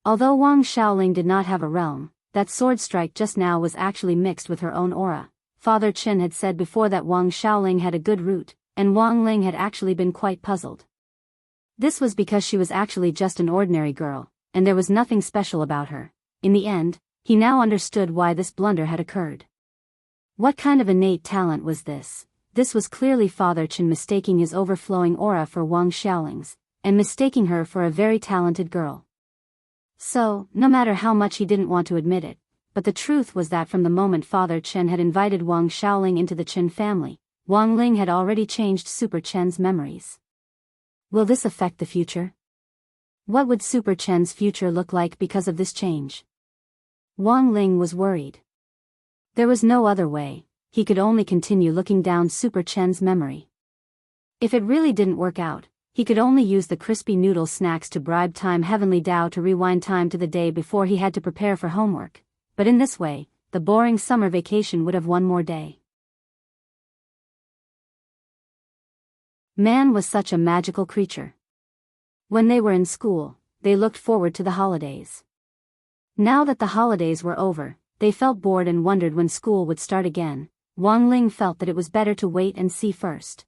Although Wang Xiaoling did not have a realm, that sword strike just now was actually mixed with her own aura. Father Chen had said before that Wang Xiaoling had a good root, and Wang Ling had actually been quite puzzled. This was because she was actually just an ordinary girl, and there was nothing special about her. In the end, he now understood why this blunder had occurred. What kind of innate talent was this? This was clearly Father Chen mistaking his overflowing aura for Wang Xiaoling's, and mistaking her for a very talented girl. So, no matter how much he didn't want to admit it, but the truth was that from the moment Father Chen had invited Wang Xiaoling into the Chen family, Wang Ling had already changed Super Chen's memories. Will this affect the future? What would Super Chen's future look like because of this change? Wang Ling was worried. There was no other way, he could only continue looking down Super Chen's memory. If it really didn't work out, he could only use the crispy noodle snacks to bribe Time Heavenly Dao to rewind time to the day before he had to prepare for homework, but in this way, the boring summer vacation would have one more day. Man was such a magical creature. When they were in school, they looked forward to the holidays. Now that the holidays were over, they felt bored and wondered when school would start again. Wang Ling felt that it was better to wait and see first.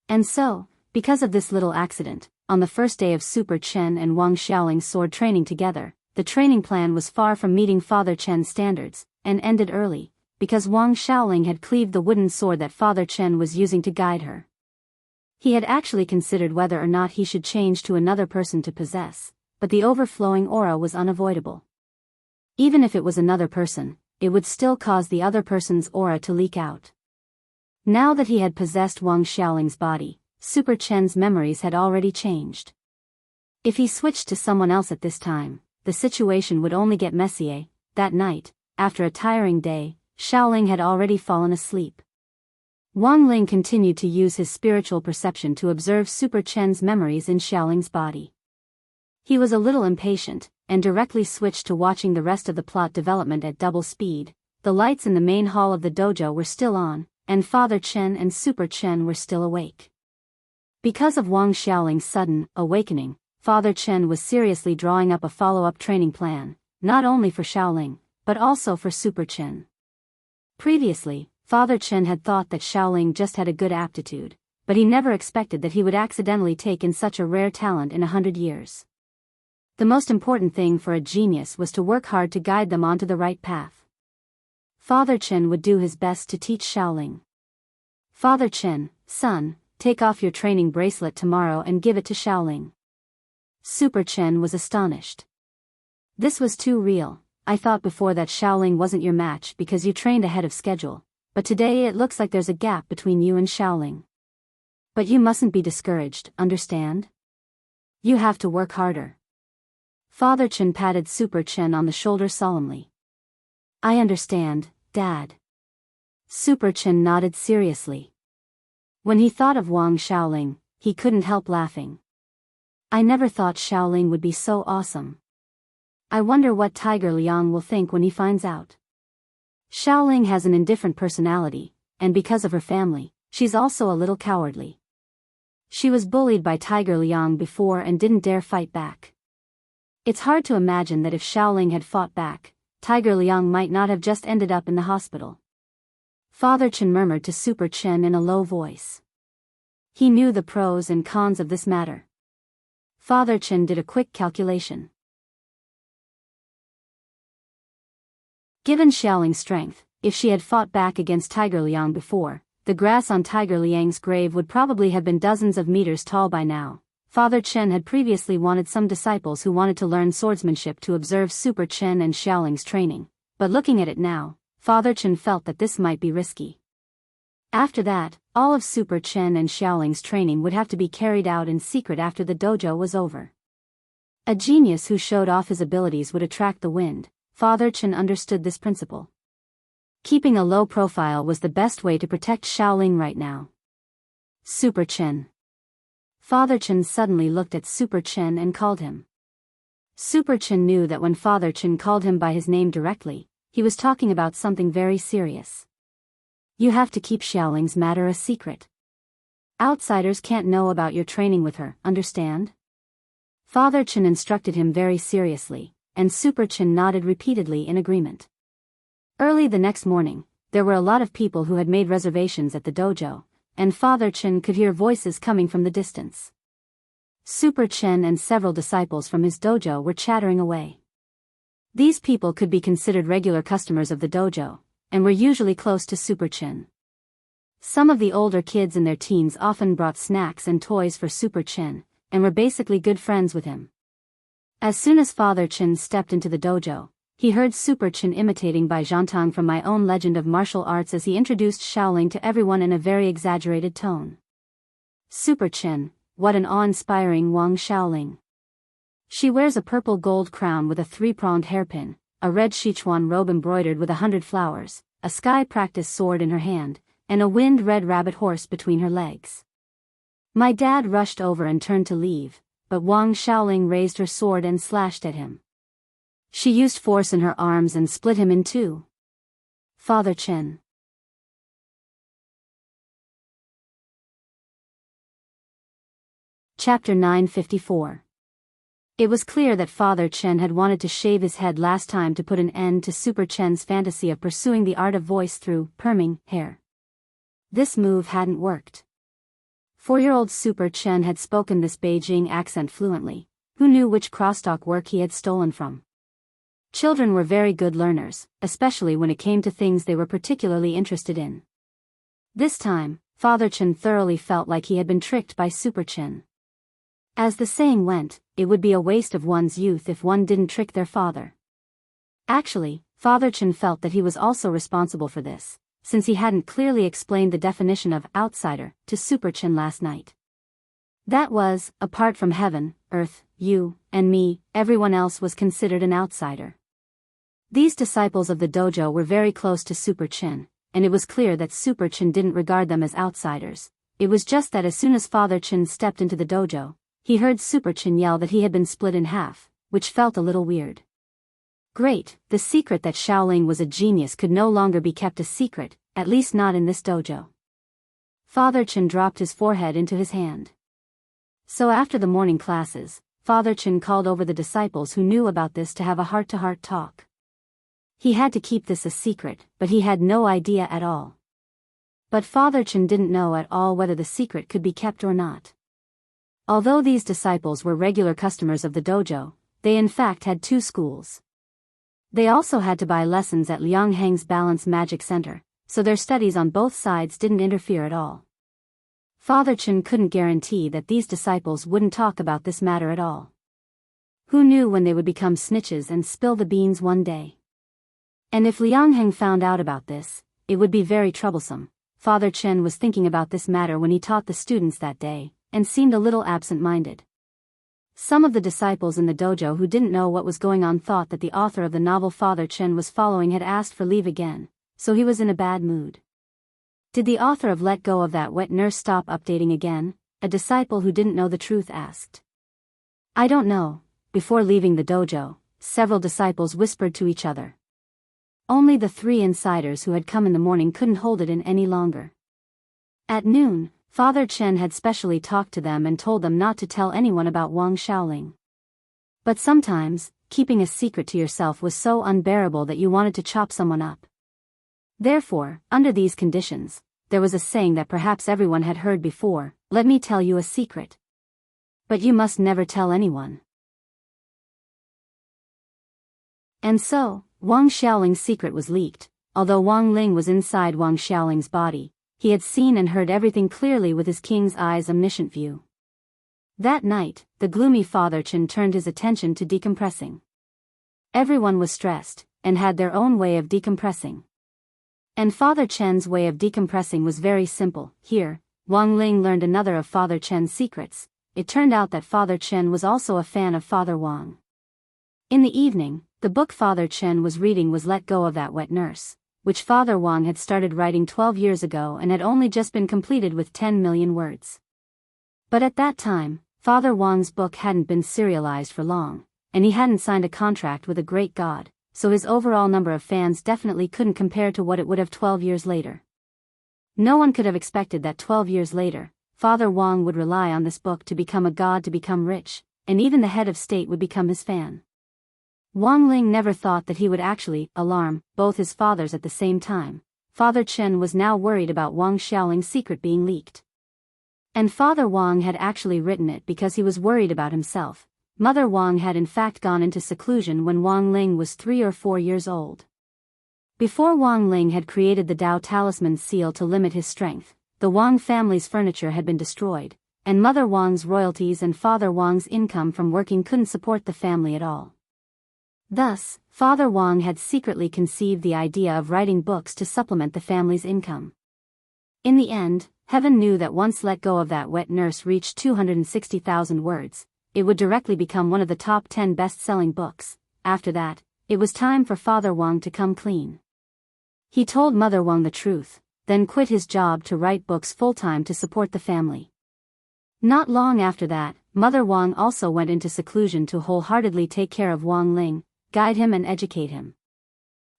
And so, because of this little accident, on the first day of Super Chen and Wang Xiaoling's sword training together, the training plan was far from meeting Father Chen's standards, and ended early, because Wang Xiaoling had cleaved the wooden sword that Father Chen was using to guide her. He had actually considered whether or not he should change to another person to possess, but the overflowing aura was unavoidable. Even if it was another person, it would still cause the other person's aura to leak out. Now that he had possessed Wang Xiaoling's body, Super Chen's memories had already changed. If he switched to someone else at this time, the situation would only get messier. That night, after a tiring day, Xiaoling had already fallen asleep. Wang Ling continued to use his spiritual perception to observe Super Chen's memories in Xiaoling's body. He was a little impatient, and directly switched to watching the rest of the plot development at double speed. The lights in the main hall of the dojo were still on, and Father Chen and Super Chen were still awake. Because of Wang Xiaoling's sudden awakening, Father Chen was seriously drawing up a follow-up training plan, not only for Xiaoling, but also for Super Chen. Previously, Father Chen had thought that Xiaoling just had a good aptitude, but he never expected that he would accidentally take in such a rare talent in 100 years. The most important thing for a genius was to work hard to guide them onto the right path. Father Chen would do his best to teach Xiaoling. Father Chen, son, take off your training bracelet tomorrow and give it to Xiaoling. Super Chen was astonished. This was too real. I thought before that Xiaoling wasn't your match because you trained ahead of schedule, but today it looks like there's a gap between you and Xiaoling. But you mustn't be discouraged, understand? You have to work harder. Father Chen patted Super Chen on the shoulder solemnly. I understand, Dad. Super Chen nodded seriously. When he thought of Wang Xiaoling, he couldn't help laughing. I never thought Xiaoling would be so awesome. I wonder what Tiger Liang will think when he finds out. Xiaoling has an indifferent personality, and because of her family, she's also a little cowardly. She was bullied by Tiger Liang before and didn't dare fight back. It's hard to imagine that if Xiaoling had fought back, Tiger Liang might not have just ended up in the hospital. Father Chen murmured to Super Chen in a low voice. He knew the pros and cons of this matter. Father Chen did a quick calculation. Given Xiaoling's strength, if she had fought back against Tiger Liang before, the grass on Tiger Liang's grave would probably have been dozens of meters tall by now. Father Chen had previously wanted some disciples who wanted to learn swordsmanship to observe Super Chen and Xiaoling's training, but looking at it now, Father Chen felt that this might be risky. After that, all of Super Chen and Xiaoling's training would have to be carried out in secret after the dojo was over. A genius who showed off his abilities would attract the wind. Father Chen understood this principle. Keeping a low profile was the best way to protect Xiaoling right now. Super Chen. Father Chen suddenly looked at Super Chen and called him. Super Chen knew that when Father Chen called him by his name directly, he was talking about something very serious. You have to keep Xiaoling's matter a secret. Outsiders can't know about your training with her, understand? Father Chen instructed him very seriously, and Super Chen nodded repeatedly in agreement. Early the next morning, there were a lot of people who had made reservations at the dojo, and Father Chen could hear voices coming from the distance. Super Chen and several disciples from his dojo were chattering away. These people could be considered regular customers of the dojo, and were usually close to Super Chen. Some of the older kids in their teens often brought snacks and toys for Super Chen, and were basically good friends with him. As soon as Father Chen stepped into the dojo, he heard Super Chen imitating Bai Zhangtang from My Own Legend of Martial Arts as he introduced Xiaoling to everyone in a very exaggerated tone. Super Chen, what an awe-inspiring Wang Xiaoling. She wears a purple gold crown with a three-pronged hairpin, a red Sichuan robe embroidered with 100 flowers, a sky-practice sword in her hand, and a wind-red rabbit horse between her legs. My dad rushed over and turned to leave, but Wang Xiaoling raised her sword and slashed at him. She used force in her arms and split him in two. Father Chen. Chapter 954. It was clear that Father Chen had wanted to shave his head last time to put an end to Super Chen's fantasy of pursuing the art of voice through perming hair. This move hadn't worked. 4-year-old Super Chen had spoken this Beijing accent fluently. Who knew which crosstalk work he had stolen from? Children were very good learners, especially when it came to things they were particularly interested in. This time, Father Chen thoroughly felt like he had been tricked by Super Chen. As the saying went, it would be a waste of one's youth if one didn't trick their father. Actually, Father Chen felt that he was also responsible for this, since he hadn't clearly explained the definition of outsider to Super Chen last night. That was, apart from heaven, earth, you, and me, everyone else was considered an outsider. These disciples of the dojo were very close to Super Chen, and it was clear that Super Chen didn't regard them as outsiders. It was just that as soon as Father Chen stepped into the dojo, he heard Super Chen yell that he had been split in half, which felt a little weird. Great, the secret that Xiaoling was a genius could no longer be kept a secret, at least not in this dojo. Father Chen dropped his forehead into his hand. So after the morning classes, Father Chen called over the disciples who knew about this to have a heart-to-heart talk. He had to keep this a secret, but he had no idea at all. But Father Chen didn't know at all whether the secret could be kept or not. Although these disciples were regular customers of the dojo, they in fact had two schools. They also had to buy lessons at Liang Heng's Balance Magic Center, so their studies on both sides didn't interfere at all. Father Chen couldn't guarantee that these disciples wouldn't talk about this matter at all. Who knew when they would become snitches and spill the beans one day? And if Liang Heng found out about this, it would be very troublesome. Father Chen was thinking about this matter when he taught the students that day, and seemed a little absent-minded. Some of the disciples in the dojo who didn't know what was going on thought that the author of the novel Father Chen was following had asked for leave again, so he was in a bad mood. Did the author of Let Go of That Wet Nurse stop updating again? A disciple who didn't know the truth asked. I don't know. Before leaving the dojo, several disciples whispered to each other. Only the 3 insiders who had come in the morning couldn't hold it in any longer. At noon, Father Chen had specially talked to them and told them not to tell anyone about Wang Xiaoling. But sometimes, keeping a secret to yourself was so unbearable that you wanted to chop someone up. Therefore, under these conditions, there was a saying that perhaps everyone had heard before, let me tell you a secret. But you must never tell anyone. And so, Wang Xiaoling's secret was leaked. Although Wang Ling was inside Wang Xiaoling's body, he had seen and heard everything clearly with his king's eyes omniscient view. That night, the gloomy Father Chen turned his attention to decompressing. Everyone was stressed, and had their own way of decompressing. And Father Chen's way of decompressing was very simple. Here, Wang Ling learned another of Father Chen's secrets. It turned out that Father Chen was also a fan of Father Wang. In the evening, the book Father Chen was reading was Let Go of That Wet Nurse, which Father Wang had started writing 12 years ago and had only just been completed with 10 million words. But at that time, Father Wang's book hadn't been serialized for long, and he hadn't signed a contract with a great god, so his overall number of fans definitely couldn't compare to what it would have 12 years later. No one could have expected that 12 years later, Father Wang would rely on this book to become a god, to become rich, and even the head of state would become his fan. Wang Ling never thought that he would actually alarm both his fathers at the same time. Father Chen was now worried about Wang Xiaoling's secret being leaked. And Father Wang had actually written it because he was worried about himself. Mother Wang had in fact gone into seclusion when Wang Ling was 3 or 4 years old. Before Wang Ling had created the Dao Talisman seal to limit his strength, the Wang family's furniture had been destroyed, and Mother Wang's royalties and Father Wang's income from working couldn't support the family at all. Thus, Father Wang had secretly conceived the idea of writing books to supplement the family's income. In the end, heaven knew that once Let Go of That Wet Nurse reached 260,000 words, it would directly become one of the top 10 best-selling books. After that, it was time for Father Wang to come clean. He told Mother Wang the truth, then quit his job to write books full-time to support the family. Not long after that, Mother Wang also went into seclusion to wholeheartedly take care of Wang Ling, guide him and educate him.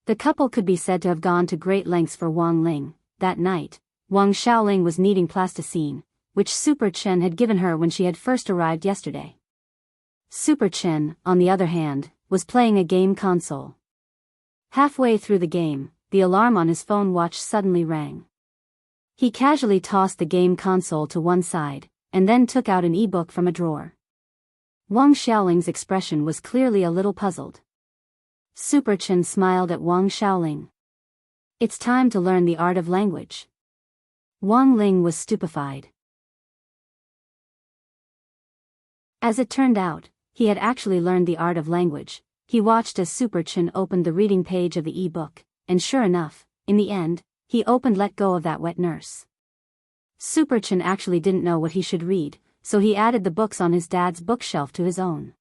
The couple could be said to have gone to great lengths for Wang Ling. That night, Wang Xiaoling was kneading plasticine, which Super Chen had given her when she had first arrived yesterday. Super Chen, on the other hand, was playing a game console. Halfway through the game, the alarm on his phone watch suddenly rang. He casually tossed the game console to one side, and then took out an e-book from a drawer. Wang Xiaoling's expression was clearly a little puzzled. Super Chen smiled at Wang Xiaoling. It's time to learn the art of language. Wang Ling was stupefied. As it turned out, he had actually learned the art of language. He watched as Super Chen opened the reading page of the e-book, and sure enough, in the end, he opened Let Go of That Wet Nurse. Super Chen actually didn't know what he should read, so he added the books on his dad's bookshelf to his own.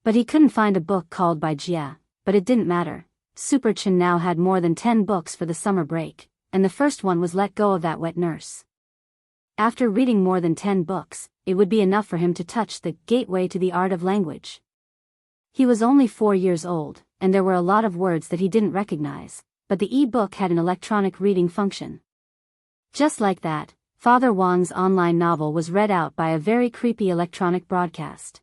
But he couldn't find a book called by Jia, but it didn't matter. Super Chen now had more than 10 books for the summer break, and the first one was Let Go of That Wet Nurse. After reading more than 10 books, it would be enough for him to touch the gateway to the art of language. He was only 4 years old, and there were a lot of words that he didn't recognize, but the e-book had an electronic reading function. Just like that, Father Wang's online novel was read out by a very creepy electronic broadcast.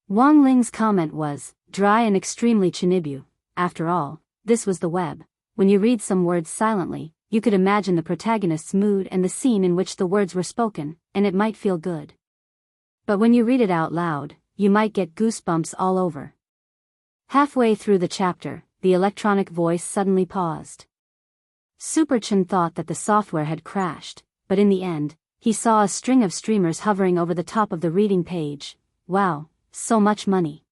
Wang Ling's comment was, dry and extremely Chinibu. After all, this was the web. When you read some words silently, you could imagine the protagonist's mood and the scene in which the words were spoken, and it might feel good. But when you read it out loud, you might get goosebumps all over. Halfway through the chapter, the electronic voice suddenly paused. Superchin thought that the software had crashed, but in the end, he saw a string of streamers hovering over the top of the reading page. Wow, so much money.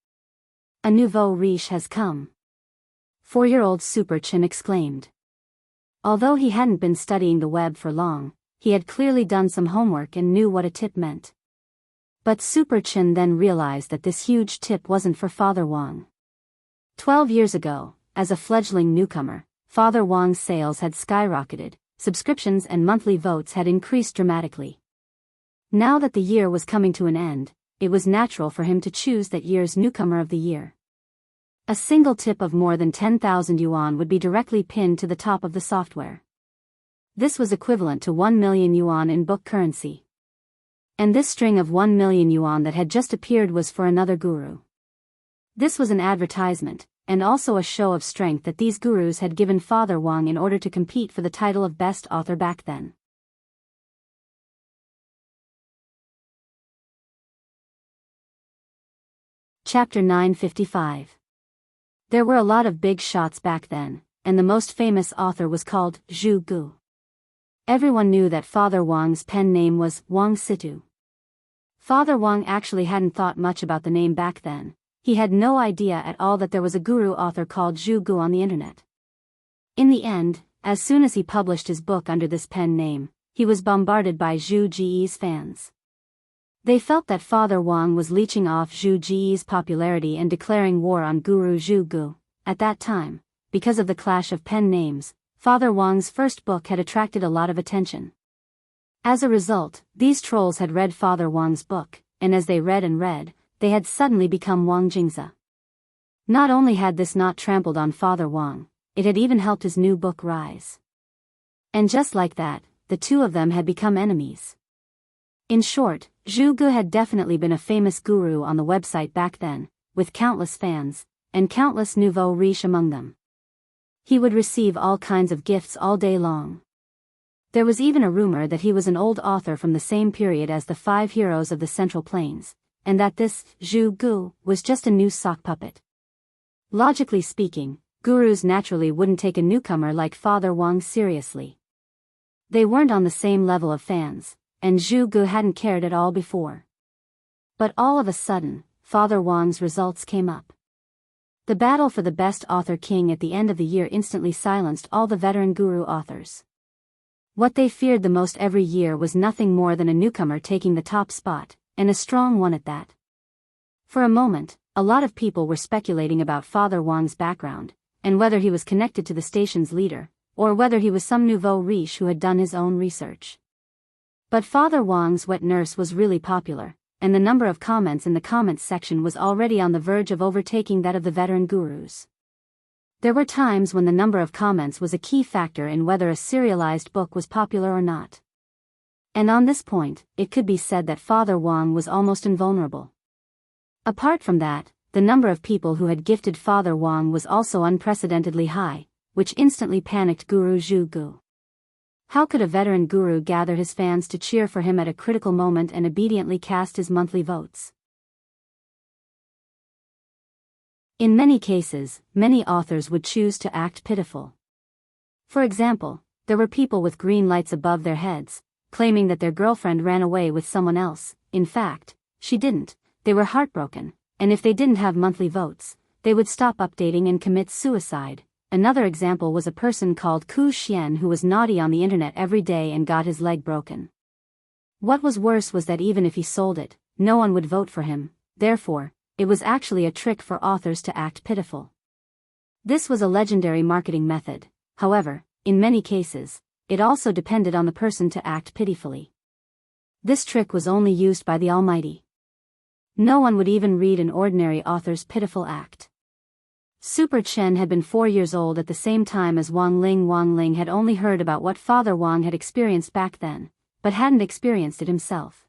A nouveau riche has come. 4-year-old Superchin exclaimed. Although he hadn't been studying the web for long, he had clearly done some homework and knew what a tip meant. But Superchin then realized that this huge tip wasn't for Father Wang. 12 years ago, as a fledgling newcomer, Father Wang's sales had skyrocketed, subscriptions and monthly votes had increased dramatically. Now that the year was coming to an end, it was natural for him to choose that year's newcomer of the year. A single tip of more than 10,000 yuan would be directly pinned to the top of the software. This was equivalent to 1 million yuan in book currency. And this string of 1 million yuan that had just appeared was for another guru. This was an advertisement, and also a show of strength that these gurus had given Father Wang in order to compete for the title of best author back then. Chapter 955. There were a lot of big shots back then, and the most famous author was called Zhu Gu. Everyone knew that Father Wang's pen name was Wang Situ. Father Wang actually hadn't thought much about the name back then. He had no idea at all that there was a guru author called Zhu Gu on the internet. In the end, as soon as he published his book under this pen name, he was bombarded by Zhu Ji's fans. They felt that Father Wang was leeching off Zhu Ji's popularity and declaring war on Guru Zhu Gu. At that time, because of the clash of pen names, Father Wang's first book had attracted a lot of attention. As a result, these trolls had read Father Wang's book, and as they read and read, they had suddenly become Wang Jingzi. Not only had this not trampled on Father Wang, it had even helped his new book rise. And just like that, the two of them had become enemies. In short, Zhu Gu had definitely been a famous guru on the website back then, with countless fans, and countless nouveau riche among them. He would receive all kinds of gifts all day long. There was even a rumor that he was an old author from the same period as the 5 heroes of the Central Plains, and that this Zhu Gu was just a new sock puppet. Logically speaking, gurus naturally wouldn't take a newcomer like Father Wang seriously. They weren't on the same level of fans, and Zhu Gu hadn't cared at all before. But all of a sudden, Father Wang's results came up. The battle for the best author king at the end of the year instantly silenced all the veteran guru authors. What they feared the most every year was nothing more than a newcomer taking the top spot, and a strong one at that. For a moment, a lot of people were speculating about Father Wang's background, and whether he was connected to the station's leader, or whether he was some nouveau riche who had done his own research. But Father Wang's wet nurse was really popular, and the number of comments in the comments section was already on the verge of overtaking that of the veteran gurus. There were times when the number of comments was a key factor in whether a serialized book was popular or not. And on this point, it could be said that Father Wang was almost invulnerable. Apart from that, the number of people who had gifted Father Wang was also unprecedentedly high, which instantly panicked Guru Zhu Gu. How could a veteran guru gather his fans to cheer for him at a critical moment and obediently cast his monthly votes? In many cases, many authors would choose to act pitiful. For example, there were people with green lights above their heads, claiming that their girlfriend ran away with someone else. In fact, she didn't. They were heartbroken, and if they didn't have monthly votes, they would stop updating and commit suicide. Another example was a person called Ku Xian who was naughty on the internet every day and got his leg broken. What was worse was that even if he sold it, no one would vote for him. Therefore, it was actually a trick for authors to act pitiful. This was a legendary marketing method. However, in many cases, it also depended on the person to act pitifully. This trick was only used by the Almighty. No one would even read an ordinary author's pitiful act. Super Chen had been 4 years old at the same time as Wang Ling. Wang Ling had only heard about what Father Wang had experienced back then, but hadn't experienced it himself.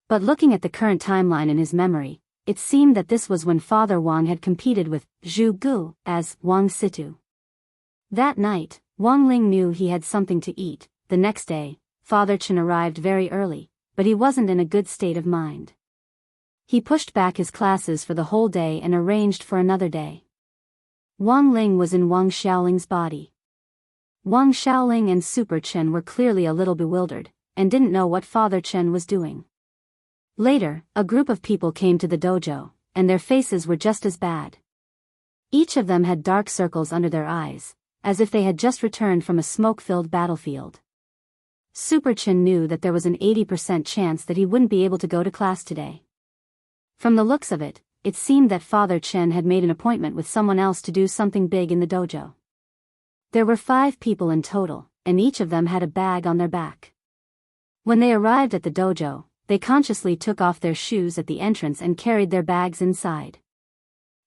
But looking at the current timeline in his memory, it seemed that this was when Father Wang had competed with Zhu Gu as Wang Situ. That night, Wang Ling knew he had something to eat. The next day, Father Chen arrived very early, but he wasn't in a good state of mind. He pushed back his classes for the whole day and arranged for another day. Wang Ling was in Wang Xiaoling's body. Wang Xiaoling and Super Chen were clearly a little bewildered, and didn't know what Father Chen was doing. Later, a group of people came to the dojo, and their faces were just as bad. Each of them had dark circles under their eyes, as if they had just returned from a smoke-filled battlefield. Super Chen knew that there was an 80% chance that he wouldn't be able to go to class today. From the looks of it, it seemed that Father Chen had made an appointment with someone else to do something big in the dojo. There were 5 people in total, and each of them had a bag on their back. When they arrived at the dojo, they consciously took off their shoes at the entrance and carried their bags inside.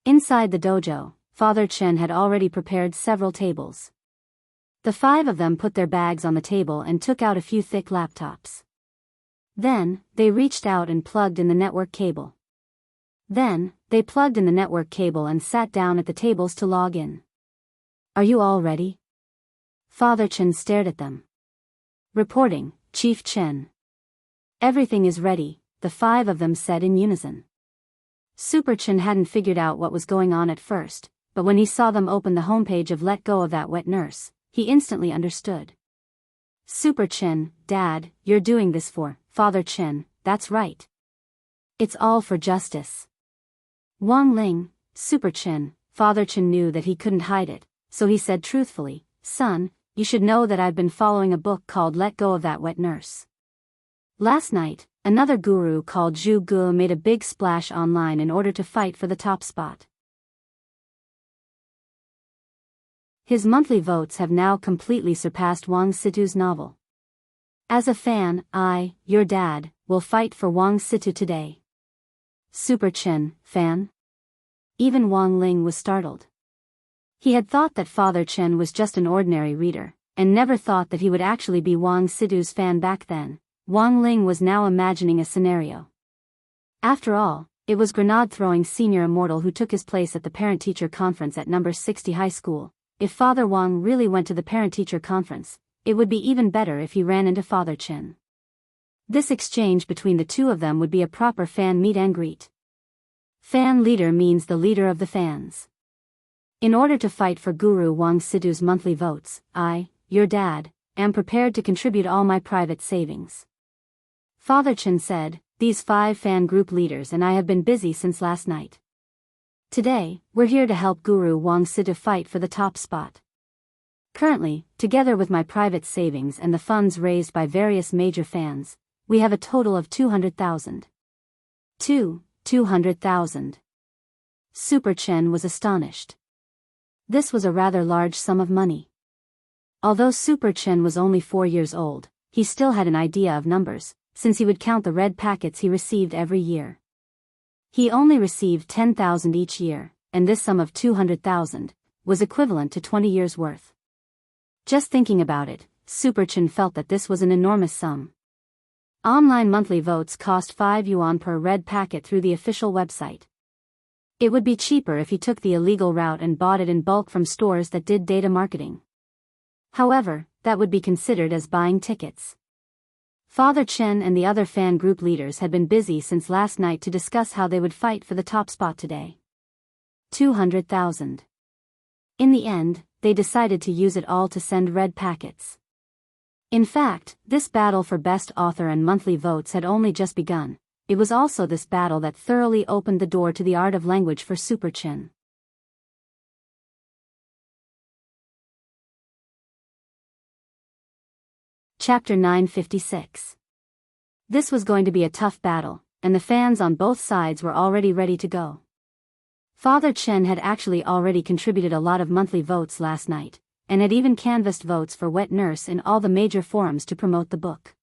Inside the dojo, Father Chen had already prepared several tables. The 5 of them put their bags on the table and took out a few thick laptops. Then, they reached out and plugged in the network cable. Then, they plugged in the network cable and sat down at the tables to log in. "Are you all ready?" Father Chen stared at them. "Reporting, Chief Chen." "Everything is ready," the 5 of them said in unison. Super Chen hadn't figured out what was going on at first, but when he saw them open the homepage of Let Go of That Wet Nurse, he instantly understood. "Super Chen, Dad, you're doing this for Father Chen, that's right. It's all for justice." Wang Ling, Super Chen, Father Chen knew that he couldn't hide it, so he said truthfully, "Son, you should know that I've been following a book called Let Go of That Wet Nurse. Last night, another guru called Zhu Gu made a big splash online in order to fight for the top spot. His monthly votes have now completely surpassed Wang Situ's novel. As a fan, I, your dad, will fight for Wang Situ today." Super Chen, fan? Even Wang Ling was startled. He had thought that Father Chen was just an ordinary reader, and never thought that he would actually be Wang Situ's fan back then. Wang Ling was now imagining a scenario. After all, it was grenade-throwing senior immortal who took his place at the parent-teacher conference at number 60 high school. If Father Wang really went to the parent-teacher conference, it would be even better if he ran into Father Chen. This exchange between the two of them would be a proper fan meet and greet. Fan leader means the leader of the fans. In order to fight for Guru Wang Situ's monthly votes, I, your dad, am prepared to contribute all my private savings. Father Chen said, "These 5 fan group leaders and I have been busy since last night. Today, we're here to help Guru Wang Situ fight for the top spot. Currently, together with my private savings and the funds raised by various major fans, we have a total of 200,000. 200,000. Super Chen was astonished. This was a rather large sum of money. Although Super Chen was only 4 years old, he still had an idea of numbers, since he would count the red packets he received every year. He only received 10,000 each year, and this sum of 200,000 was equivalent to 20 years' worth. Just thinking about it, Super Chen felt that this was an enormous sum. Online monthly votes cost 5 yuan per red packet through the official website. It would be cheaper if he took the illegal route and bought it in bulk from stores that did data marketing. However, that would be considered as buying tickets. Father Chen and the other fan group leaders had been busy since last night to discuss how they would fight for the top spot today. 200,000. In the end, they decided to use it all to send red packets. In fact, this battle for best author and monthly votes had only just begun. It was also this battle that thoroughly opened the door to the art of language for Super Chen. Chapter 956. This was going to be a tough battle, and the fans on both sides were already ready to go. Father Chen had actually already contributed a lot of monthly votes last night, and had even canvassed votes for Wet Nurse in all the major forums to promote the book.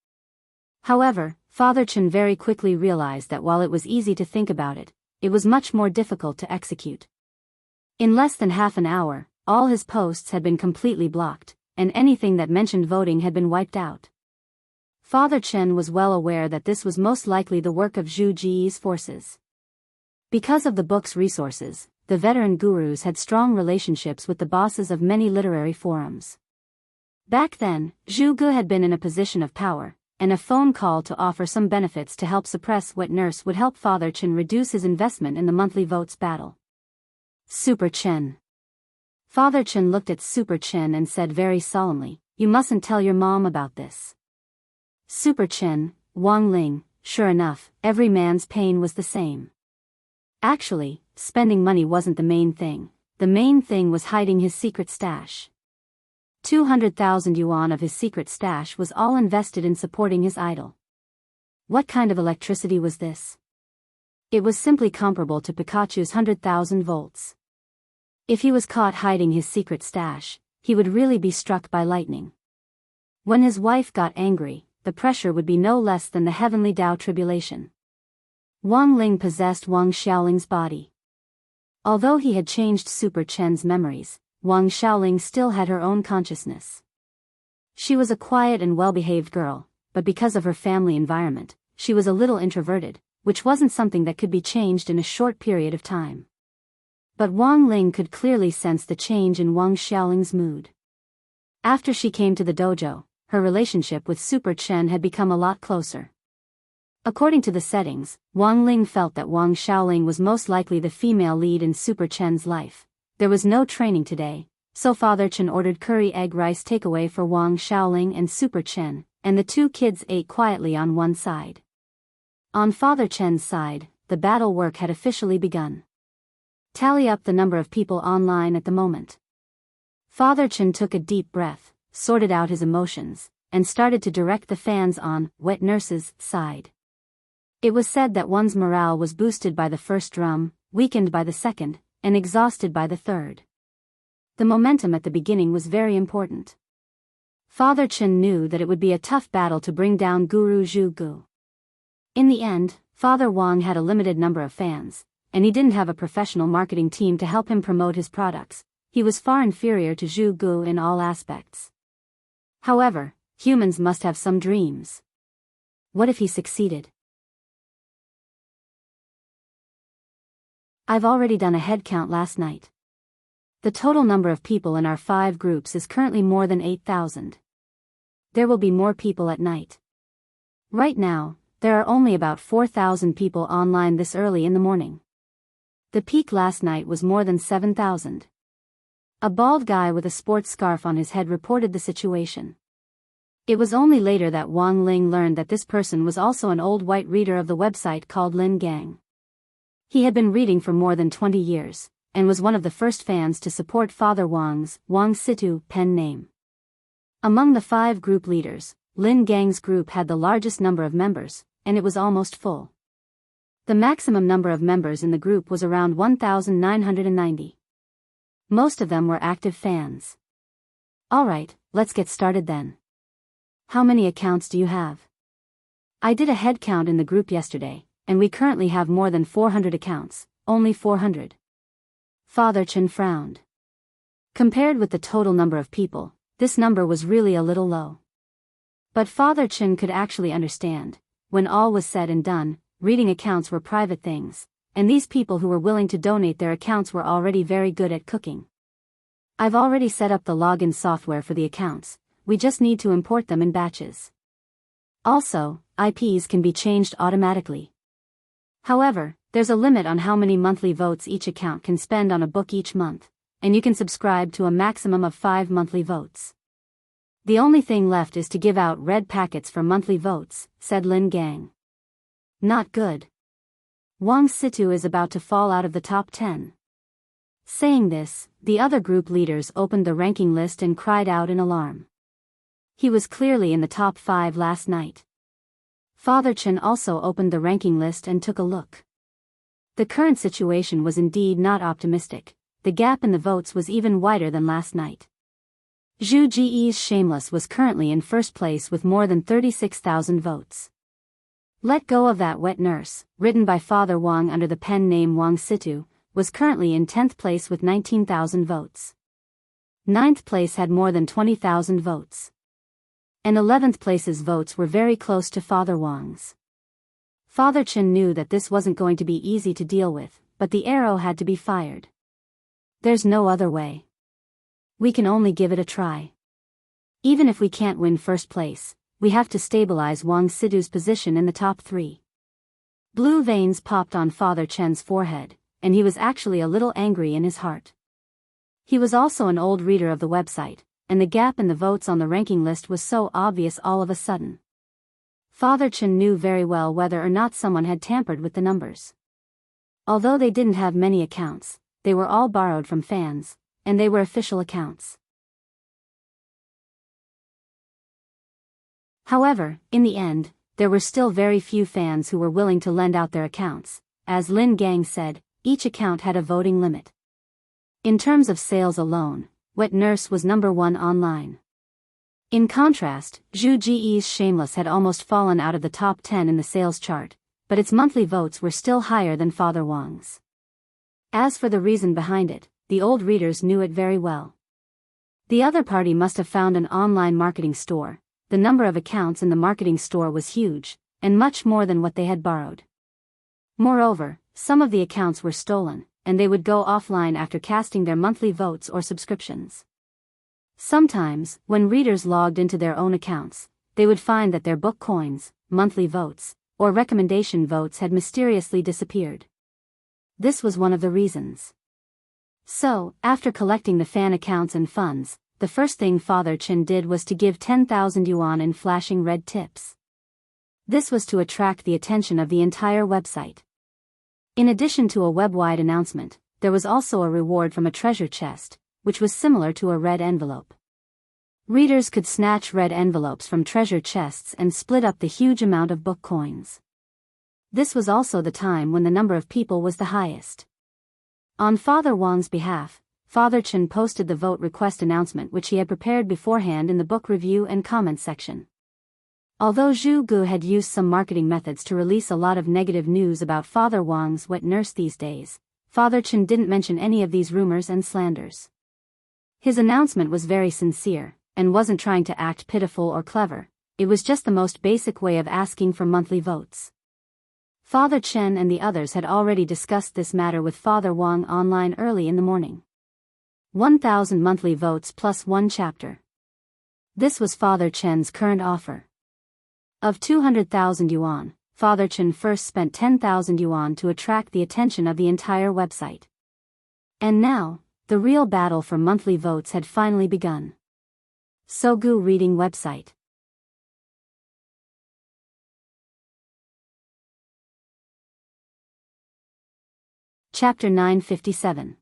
However, Father Chen very quickly realized that while it was easy to think about it, it was much more difficult to execute. In less than half an hour, all his posts had been completely blocked, and anything that mentioned voting had been wiped out. Father Chen was well aware that this was most likely the work of Zhu Ji's forces. Because of the book's resources, the veteran gurus had strong relationships with the bosses of many literary forums. Back then, Zhu Gu had been in a position of power, and a phone call to offer some benefits to help suppress wet nurse would help Father Chen reduce his investment in the monthly votes battle. Super Chen. Father Chen looked at Super Chen and said very solemnly, "You mustn't tell your mom about this." Super Chen, Wang Ling, sure enough, every man's pain was the same. Actually, spending money wasn't the main thing. The main thing was hiding his secret stash. 200,000 yuan of his secret stash was all invested in supporting his idol. What kind of electricity was this? It was simply comparable to Pikachu's 100,000 volts. If he was caught hiding his secret stash, he would really be struck by lightning. When his wife got angry, the pressure would be no less than the heavenly Tao tribulation. Wang Ling possessed Wang Xiaoling's body. Although he had changed Super Chen's memories, Wang Xiaoling still had her own consciousness. She was a quiet and well-behaved girl, but because of her family environment, she was a little introverted, which wasn't something that could be changed in a short period of time. But Wang Ling could clearly sense the change in Wang Xiaoling's mood. After she came to the dojo, her relationship with Super Chen had become a lot closer. According to the settings, Wang Ling felt that Wang Xiaoling was most likely the female lead in Super Chen's life. There was no training today, so Father Chen ordered curry egg rice takeaway for Wang Xiaoling and Super Chen, and the two kids ate quietly on one side. On Father Chen's side, the battle work had officially begun. Tally up the number of people online at the moment. Father Chen took a deep breath, sorted out his emotions, and started to direct the fans on wet nurse's side. It was said that one's morale was boosted by the first drum, weakened by the second, and exhausted by the third. The momentum at the beginning was very important. Father Chen knew that it would be a tough battle to bring down Guru Zhu Gu. In the end, Father Wang had a limited number of fans, and he didn't have a professional marketing team to help him promote his products. He was far inferior to Zhu Gu in all aspects. However, humans must have some dreams. What if he succeeded? I've already done a head count last night. The total number of people in our 5 groups is currently more than 8,000. There will be more people at night. Right now, there are only about 4,000 people online this early in the morning. The peak last night was more than 7,000. A bald guy with a sports scarf on his head reported the situation. It was only later that Wang Ling learned that this person was also an old white reader of the website called Lin Gang. He had been reading for more than 20 years, and was one of the first fans to support Father Wang's Wang Situ pen name. Among the 5 group leaders, Lin Gang's group had the largest number of members, and it was almost full. The maximum number of members in the group was around 1,990. Most of them were active fans. Alright, let's get started then. How many accounts do you have? I did a head count in the group yesterday, and we currently have more than 400 accounts, only 400. Father Chen frowned. Compared with the total number of people, this number was really a little low. But Father Chen could actually understand. When all was said and done, reading accounts were private things, and these people who were willing to donate their accounts were already very good at cooking. I've already set up the login software for the accounts, we just need to import them in batches. Also, IPs can be changed automatically. However, there's a limit on how many monthly votes each account can spend on a book each month, and you can subscribe to a maximum of 5 monthly votes. The only thing left is to give out red packets for monthly votes, said Lin Gang. Not good. Wang Situ is about to fall out of the top 10. Saying this, the other group leaders opened the ranking list and cried out in alarm. He was clearly in the top 5 last night. Father Chen also opened the ranking list and took a look. The current situation was indeed not optimistic. The gap in the votes was even wider than last night. Zhu Ji's Shameless was currently in first place with more than 36,000 votes. Let Go of That Wet Nurse, written by Father Wang under the pen name Wang Situ, was currently in 10th place with 19,000 votes. 9th place had more than 20,000 votes. And 11th place's votes were very close to Father Wang's. Father Chen knew that this wasn't going to be easy to deal with, but the arrow had to be fired. There's no other way. We can only give it a try. Even if we can't win first place, we have to stabilize Wang Sidu's position in the top 3. Blue veins popped on Father Chen's forehead, and he was actually a little angry in his heart. He was also an old reader of the website, and the gap in the votes on the ranking list was so obvious all of a sudden. Father Chen knew very well whether or not someone had tampered with the numbers. Although they didn't have many accounts, they were all borrowed from fans, and they were official accounts. However, in the end, there were still very few fans who were willing to lend out their accounts. As Lin Gang said, each account had a voting limit. In terms of sales alone, Wet Nurse was number 1 online. In contrast, Zhu Ji's Shameless had almost fallen out of the top 10 in the sales chart, but its monthly votes were still higher than Father Wang's. As for the reason behind it, the old readers knew it very well. The other party must have found an online marketing store. The number of accounts in the marketing store was huge, and much more than what they had borrowed. Moreover, some of the accounts were stolen, and they would go offline after casting their monthly votes or subscriptions. Sometimes, when readers logged into their own accounts, they would find that their book coins, monthly votes, or recommendation votes had mysteriously disappeared. This was one of the reasons. So, after collecting the fan accounts and funds, the first thing Father Chen did was to give 10,000 yuan in flashing red tips. This was to attract the attention of the entire website. In addition to a web-wide announcement, there was also a reward from a treasure chest, which was similar to a red envelope. Readers could snatch red envelopes from treasure chests and split up the huge amount of book coins. This was also the time when the number of people was the highest. On Father Wang's behalf, Father Chen posted the vote request announcement which he had prepared beforehand in the book review and comments section. Although Zhu Gu had used some marketing methods to release a lot of negative news about Father Wang's Wet Nurse these days, Father Chen didn't mention any of these rumors and slanders. His announcement was very sincere, and wasn't trying to act pitiful or clever. It was just the most basic way of asking for monthly votes. Father Chen and the others had already discussed this matter with Father Wang online early in the morning. 1,000 monthly votes plus 1 chapter. This was Father Chen's current offer. Of 200,000 yuan, Father Chen first spent 10,000 yuan to attract the attention of the entire website. And now, the real battle for monthly votes had finally begun. Sogu Reading Website. Chapter 957.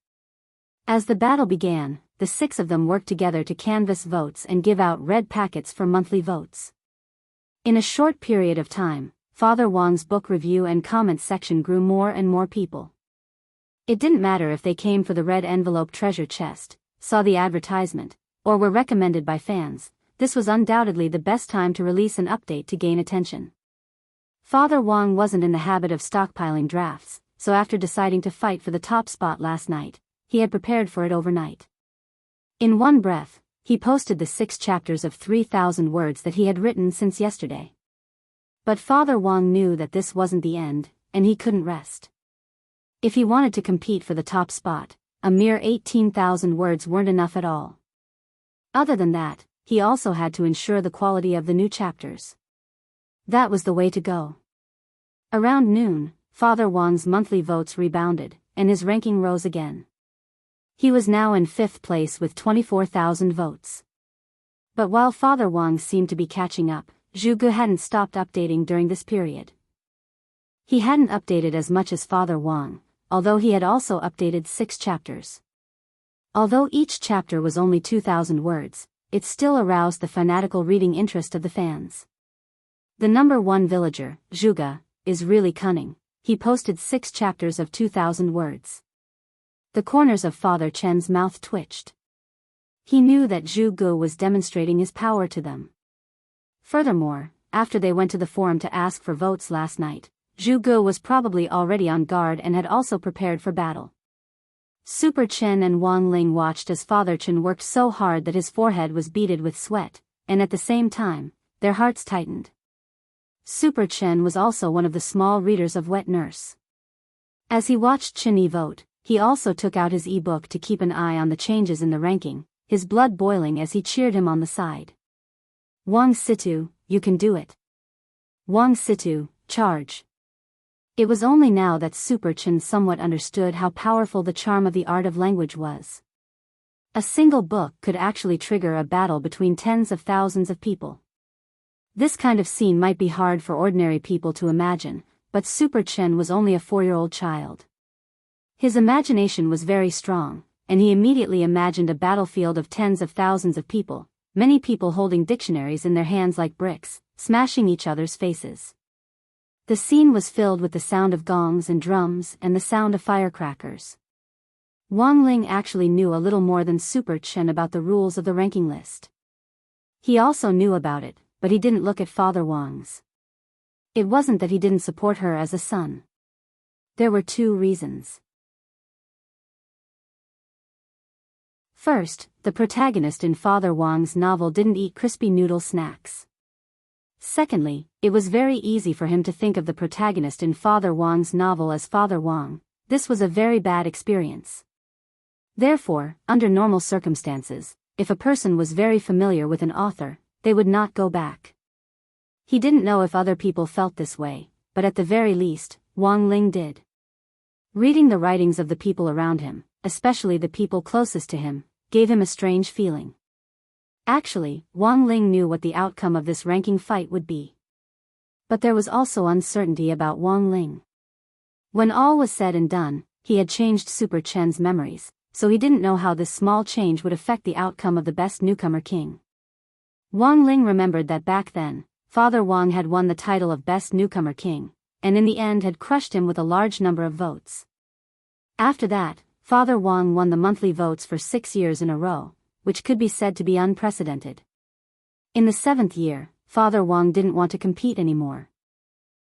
As the battle began, the 6 of them worked together to canvass votes and give out red packets for monthly votes. In a short period of time, Father Wang's book review and comments section grew more and more people. It didn't matter if they came for the red envelope treasure chest, saw the advertisement, or were recommended by fans. This was undoubtedly the best time to release an update to gain attention. Father Wang wasn't in the habit of stockpiling drafts, so after deciding to fight for the top spot last night, he had prepared for it overnight. In one breath, he posted the 6 chapters of 3,000 words that he had written since yesterday. But Father Wang knew that this wasn't the end, and he couldn't rest. If he wanted to compete for the top spot, a mere 18,000 words weren't enough at all. Other than that, he also had to ensure the quality of the new chapters. That was the way to go. Around noon, Father Wang's monthly votes rebounded, and his ranking rose again. He was now in 5th place with 24,000 votes. But while Father Wang seemed to be catching up, Zhu Gu hadn't stopped updating during this period. He hadn't updated as much as Father Wang, although he had also updated 6 chapters. Although each chapter was only 2,000 words, it still aroused the fanatical reading interest of the fans. The number 1 villager, Zhuge, is really cunning. He posted 6 chapters of 2,000 words. The corners of Father Chen's mouth twitched. He knew that Zhu Gu was demonstrating his power to them. Furthermore, after they went to the forum to ask for votes last night, Zhu Gu was probably already on guard and had also prepared for battle. Super Chen and Wang Ling watched as Father Chen worked so hard that his forehead was beaded with sweat, and at the same time, their hearts tightened. Super Chen was also one of the small readers of Wet Nurse. As he watched Chen Yi vote, he also took out his e-book to keep an eye on the changes in the ranking, his blood boiling as he cheered him on the side. Wang Situ, you can do it. Wang Situ, charge. It was only now that Super Chen somewhat understood how powerful the charm of the art of language was. A single book could actually trigger a battle between tens of thousands of people. This kind of scene might be hard for ordinary people to imagine, but Super Chen was only a 4-year-old child. His imagination was very strong, and he immediately imagined a battlefield of tens of thousands of people, many people holding dictionaries in their hands like bricks, smashing each other's faces. The scene was filled with the sound of gongs and drums and the sound of firecrackers. Wang Ling actually knew a little more than Super Chen about the rules of the ranking list. He also knew about it, but he didn't look at Father Wang's. It wasn't that he didn't support her as a son. There were 2 reasons. First, the protagonist in Father Wang's novel didn't eat crispy noodle snacks. Secondly, it was very easy for him to think of the protagonist in Father Wang's novel as Father Wang. This was a very bad experience. Therefore, under normal circumstances, if a person was very familiar with an author, they would not go back. He didn't know if other people felt this way, but at the very least, Wang Ling did. Reading the writings of the people around him, especially the people closest to him, gave him a strange feeling. Actually, Wang Ling knew what the outcome of this ranking fight would be. But there was also uncertainty about Wang Ling. When all was said and done, he had changed Super Chen's memories, so he didn't know how this small change would affect the outcome of the best newcomer king. Wang Ling remembered that back then, Father Wang had won the title of best newcomer king, and in the end had crushed him with a large number of votes. After that, Father Wang won the monthly votes for 6 years in a row, which could be said to be unprecedented. In the 7th year, Father Wang didn't want to compete anymore.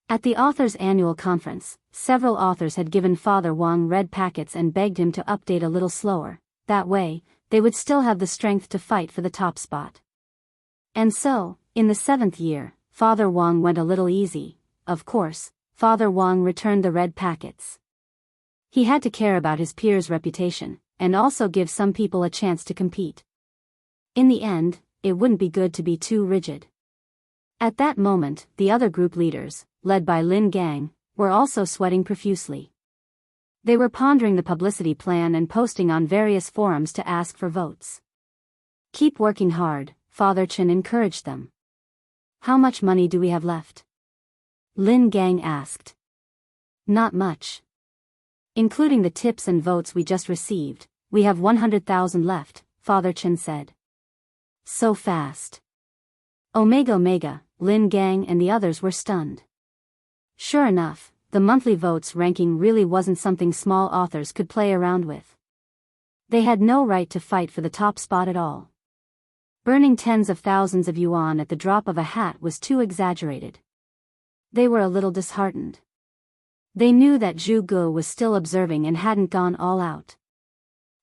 At the authors' annual conference, several authors had given Father Wang red packets and begged him to update a little slower. That way, they would still have the strength to fight for the top spot. And so, in the 7th year, Father Wang went a little easy. Of course, Father Wang returned the red packets. He had to care about his peers' reputation, and also give some people a chance to compete. In the end, it wouldn't be good to be too rigid. At that moment, the other group leaders, led by Lin Gang, were also sweating profusely. They were pondering the publicity plan and posting on various forums to ask for votes. Keep working hard, Father Chen encouraged them. How much money do we have left? Lin Gang asked. Not much. Including the tips and votes we just received, we have 100,000 left, Father Chen said. So fast. Omega, Lin Gang and the others were stunned. Sure enough, the monthly votes ranking really wasn't something small authors could play around with. They had no right to fight for the top spot at all. Burning tens of thousands of yuan at the drop of a hat was too exaggerated. They were a little disheartened. They knew that Zhu Ge was still observing and hadn't gone all out.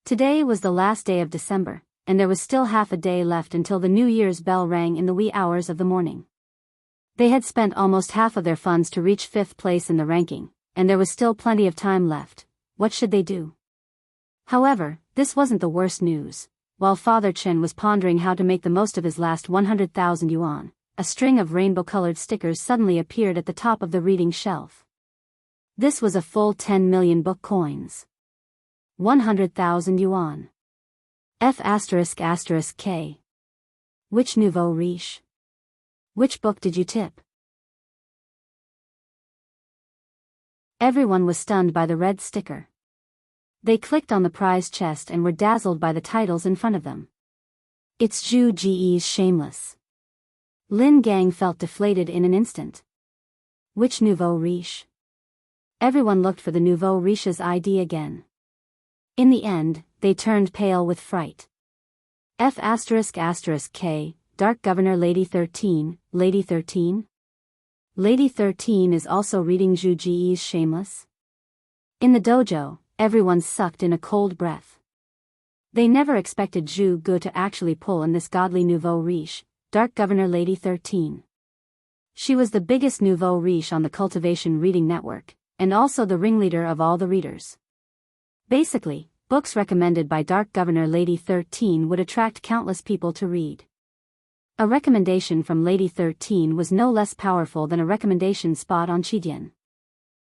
Today was the last day of December, and there was still half a day left until the New Year's bell rang in the wee hours of the morning. They had spent almost half of their funds to reach 5th place in the ranking, and there was still plenty of time left. What should they do? However, this wasn't the worst news. While Father Chen was pondering how to make the most of his last 100,000 yuan, a string of rainbow-colored stickers suddenly appeared at the top of the reading shelf. This was a full 10 million book coins. 100,000 yuan. F***K. Which nouveau riche? Which book did you tip? Everyone was stunned by the red sticker. They clicked on the prize chest and were dazzled by the titles in front of them. It's Zhu Ji's Shameless. Lin Gang felt deflated in an instant. Which nouveau riche? Everyone looked for the nouveau riche's ID again. In the end, they turned pale with fright. F***K, Dark Governor Lady 13, Lady 13? Lady 13 is also reading Zhu Ji's Shameless? In the dojo, everyone sucked in a cold breath. They never expected Zhu Ge to actually pull in this godly nouveau riche, Dark Governor Lady 13. She was the biggest nouveau riche on the Cultivation Reading Network, and also the ringleader of all the readers. Basically, books recommended by Dark Governor Lady 13 would attract countless people to read. A recommendation from Lady 13 was no less powerful than a recommendation spot on Chidian.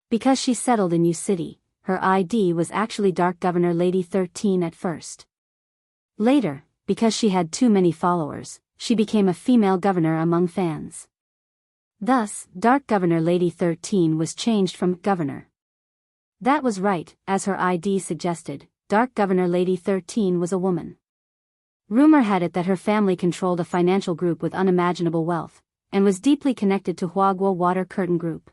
Because she settled in U City, her ID was actually Dark Governor Lady 13 at first. Later, because she had too many followers, she became a female governor among fans. Thus, Dark Governor Lady 13 was changed from Governor. That was right, as her ID suggested, Dark Governor Lady 13 was a woman. Rumor had it that her family controlled a financial group with unimaginable wealth, and was deeply connected to Huaguo Water Curtain Group.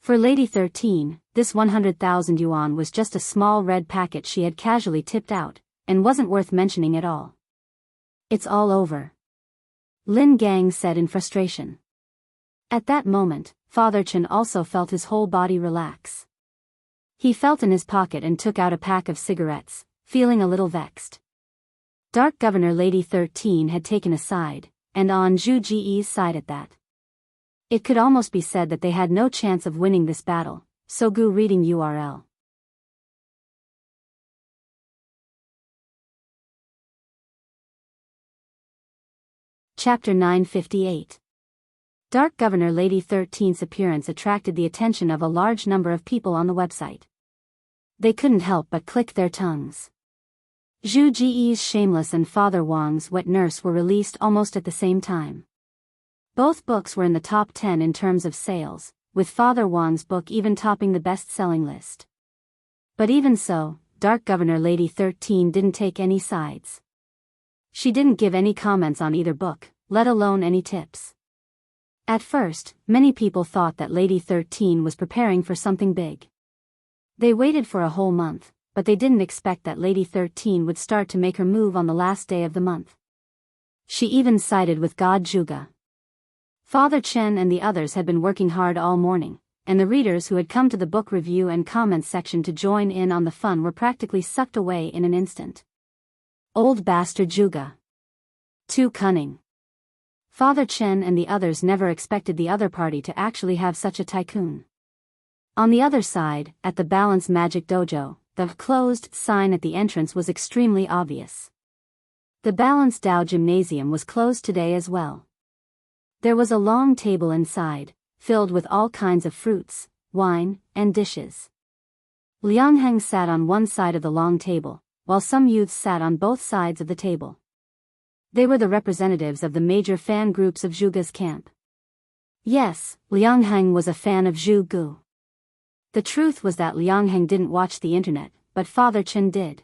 For Lady 13, this 100,000 yuan was just a small red packet she had casually tipped out, and wasn't worth mentioning at all. It's all over, Lin Gang said in frustration. At that moment, Father Chen also felt his whole body relax. He felt in his pocket and took out a pack of cigarettes, feeling a little vexed. Dark Governor Lady 13 had taken a side, and on Zhu Ji's side at that. It could almost be said that they had no chance of winning this battle. Sogu reading URL. Chapter 958. Dark Governor Lady 13's appearance attracted the attention of a large number of people on the website. They couldn't help but click their tongues. Zhu Ji's Shameless and Father Wang's Wet Nurse were released almost at the same time. Both books were in the top 10 in terms of sales, with Father Wang's book even topping the best-selling list. But even so, Dark Governor Lady 13 didn't take any sides. She didn't give any comments on either book, let alone any tips. At first, many people thought that Lady 13 was preparing for something big. They waited for a whole month, but they didn't expect that Lady 13 would start to make her move on the last day of the month. She even sided with God Zhuge. Father Chen and the others had been working hard all morning, and the readers who had come to the book review and comments section to join in on the fun were practically sucked away in an instant. Old bastard Zhuge. Too cunning. Father Chen and the others never expected the other party to actually have such a tycoon. On the other side, at the Balance Magic Dojo, the closed sign at the entrance was extremely obvious. The Balance Dao Gymnasium was closed today as well. There was a long table inside, filled with all kinds of fruits, wine, and dishes. Liang Heng sat on one side of the long table, while some youths sat on both sides of the table. They were the representatives of the major fan groups of Zhuge's camp. Yes, Liang Heng was a fan of Zhu Gu. The truth was that Liang Heng didn't watch the internet, but Father Chen did.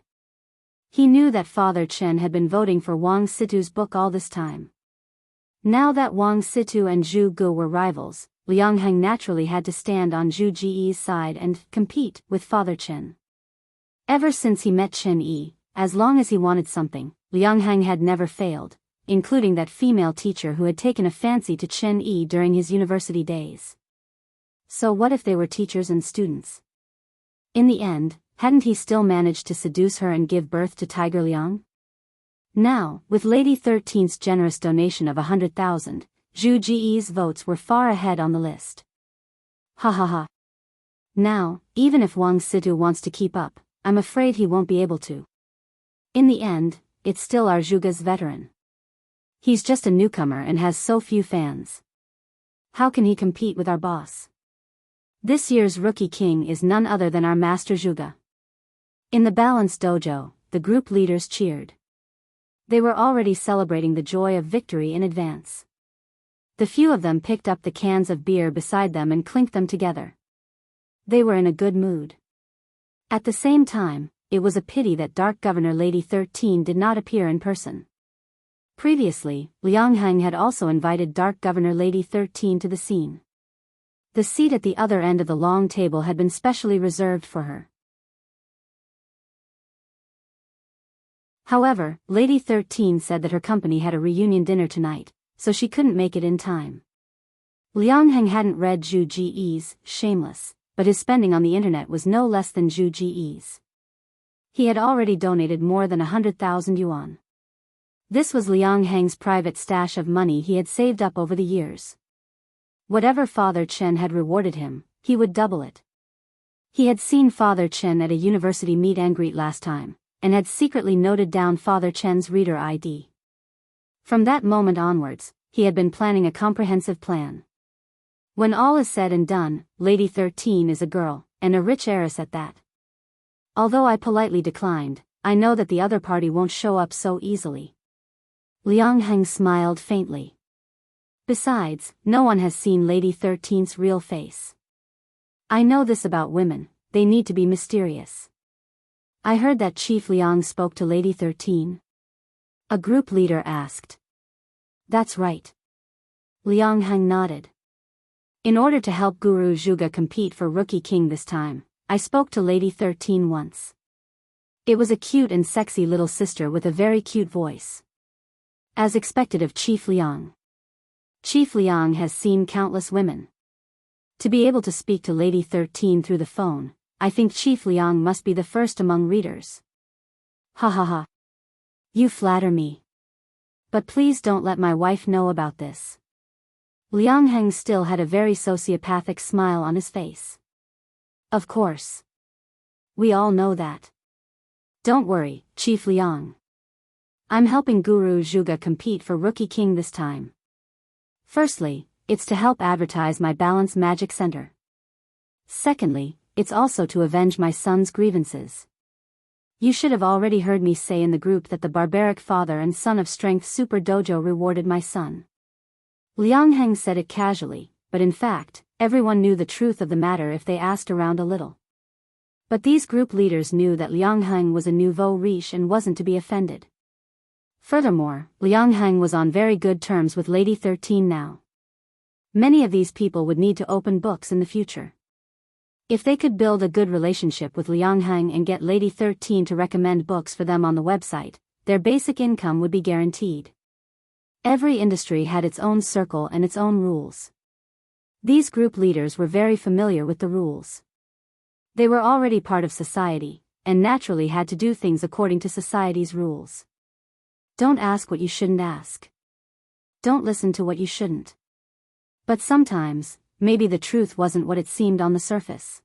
He knew that Father Chen had been voting for Wang Situ's book all this time. Now that Wang Situ and Zhu Gu were rivals, Liang Heng naturally had to stand on Zhu Ji's side and compete with Father Chen. Ever since he met Chen Yi, as long as he wanted something, Liang Heng had never failed, including that female teacher who had taken a fancy to Chen Yi during his university days. So what if they were teachers and students? In the end, hadn't he still managed to seduce her and give birth to Tiger Liang? Now, with Lady 13's generous donation of 100,000, Zhu Ji's votes were far ahead on the list. Ha ha ha. Now, even if Wang Situ wants to keep up, I'm afraid he won't be able to. In the end, it's still our Zhuge's veteran. He's just a newcomer and has so few fans. How can he compete with our boss? This year's Rookie King is none other than our Master Zhuge. In the Balance Dojo, the group leaders cheered. They were already celebrating the joy of victory in advance. The few of them picked up the cans of beer beside them and clinked them together. They were in a good mood. At the same time, it was a pity that Dark Governor Lady 13 did not appear in person. Previously, Liang Heng had also invited Dark Governor Lady 13 to the scene. The seat at the other end of the long table had been specially reserved for her. However, Lady 13 said that her company had a reunion dinner tonight, so she couldn't make it in time. Liang Heng hadn't read Zhu Ji's Shameless, but his spending on the internet was no less than Zhu Ji's. He had already donated more than 100,000 yuan. This was Liang Heng's private stash of money he had saved up over the years. Whatever Father Chen had rewarded him, he would double it. He had seen Father Chen at a university meet and greet last time, and had secretly noted down Father Chen's reader ID. From that moment onwards, he had been planning a comprehensive plan. When all is said and done, Lady 13 is a girl, and a rich heiress at that. Although I politely declined, I know that the other party won't show up so easily. Liang Heng smiled faintly. Besides, no one has seen Lady 13's real face. I know this about women, they need to be mysterious. I heard that Chief Liang spoke to Lady 13. A group leader asked. That's right. Liang Heng nodded. In order to help Guru Zhuge compete for Rookie King this time, I spoke to Lady 13 once. It was a cute and sexy little sister with a very cute voice. As expected of Chief Liang. Chief Liang has seen countless women. To be able to speak to Lady 13 through the phone, I think Chief Liang must be the first among readers. Ha ha ha. You flatter me. But please don't let my wife know about this. Liang Heng still had a very sociopathic smile on his face. Of course. We all know that. Don't worry, Chief Liang. I'm helping Guru Zhuge compete for Rookie King this time. Firstly, it's to help advertise my Balance Magic Center. Secondly, it's also to avenge my son's grievances. You should have already heard me say in the group that the barbaric father and son of strength super dojo rewarded my son. Liang Heng said it casually, but in fact, everyone knew the truth of the matter if they asked around a little. But these group leaders knew that Liang Heng was a nouveau riche and wasn't to be offended. Furthermore, Liang Heng was on very good terms with Lady 13 now. Many of these people would need to open books in the future. If they could build a good relationship with Liang Heng and get Lady 13 to recommend books for them on the website, their basic income would be guaranteed. Every industry had its own circle and its own rules. These group leaders were very familiar with the rules. They were already part of society, and naturally had to do things according to society's rules. Don't ask what you shouldn't ask. Don't listen to what you shouldn't. But sometimes, maybe the truth wasn't what it seemed on the surface.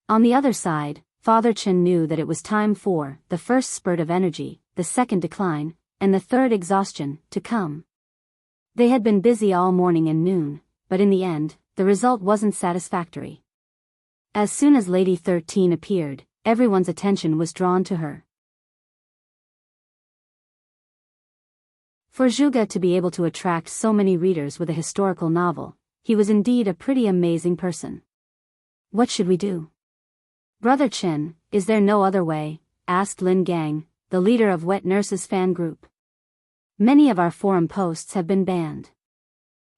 On the other side, Father Chen knew that it was time for the first spurt of energy, the second decline, and the third exhaustion, to come. They had been busy all morning and noon, but in the end, the result wasn't satisfactory. As soon as Lady 13 appeared, everyone's attention was drawn to her. For Zhuge to be able to attract so many readers with a historical novel, he was indeed a pretty amazing person. What should we do? Brother Chen, is there no other way? Asked Lin Gang, the leader of Wet Nurse's fan group. Many of our forum posts have been banned.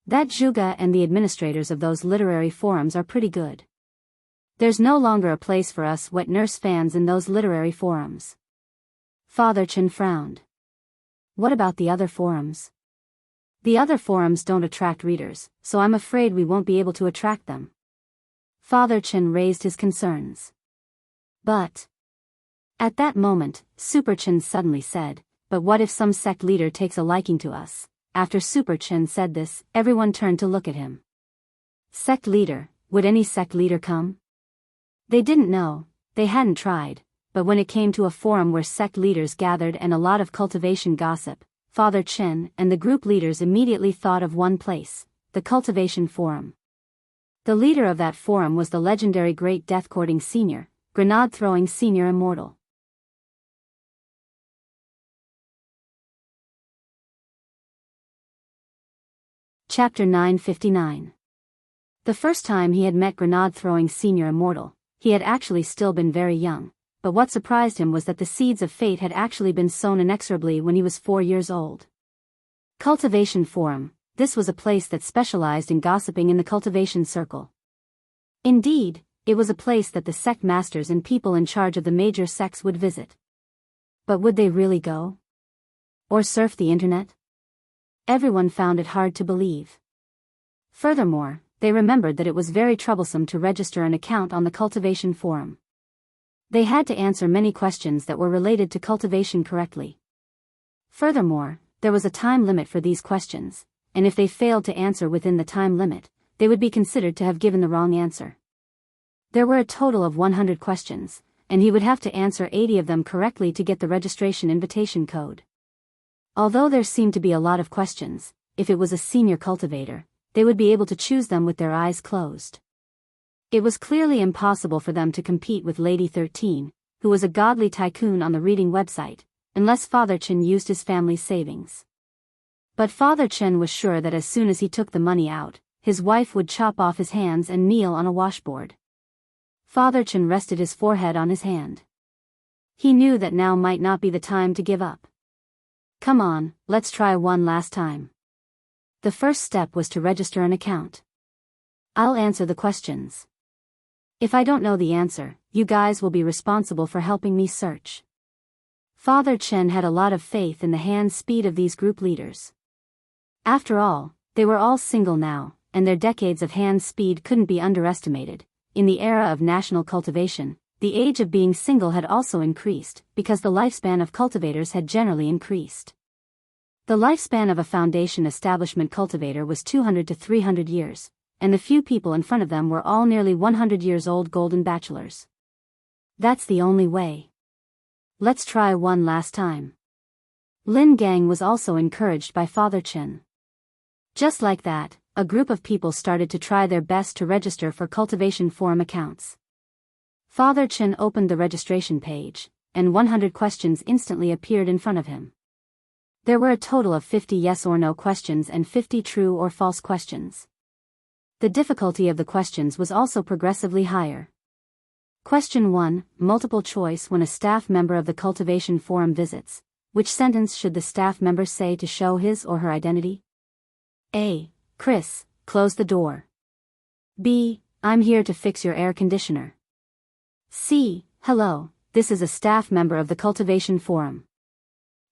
That Zhuge and the administrators of those literary forums are pretty good. There's no longer a place for us Wet Nurse fans in those literary forums. Father Chen frowned. What about the other forums? The other forums don't attract readers, so I'm afraid we won't be able to attract them. Father Chen raised his concerns. But... At that moment, Super Chen suddenly said, but what if some sect leader takes a liking to us? After Super Chen said this, everyone turned to look at him. Sect leader, would any sect leader come? They didn't know, they hadn't tried, but when it came to a forum where sect leaders gathered and a lot of cultivation gossip, Father Chen and the group leaders immediately thought of one place, the Cultivation Forum. The leader of that forum was the legendary Great Death-Courting Senior, Grenade-Throwing Senior Immortal. Chapter 959. The first time he had met Grenade-Throwing Senior Immortal, he had actually still been very young, but what surprised him was that the seeds of fate had actually been sown inexorably when he was 4 years old. Cultivation Forum, this was a place that specialized in gossiping in the cultivation circle. Indeed, it was a place that the sect masters and people in charge of the major sects would visit. But would they really go? Or surf the internet? Everyone found it hard to believe. Furthermore, they remembered that it was very troublesome to register an account on the Cultivation Forum. They had to answer many questions that were related to cultivation correctly. Furthermore, there was a time limit for these questions, and if they failed to answer within the time limit, they would be considered to have given the wrong answer. There were a total of 100 questions, and he would have to answer 80 of them correctly to get the registration invitation code. Although there seemed to be a lot of questions, if it was a senior cultivator, they would be able to choose them with their eyes closed. It was clearly impossible for them to compete with Lady 13, who was a godly tycoon on the reading website, unless Father Chen used his family's savings. But Father Chen was sure that as soon as he took the money out, his wife would chop off his hands and kneel on a washboard. Father Chen rested his forehead on his hand. He knew that now might not be the time to give up. Come on, let's try one last time. The first step was to register an account. I'll answer the questions. If I don't know the answer, you guys will be responsible for helping me search. Father Chen had a lot of faith in the hand speed of these group leaders. After all, they were all single now, and their decades of hand speed couldn't be underestimated. In the era of national cultivation, the age of being single had also increased, because the lifespan of cultivators had generally increased. The lifespan of a foundation establishment cultivator was 200 to 300 years, and the few people in front of them were all nearly 100 years old golden bachelors. That's the only way. Let's try one last time. Lin Gang was also encouraged by Father Chen. Just like that, a group of people started to try their best to register for cultivation forum accounts. Father Chen opened the registration page, and 100 questions instantly appeared in front of him. There were a total of 50 yes or no questions and 50 true or false questions. The difficulty of the questions was also progressively higher. Question 1, multiple choice. When a staff member of the cultivation forum visits, which sentence should the staff member say to show his or her identity? A. Chris, close the door. B. I'm here to fix your air conditioner. C. Hello, this is a staff member of the cultivation forum.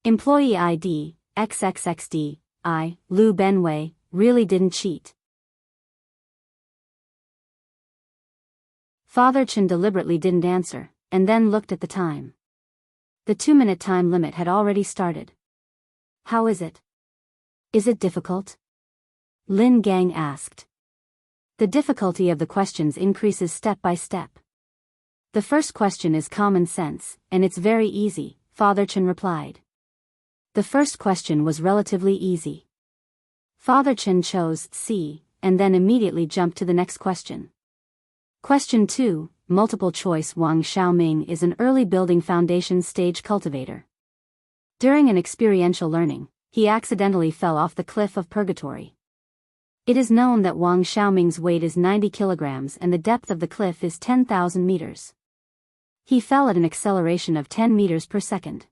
Employee ID, XXXD, I, Lu Benway, really didn't cheat. Father Chen deliberately didn't answer, and then looked at the time. The 2-minute time limit had already started. How is it? Is it difficult? Lin Gang asked. The difficulty of the questions increases step by step. The first question is common sense, and it's very easy, Father Chen replied. The first question was relatively easy. Father Chen chose C, and then immediately jumped to the next question. Question 2, multiple choice. Wang Xiaoming is an early building foundation stage cultivator. During an experiential learning, he accidentally fell off the cliff of purgatory. It is known that Wang Xiaoming's weight is 90 kilograms and the depth of the cliff is 10,000 meters. He fell at an acceleration of 10 meters per second.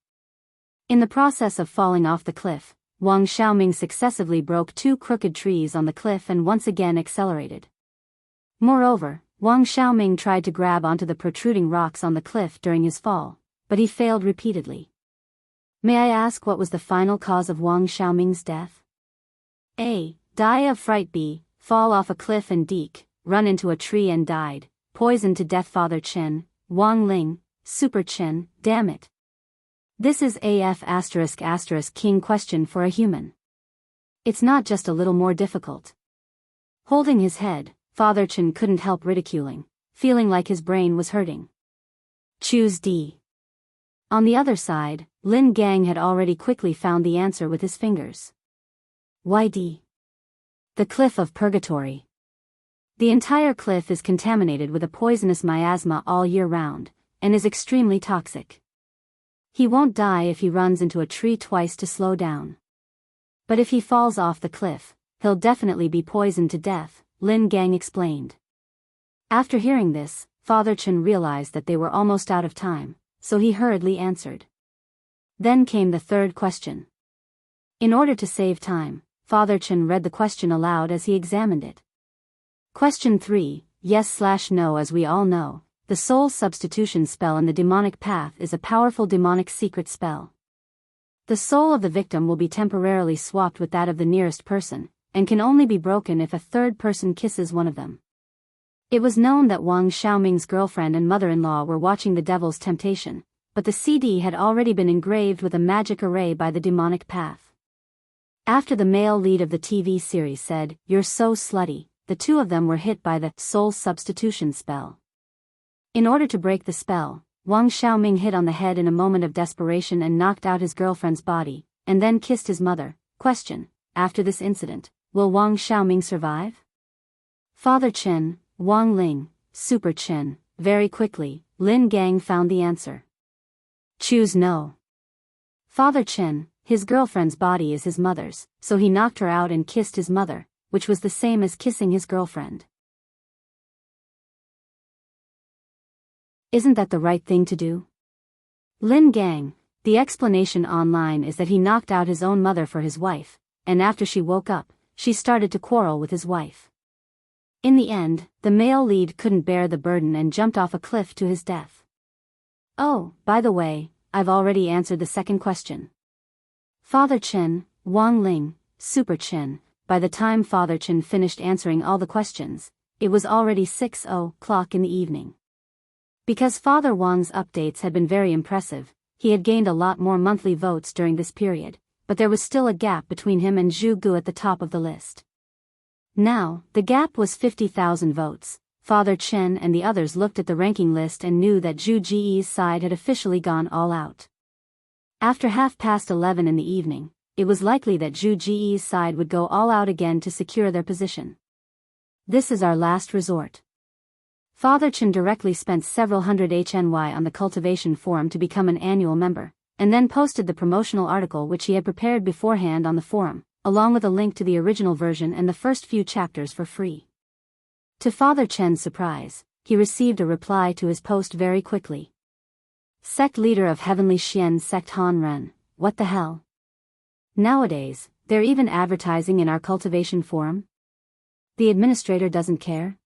In the process of falling off the cliff, Wang Xiaoming successively broke 2 crooked trees on the cliff and once again accelerated. Moreover, Wang Xiaoming tried to grab onto the protruding rocks on the cliff during his fall, but he failed repeatedly. May I ask what was the final cause of Wang Xiaoming's death? A. Die of fright. B. Fall off a cliff and deek, run into a tree and died, poisoned to death. Father Chen, Wang Ling, Super Chen, damn it. This is AF*** king question for a human. It's not just a little more difficult. Holding his head, Father Chen couldn't help ridiculing, feeling like his brain was hurting. Choose D. On the other side, Lin Gang had already quickly found the answer with his fingers. Why D? The cliff of purgatory. The entire cliff is contaminated with a poisonous miasma all year round, and is extremely toxic. He won't die if he runs into a tree twice to slow down. But if he falls off the cliff, he'll definitely be poisoned to death, Lin Gang explained. After hearing this, Father Chen realized that they were almost out of time, so he hurriedly answered. Then came the third question. In order to save time, Father Chen read the question aloud as he examined it. Question 3, yes/no. As we all know, the soul substitution spell in the demonic path is a powerful demonic secret spell. The soul of the victim will be temporarily swapped with that of the nearest person, and can only be broken if a third person kisses one of them. It was known that Wang Xiaoming's girlfriend and mother-in-law were watching The Devil's Temptation, but the CD had already been engraved with a magic array by the demonic path. After the male lead of the TV series said, "You're so slutty," the two of them were hit by the soul substitution spell. In order to break the spell, Wang Xiaoming hit on the head in a moment of desperation and knocked out his girlfriend's body, and then kissed his mother. Question: after this incident, will Wang Xiaoming survive? Father Chen, Wang Ling, Super Chen. Very quickly, Lin Gang found the answer. Choose no. Father Chen, his girlfriend's body is his mother's, so he knocked her out and kissed his mother, which was the same as kissing his girlfriend. Isn't that the right thing to do? Lin Gang, the explanation online is that he knocked out his own mother for his wife, and after she woke up, she started to quarrel with his wife. In the end, the male lead couldn't bear the burden and jumped off a cliff to his death. Oh, by the way, I've already answered the second question. Father Chen, Wang Ling, Super Chen. By the time Father Chen finished answering all the questions, it was already 6:00 in the evening. Because Father Wang's updates had been very impressive, he had gained a lot more monthly votes during this period, but there was still a gap between him and Zhu Gu at the top of the list. Now, the gap was 50,000 votes. Father Chen and the others looked at the ranking list and knew that Zhu Ji's side had officially gone all out. After 11:30 in the evening, it was likely that Zhu Ji's side would go all out again to secure their position. This is our last resort. Father Chen directly spent several hundred HNY on the cultivation forum to become an annual member, and then posted the promotional article which he had prepared beforehand on the forum, along with a link to the original version and the first few chapters for free. To Father Chen's surprise, he received a reply to his post very quickly. Sect leader of Heavenly Xian Sect Han Ren, what the hell? Nowadays, they're even advertising in our cultivation forum? The administrator doesn't care?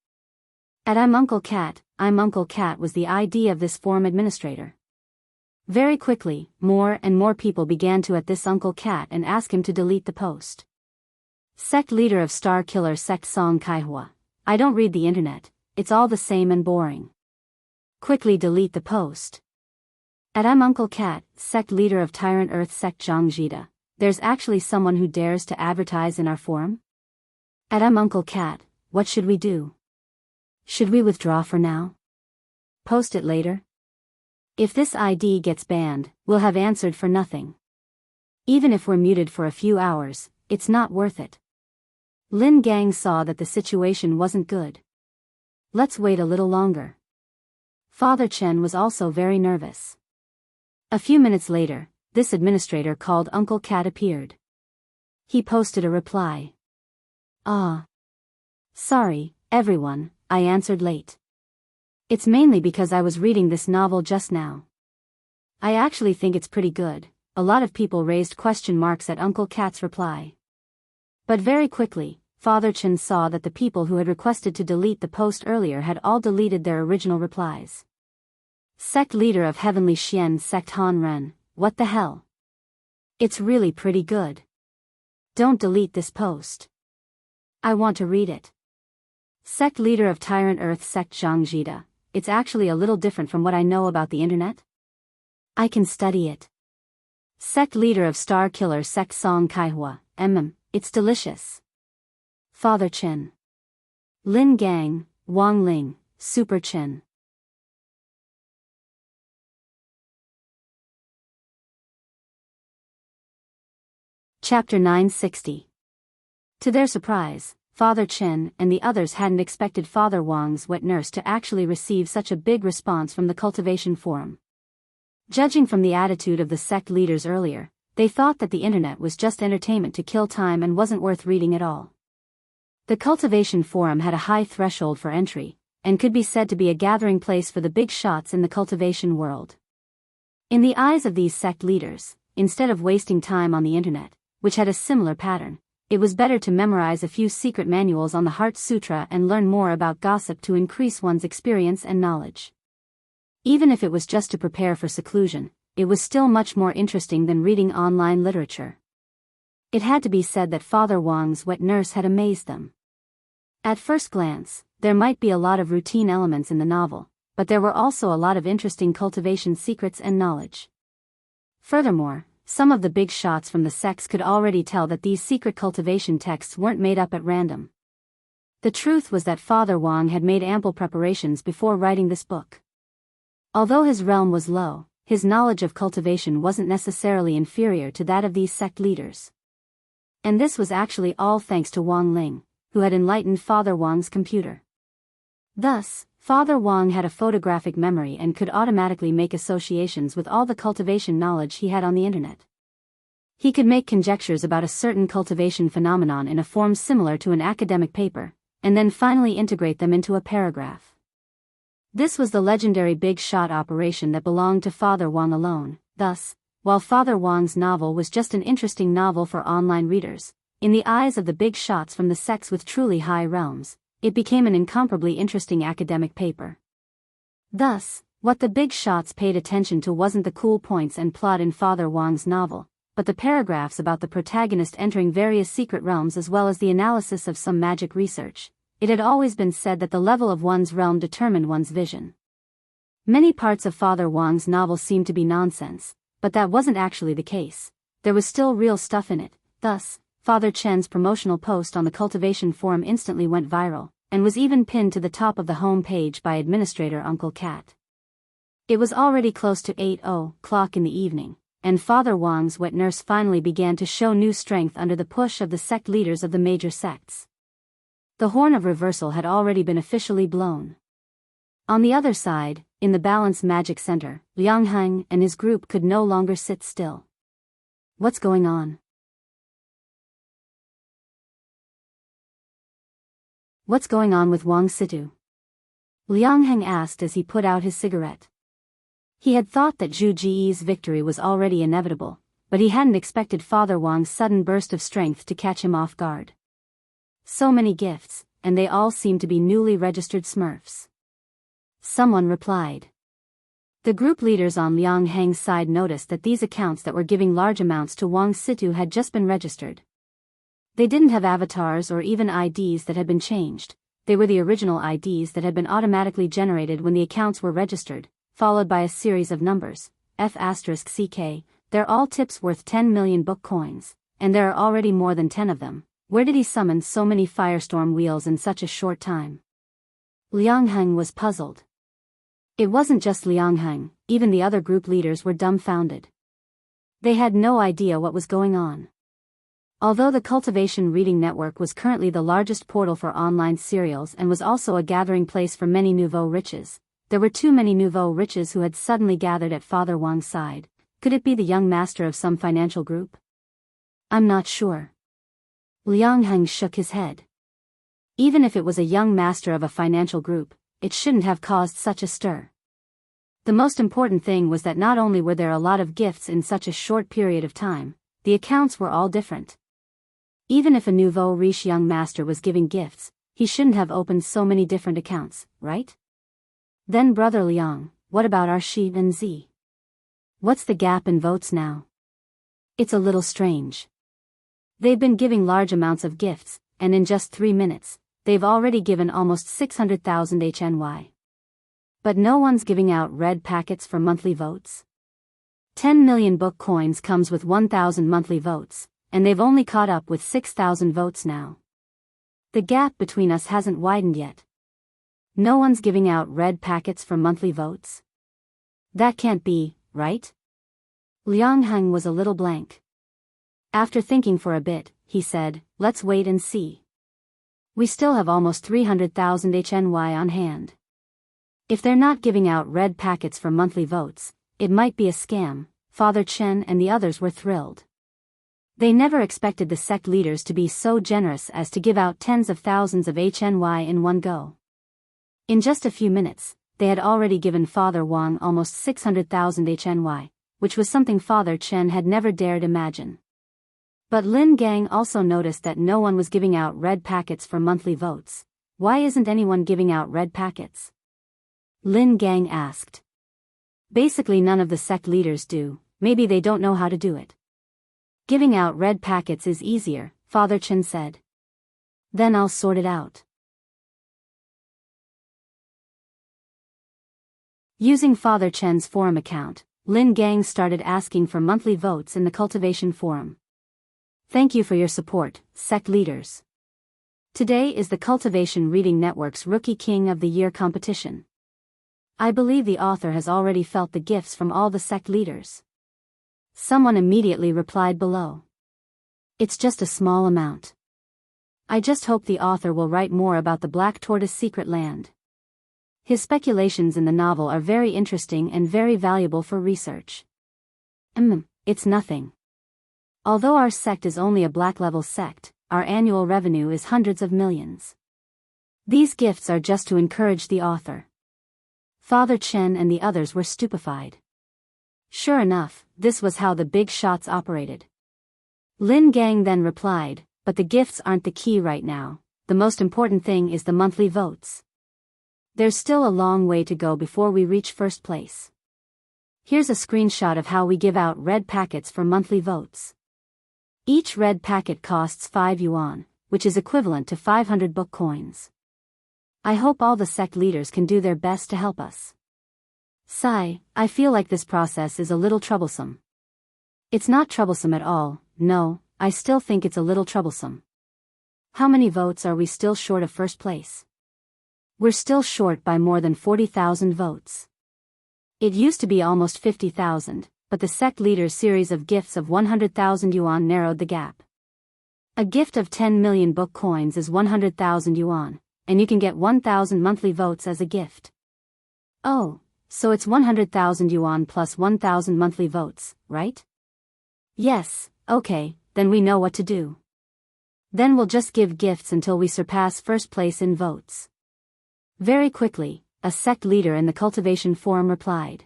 I'm Uncle Cat was the ID of this forum administrator. Very quickly, more and more people began to at this Uncle Cat and ask him to delete the post. Sect leader of Star Killer Sect Song Kaihua. I don't read the internet, it's all the same and boring. Quickly delete the post. I'm Uncle Cat, Sect leader of Tyrant Earth Sect Zhang. There's actually someone who dares to advertise in our forum? I'm Uncle Cat, what should we do? Should we withdraw for now? Post it later? If this ID gets banned, we'll have answered for nothing. Even if we're muted for a few hours, it's not worth it. Lin Gang saw that the situation wasn't good. Let's wait a little longer. Father Chen was also very nervous. A few minutes later, this administrator called Uncle Cat appeared. He posted a reply. Sorry, everyone, I answered late. It's mainly because I was reading this novel just now. I actually think it's pretty good. A lot of people raised question marks at Uncle Cat's reply. But very quickly, Father Chen saw that the people who had requested to delete the post earlier had all deleted their original replies. Sect leader of Heavenly Xian Sect Han Ren, what the hell? It's really pretty good. Don't delete this post. I want to read it. Sect leader of Tyrant Earth Sect Zhang. It's actually a little different from what I know about the internet. I can study it. Sect leader of Star Killer Sect Song Kaihua. It's delicious. Father Chen. Lin Gang, Wang Ling, Super Chen. Chapter 960. To their surprise, Father Chen and the others hadn't expected Father Wang's wet nurse to actually receive such a big response from the cultivation forum. Judging from the attitude of the sect leaders earlier, they thought that the internet was just entertainment to kill time and wasn't worth reading at all. The cultivation forum had a high threshold for entry, and could be said to be a gathering place for the big shots in the cultivation world. In the eyes of these sect leaders, instead of wasting time on the internet, which had a similar pattern, it was better to memorize a few secret manuals on the Heart Sutra and learn more about gossip to increase one's experience and knowledge. Even if it was just to prepare for seclusion, it was still much more interesting than reading online literature. It had to be said that Father Wang's wet nurse had amazed them. At first glance, there might be a lot of routine elements in the novel, but there were also a lot of interesting cultivation secrets and knowledge. Furthermore, some of the big shots from the sects could already tell that these secret cultivation texts weren't made up at random. The truth was that Father Wang had made ample preparations before writing this book. Although his realm was low, his knowledge of cultivation wasn't necessarily inferior to that of these sect leaders. And this was actually all thanks to Wang Ling, who had enlightened Father Wang's computer. Thus, Father Wang had a photographic memory and could automatically make associations with all the cultivation knowledge he had on the internet. He could make conjectures about a certain cultivation phenomenon in a form similar to an academic paper, and then finally integrate them into a paragraph. This was the legendary big shot operation that belonged to Father Wang alone. Thus, while Father Wang's novel was just an interesting novel for online readers, in the eyes of the big shots from the sects with truly high realms, it became an incomparably interesting academic paper. Thus, what the big shots paid attention to wasn't the cool points and plot in Father Wang's novel, but the paragraphs about the protagonist entering various secret realms as well as the analysis of some magic research. It had always been said that the level of one's realm determined one's vision. Many parts of Father Wang's novel seemed to be nonsense, but that wasn't actually the case. There was still real stuff in it. Thus, Father Chen's promotional post on the cultivation forum instantly went viral, and was even pinned to the top of the home page by administrator Uncle Cat. It was already close to 8:00 in the evening, and Father Wang's wet nurse finally began to show new strength under the push of the sect leaders of the major sects. The horn of reversal had already been officially blown. On the other side, in the Balance Magic Center, Liang Heng and his group could no longer sit still. What's going on? What's going on with Wang Situ? Liang Heng asked as he put out his cigarette. He had thought that Zhu Ji's victory was already inevitable, but he hadn't expected Father Wang's sudden burst of strength to catch him off guard. So many gifts, and they all seemed to be newly registered Smurfs. Someone replied. The group leaders on Liang Heng's side noticed that these accounts that were giving large amounts to Wang Situ had just been registered. They didn't have avatars or even IDs that had been changed. They were the original IDs that had been automatically generated when the accounts were registered, followed by a series of numbers, F***CK, they're all tips worth 10 million book coins, and there are already more than 10 of them. Where did he summon so many firestorm wheels in such a short time? Liang Heng was puzzled. It wasn't just Liang Heng, even the other group leaders were dumbfounded. They had no idea what was going on. Although the Cultivation Reading Network was currently the largest portal for online serials and was also a gathering place for many nouveau riches, there were too many nouveau riches who had suddenly gathered at Father Wang's side. Could it be the young master of some financial group? I'm not sure. Liang Heng shook his head. Even if it was a young master of a financial group, it shouldn't have caused such a stir. The most important thing was that not only were there a lot of gifts in such a short period of time, the accounts were all different. Even if a nouveau riche young master was giving gifts, he shouldn't have opened so many different accounts, right? Then Brother Liang, what about our Shi and Z? What's the gap in votes now? It's a little strange. They've been giving large amounts of gifts, and in just 3 minutes, they've already given almost 600,000 HNY. But no one's giving out red packets for monthly votes. 10 million book coins comes with 1,000 monthly votes, and they've only caught up with 6,000 votes now. The gap between us hasn't widened yet. No one's giving out red packets for monthly votes? That can't be, right? Liang Heng was a little blank. After thinking for a bit, he said, let's wait and see. We still have almost 300,000 HNY on hand. If they're not giving out red packets for monthly votes, it might be a scam. Father Chen and the others were thrilled. They never expected the sect leaders to be so generous as to give out tens of thousands of HNY in one go. In just a few minutes, they had already given Father Wang almost 600,000 HNY, which was something Father Chen had never dared imagine. But Lin Gang also noticed that no one was giving out red packets for monthly votes. Why isn't anyone giving out red packets? Lin Gang asked. Basically none of the sect leaders do, maybe they don't know how to do it. Giving out red packets is easier, Father Chen said. Then I'll sort it out. Using Father Chen's forum account, Lin Gang started asking for monthly votes in the cultivation forum. Thank you for your support, sect leaders. Today is the Cultivation Reading Network's Rookie King of the Year competition. I believe the author has already felt the gifts from all the sect leaders. Someone immediately replied below. It's just a small amount. I just hope the author will write more about the Black Tortoise secret land. His speculations in the novel are very interesting and very valuable for research. It's nothing. Although our sect is only a black-level sect, our annual revenue is hundreds of millions. These gifts are just to encourage the author. Father Chen and the others were stupefied. Sure enough, this was how the big shots operated. Lin Gang then replied, but the gifts aren't the key right now, the most important thing is the monthly votes. There's still a long way to go before we reach first place. Here's a screenshot of how we give out red packets for monthly votes. Each red packet costs 5 yuan, which is equivalent to 500 book coins. I hope all the sect leaders can do their best to help us. Sigh, I feel like this process is a little troublesome. It's not troublesome at all, no, I still think it's a little troublesome. How many votes are we still short of first place? We're still short by more than 40,000 votes. It used to be almost 50,000, but the sect leader's series of gifts of 100,000 yuan narrowed the gap. A gift of 10 million book coins is 100,000 yuan, and you can get 1,000 monthly votes as a gift. Oh, so it's 100,000 yuan plus 1,000 monthly votes, right? Yes, okay, then we know what to do. Then we'll just give gifts until we surpass first place in votes. Very quickly, a sect leader in the cultivation forum replied.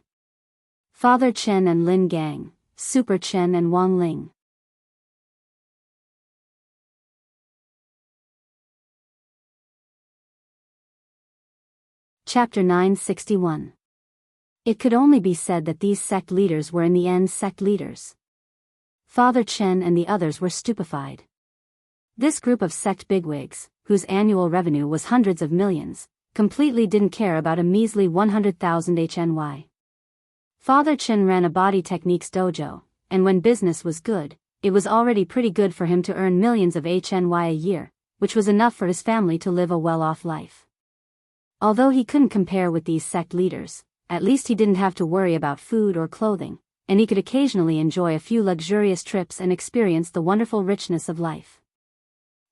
Father Chen and Lin Gang, Super Chen and Wang Ling. Chapter 961. It could only be said that these sect leaders were in the end sect leaders. Father Chen and the others were stupefied. This group of sect bigwigs, whose annual revenue was hundreds of millions, completely didn't care about a measly 100,000 HNY. Father Chen ran a body techniques dojo, and when business was good, it was already pretty good for him to earn millions of HNY a year, which was enough for his family to live a well-off life. Although he couldn't compare with these sect leaders, at least he didn't have to worry about food or clothing, and he could occasionally enjoy a few luxurious trips and experience the wonderful richness of life.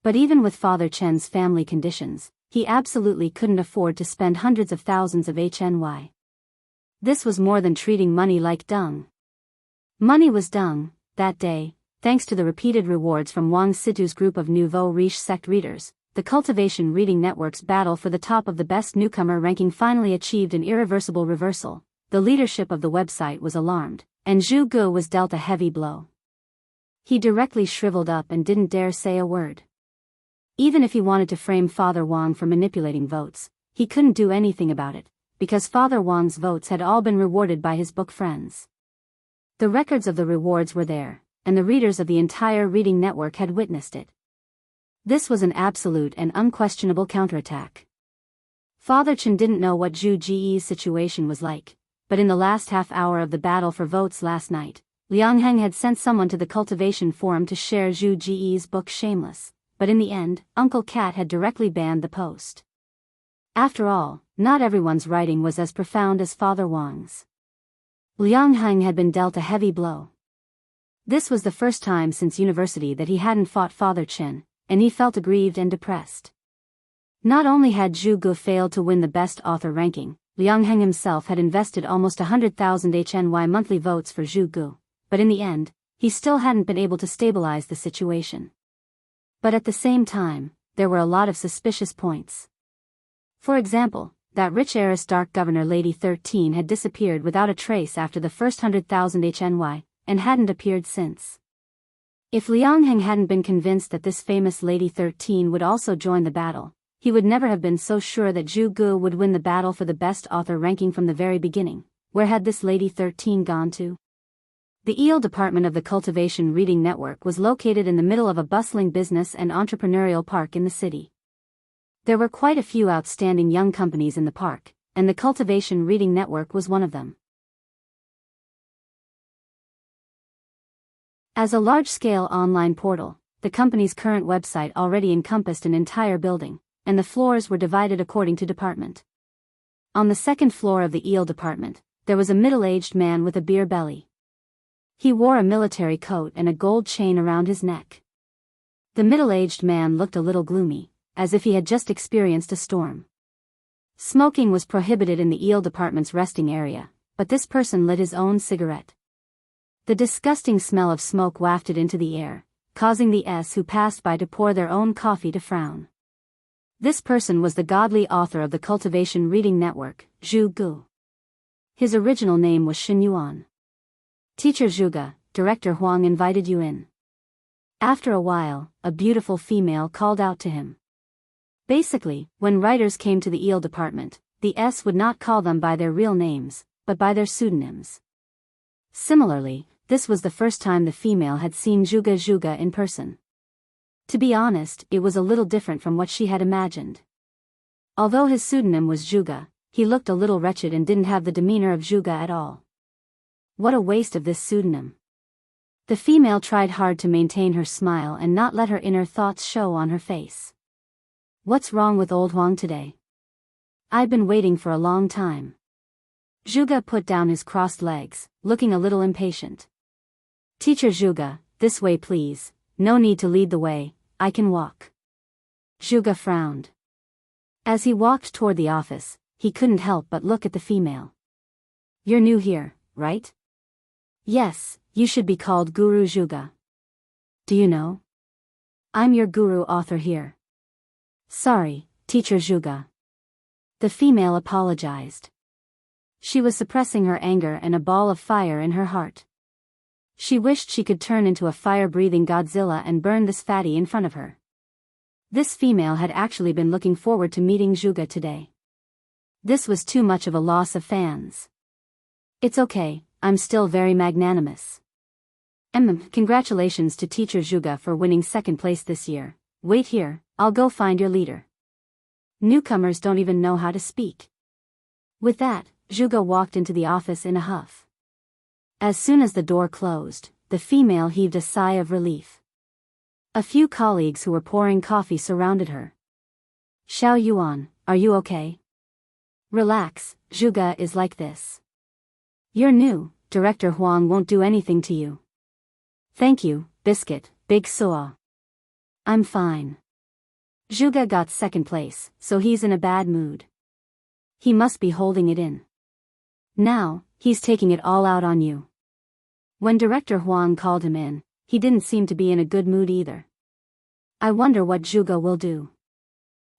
But even with Father Chen's family conditions, he absolutely couldn't afford to spend hundreds of thousands of HNY. This was more than treating money like dung. Money was dung, that day, thanks to the repeated rewards from Wang Situ's group of nouveau riche sect readers. The Cultivation Reading Network's battle for the top of the best newcomer ranking finally achieved an irreversible reversal. The leadership of the website was alarmed, and Zhu Gu was dealt a heavy blow. He directly shriveled up and didn't dare say a word. Even if he wanted to frame Father Wang for manipulating votes, he couldn't do anything about it, because Father Wang's votes had all been rewarded by his book friends. The records of the rewards were there, and the readers of the entire reading network had witnessed it. This was an absolute and unquestionable counterattack. Father Chen didn't know what Zhu Ji's situation was like, but in the last half hour of the battle for votes last night, Liang Heng had sent someone to the cultivation forum to share Zhu Ji's book Shameless, but in the end, Uncle Cat had directly banned the post. After all, not everyone's writing was as profound as Father Wang's. Liang Heng had been dealt a heavy blow. This was the first time since university that he hadn't fought Father Chen, and he felt aggrieved and depressed. Not only had Zhu Gu failed to win the best author ranking, Liang Heng himself had invested almost 100,000 HNY monthly votes for Zhu Gu, but in the end, he still hadn't been able to stabilize the situation. But at the same time, there were a lot of suspicious points. For example, that rich heiress Dark Governor Lady 13 had disappeared without a trace after the first 100,000 HNY, and hadn't appeared since. If Liang Heng hadn't been convinced that this famous Lady 13 would also join the battle, he would never have been so sure that Zhu Gu would win the battle for the best author ranking from the very beginning. Where had this Lady 13 gone to? The EL department of the Cultivation Reading Network was located in the middle of a bustling business and entrepreneurial park in the city. There were quite a few outstanding young companies in the park, and the Cultivation Reading Network was one of them. As a large-scale online portal, the company's current website already encompassed an entire building, and the floors were divided according to department. On the second floor of the eel department, there was a middle-aged man with a beer belly. He wore a military coat and a gold chain around his neck. The middle-aged man looked a little gloomy, as if he had just experienced a storm. Smoking was prohibited in the eel department's resting area, but this person lit his own cigarette. The disgusting smell of smoke wafted into the air, causing the S who passed by to pour their own coffee to frown. This person was the godly author of the Cultivation Reading Network, Zhu Gu. His original name was Shen Yuan. Teacher Zhuge, Director Huang invited you in. After a while, a beautiful female called out to him. Basically, when writers came to the eel department, the S would not call them by their real names, but by their pseudonyms. Similarly, this was the first time the female had seen Zhuge in person. To be honest, it was a little different from what she had imagined. Although his pseudonym was Zhuge, he looked a little wretched and didn't have the demeanor of Zhuge at all. What a waste of this pseudonym. The female tried hard to maintain her smile and not let her inner thoughts show on her face. What's wrong with old Huang today? I've been waiting for a long time. Zhuge put down his crossed legs, looking a little impatient. Teacher Zhuge, this way please, no need to lead the way, I can walk. Zhuge frowned. As he walked toward the office, he couldn't help but look at the female. You're new here, right? Yes, you should be called Guru Zhuge. Do you know? I'm your guru author here. Sorry, Teacher Zhuge. The female apologized. She was suppressing her anger and a ball of fire in her heart. She wished she could turn into a fire-breathing Godzilla and burn this fatty in front of her. This female had actually been looking forward to meeting Zhuge today. This was too much of a loss of fans. It's okay, I'm still very magnanimous. Congratulations to Teacher Zhuge for winning second place this year. Wait here, I'll go find your leader. Newcomers don't even know how to speak. With that, Zhuge walked into the office in a huff. As soon as the door closed, the female heaved a sigh of relief. A few colleagues who were pouring coffee surrounded her. Xiao Yuan, are you okay? Relax, Zhuge is like this. You're new, Director Huang won't do anything to you. Thank you, Biscuit, Big Soa. I'm fine. Zhuge got second place, so he's in a bad mood. He must be holding it in. Now, he's taking it all out on you. When Director Huang called him in, he didn't seem to be in a good mood either. I wonder what Zhuge will do.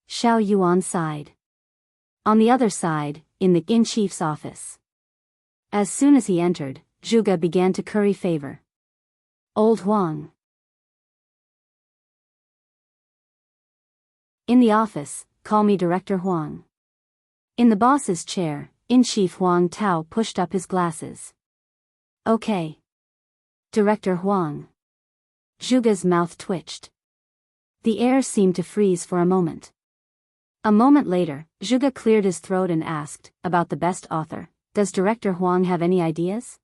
Xiao Yuan sighed. On the other side, in the in-chief's office. As soon as he entered, Zhuge began to curry favor. Old Huang. In the office, call me Director Huang. In the boss's chair, in-chief Huang Tao pushed up his glasses. Okay. Director Huang. Zhuge's mouth twitched. The air seemed to freeze for a moment. A moment later, Zhuge cleared his throat and asked, about the best author, does Director Huang have any ideas?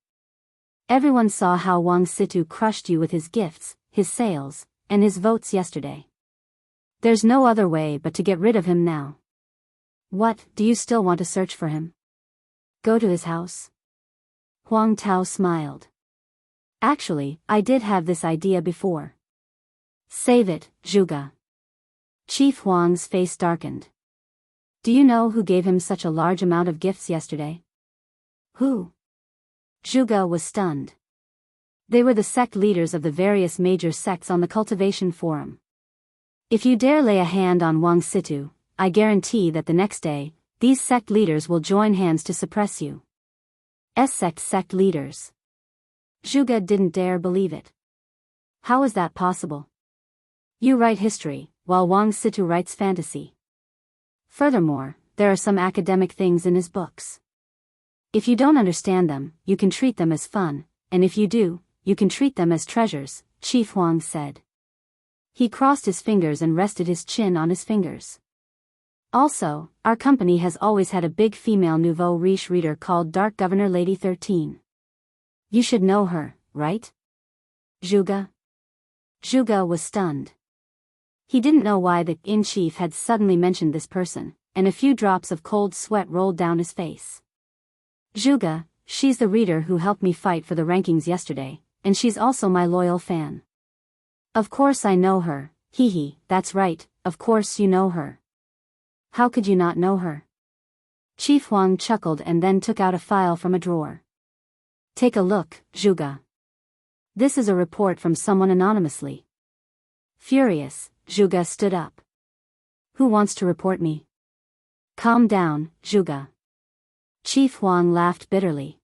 Everyone saw how Wang Situ crushed you with his gifts, his sales, and his votes yesterday. There's no other way but to get rid of him now. What, do you still want to search for him? Go to his house? Huang Tao smiled. Actually, I did have this idea before. Save it, Zhuge. Chief Huang's face darkened. Do you know who gave him such a large amount of gifts yesterday? Who? Zhuge was stunned. They were the sect leaders of the various major sects on the Cultivation Forum. If you dare lay a hand on Wang Situ, I guarantee that the next day, these sect leaders will join hands to suppress you. Sect leaders. Zhuge didn't dare believe it. How is that possible? You write history, while Wang Situ writes fantasy. Furthermore, there are some academic things in his books. If you don't understand them, you can treat them as fun, and if you do, you can treat them as treasures, Chief Huang said. He crossed his fingers and rested his chin on his fingers. Also, our company has always had a big female nouveau riche reader called Dark Governor Lady 13. You should know her, right? Zhuge? Zhuge was stunned. He didn't know why the in-chief had suddenly mentioned this person, and a few drops of cold sweat rolled down his face. Zhuge, she's the reader who helped me fight for the rankings yesterday, and she's also my loyal fan. Of course I know her, hee, that's right, of course you know her. How could you not know her? Chief Huang chuckled and then took out a file from a drawer. Take a look, Zhuge. This is a report from someone anonymously. Furious, Zhuge stood up. Who wants to report me? Calm down, Zhuge. Chief Huang laughed bitterly.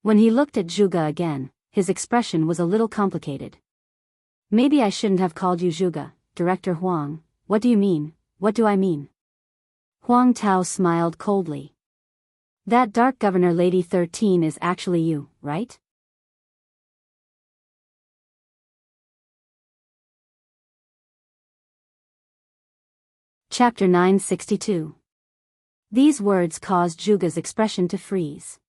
When he looked at Zhuge again, his expression was a little complicated. Maybe I shouldn't have called you Zhuge, Director Huang. What do you mean? What do I mean? Huang Tao smiled coldly. That Dark Governor Lady 13 is actually you, right? Chapter 962. These words caused Zhuge's expression to freeze.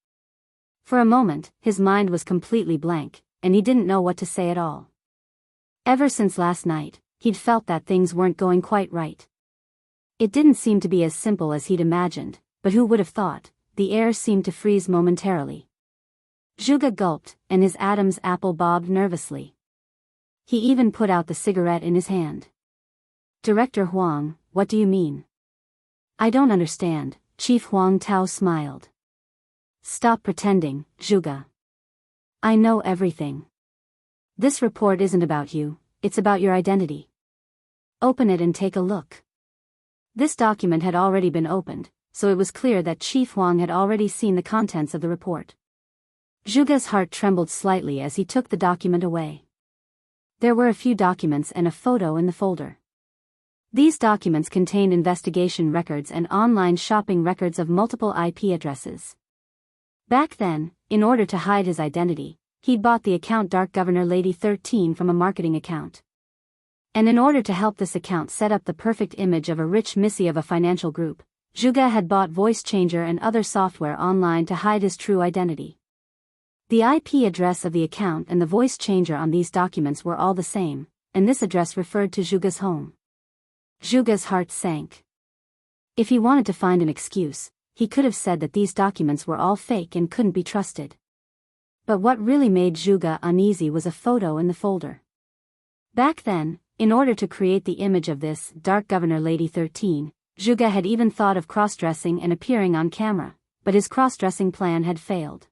For a moment, his mind was completely blank, and he didn't know what to say at all. Ever since last night, he'd felt that things weren't going quite right. It didn't seem to be as simple as he'd imagined, but who would have thought? The air seemed to freeze momentarily. Zhuge gulped, and his Adam's apple bobbed nervously. He even put out the cigarette in his hand. Director Huang, what do you mean? I don't understand, Chief Huang Tao smiled. Stop pretending, Zhuge. I know everything. This report isn't about you, it's about your identity. Open it and take a look. This document had already been opened, so it was clear that Chief Huang had already seen the contents of the report. Zhuge's heart trembled slightly as he took the document away. There were a few documents and a photo in the folder. These documents contained investigation records and online shopping records of multiple IP addresses. Back then, in order to hide his identity, he'd bought the account Dark Governor Lady 13 from a marketing account. And in order to help this account set up the perfect image of a rich missy of a financial group, Zhuge had bought voice changer and other software online to hide his true identity. The IP address of the account and the voice changer on these documents were all the same, and this address referred to Zhuge's home. Zhuge's heart sank. If he wanted to find an excuse, he could have said that these documents were all fake and couldn't be trusted. But what really made Zhuge uneasy was a photo in the folder. Back then, in order to create the image of this Dark Governor Lady 13, Zhuge had even thought of cross-dressing and appearing on camera, but his cross-dressing plan had failed.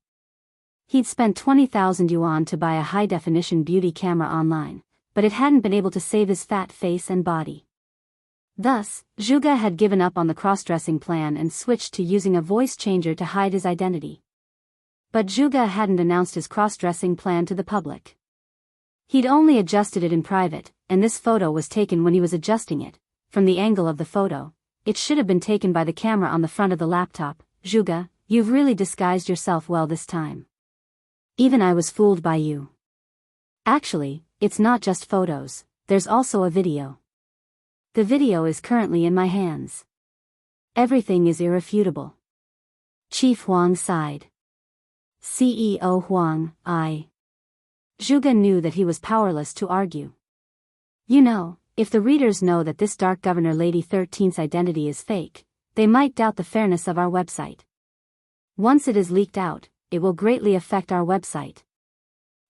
He'd spent 20,000 yuan to buy a high-definition beauty camera online, but it hadn't been able to save his fat face and body. Thus, Zhuge had given up on the cross-dressing plan and switched to using a voice changer to hide his identity. But Zhuge hadn't announced his cross-dressing plan to the public. He'd only adjusted it in private, and this photo was taken when he was adjusting it. From the angle of the photo, it should have been taken by the camera on the front of the laptop. Zhuge, you've really disguised yourself well this time. Even I was fooled by you. Actually, it's not just photos, there's also a video. The video is currently in my hands. Everything is irrefutable. Chief Huang sighed. CEO Huang, Zhuge knew that he was powerless to argue. You know, if the readers know that this Dark Governor Lady 13's identity is fake, they might doubt the fairness of our website. Once it is leaked out, it will greatly affect our website.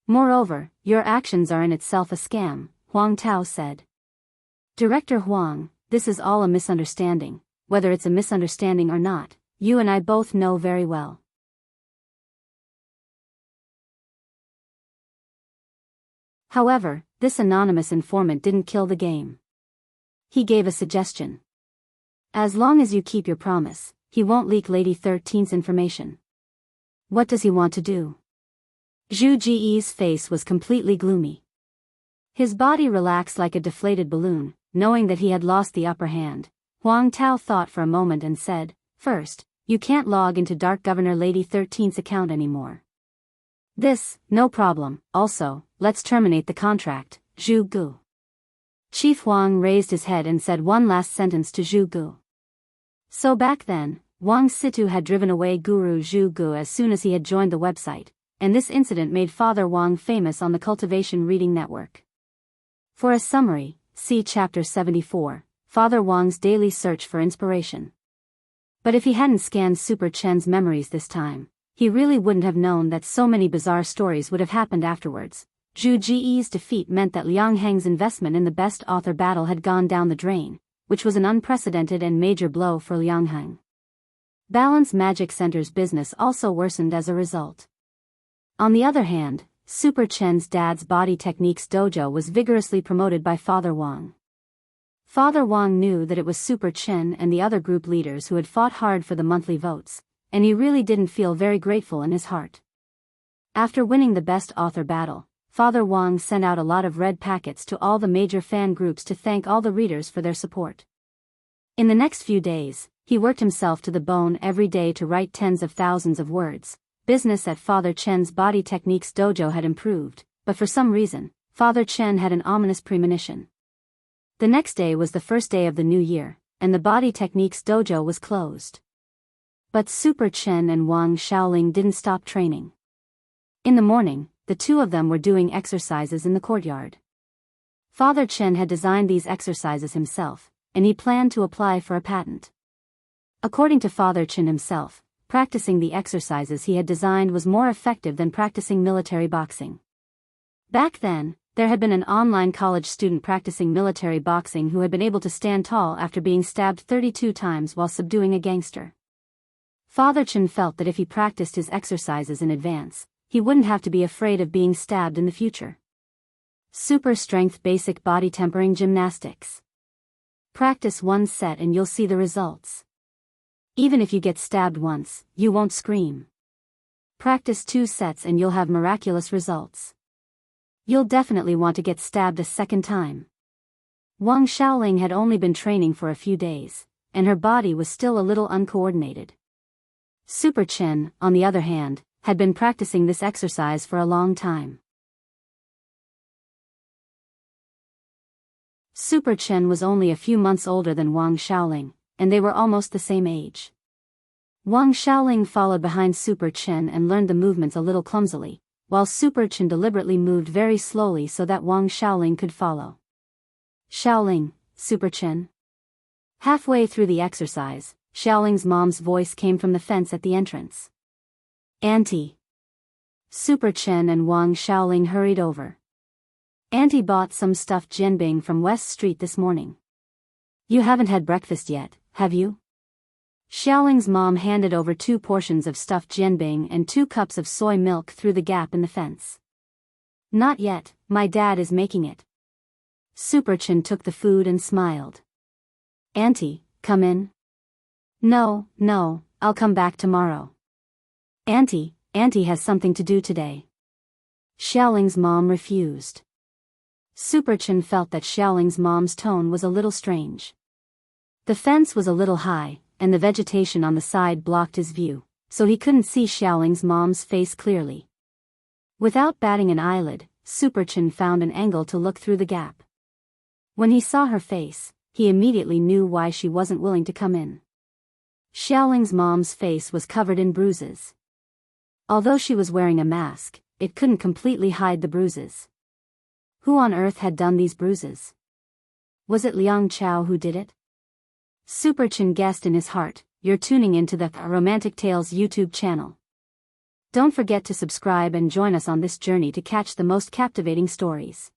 Moreover, your actions are in itself a scam, Huang Tao said. Director Huang, this is all a misunderstanding. Whether it's a misunderstanding or not, you and I both know very well. However, this anonymous informant didn't kill the game. He gave a suggestion. As long as you keep your promise, he won't leak Lady 13's information. What does he want to do? Zhu Ji's face was completely gloomy. His body relaxed like a deflated balloon, knowing that he had lost the upper hand. Huang Tao thought for a moment and said, First, you can't log into Dark Governor Lady 13's account anymore. This, no problem. Also, let's terminate the contract, Zhu Gu. Chief Huang raised his head and said one last sentence to Zhu Gu. So back then, Wang Situ had driven away Guru Zhu Gu as soon as he had joined the website, and this incident made Father Wang famous on the Cultivation Reading Network. For a summary, see Chapter 74, Father Wang's Daily Search for Inspiration. But if he hadn't scanned Super Chen's memories this time, he really wouldn't have known that so many bizarre stories would have happened afterwards. Zhu Ji's defeat meant that Liang Heng's investment in the best author battle had gone down the drain, which was an unprecedented and major blow for Liang Heng. Balance Magic Center's business also worsened as a result. On the other hand, Super Chen's dad's body techniques dojo was vigorously promoted by Father Wang. Father Wang knew that it was Super Chen and the other group leaders who had fought hard for the monthly votes, and he really didn't feel very grateful in his heart. After winning the best author battle, Father Wang sent out a lot of red packets to all the major fan groups to thank all the readers for their support. In the next few days, he worked himself to the bone every day to write tens of thousands of words. Business at Father Chen's body techniques dojo had improved, but for some reason, Father Chen had an ominous premonition. The next day was the first day of the new year, and the body techniques dojo was closed. But Super Chen and Wang Xiaoling didn't stop training. In the morning, the two of them were doing exercises in the courtyard. Father Chen had designed these exercises himself, and he planned to apply for a patent. According to Father Chen himself, practicing the exercises he had designed was more effective than practicing military boxing. Back then, there had been an online college student practicing military boxing who had been able to stand tall after being stabbed 32 times while subduing a gangster. Father Chen felt that if he practiced his exercises in advance, he wouldn't have to be afraid of being stabbed in the future. Super Strength Basic Body Tempering Gymnastics. Practice one set and you'll see the results. Even if you get stabbed once, you won't scream. Practice 2 sets and you'll have miraculous results. You'll definitely want to get stabbed a second time. Wang Xiaoling had only been training for a few days, and her body was still a little uncoordinated. Super Chen, on the other hand, had been practicing this exercise for a long time. Super Chen was only a few months older than Wang Xiaoling, and they were almost the same age. Wang Xiaoling followed behind Super Chen and learned the movements a little clumsily, while Super Chen deliberately moved very slowly so that Wang Xiaoling could follow. Xiaoling, Super Chen. Halfway through the exercise, Xiaoling's mom's voice came from the fence at the entrance. Auntie. Super Chen and Wang Xiaoling hurried over. Auntie bought some stuffed jianbing from West Street this morning. You haven't had breakfast yet, have you? Xiaoling's mom handed over 2 portions of stuffed jianbing and 2 cups of soy milk through the gap in the fence. Not yet, my dad is making it. Super Chen took the food and smiled. Auntie, come in. No, I'll come back tomorrow. Auntie has something to do today. Xiaoling's mom refused. Super Chen felt that Xiaoling's mom's tone was a little strange. The fence was a little high, and the vegetation on the side blocked his view, so he couldn't see Xiaoling's mom's face clearly. Without batting an eyelid, Super Chen found an angle to look through the gap. When he saw her face, he immediately knew why she wasn't willing to come in. Xiaoling's mom's face was covered in bruises. Although she was wearing a mask, it couldn't completely hide the bruises. Who on earth had done these bruises? Was it Liang Chao who did it? Super Chen guessed in his heart, you're tuning into the Romantic Tales YouTube channel. Don't forget to subscribe and join us on this journey to catch the most captivating stories.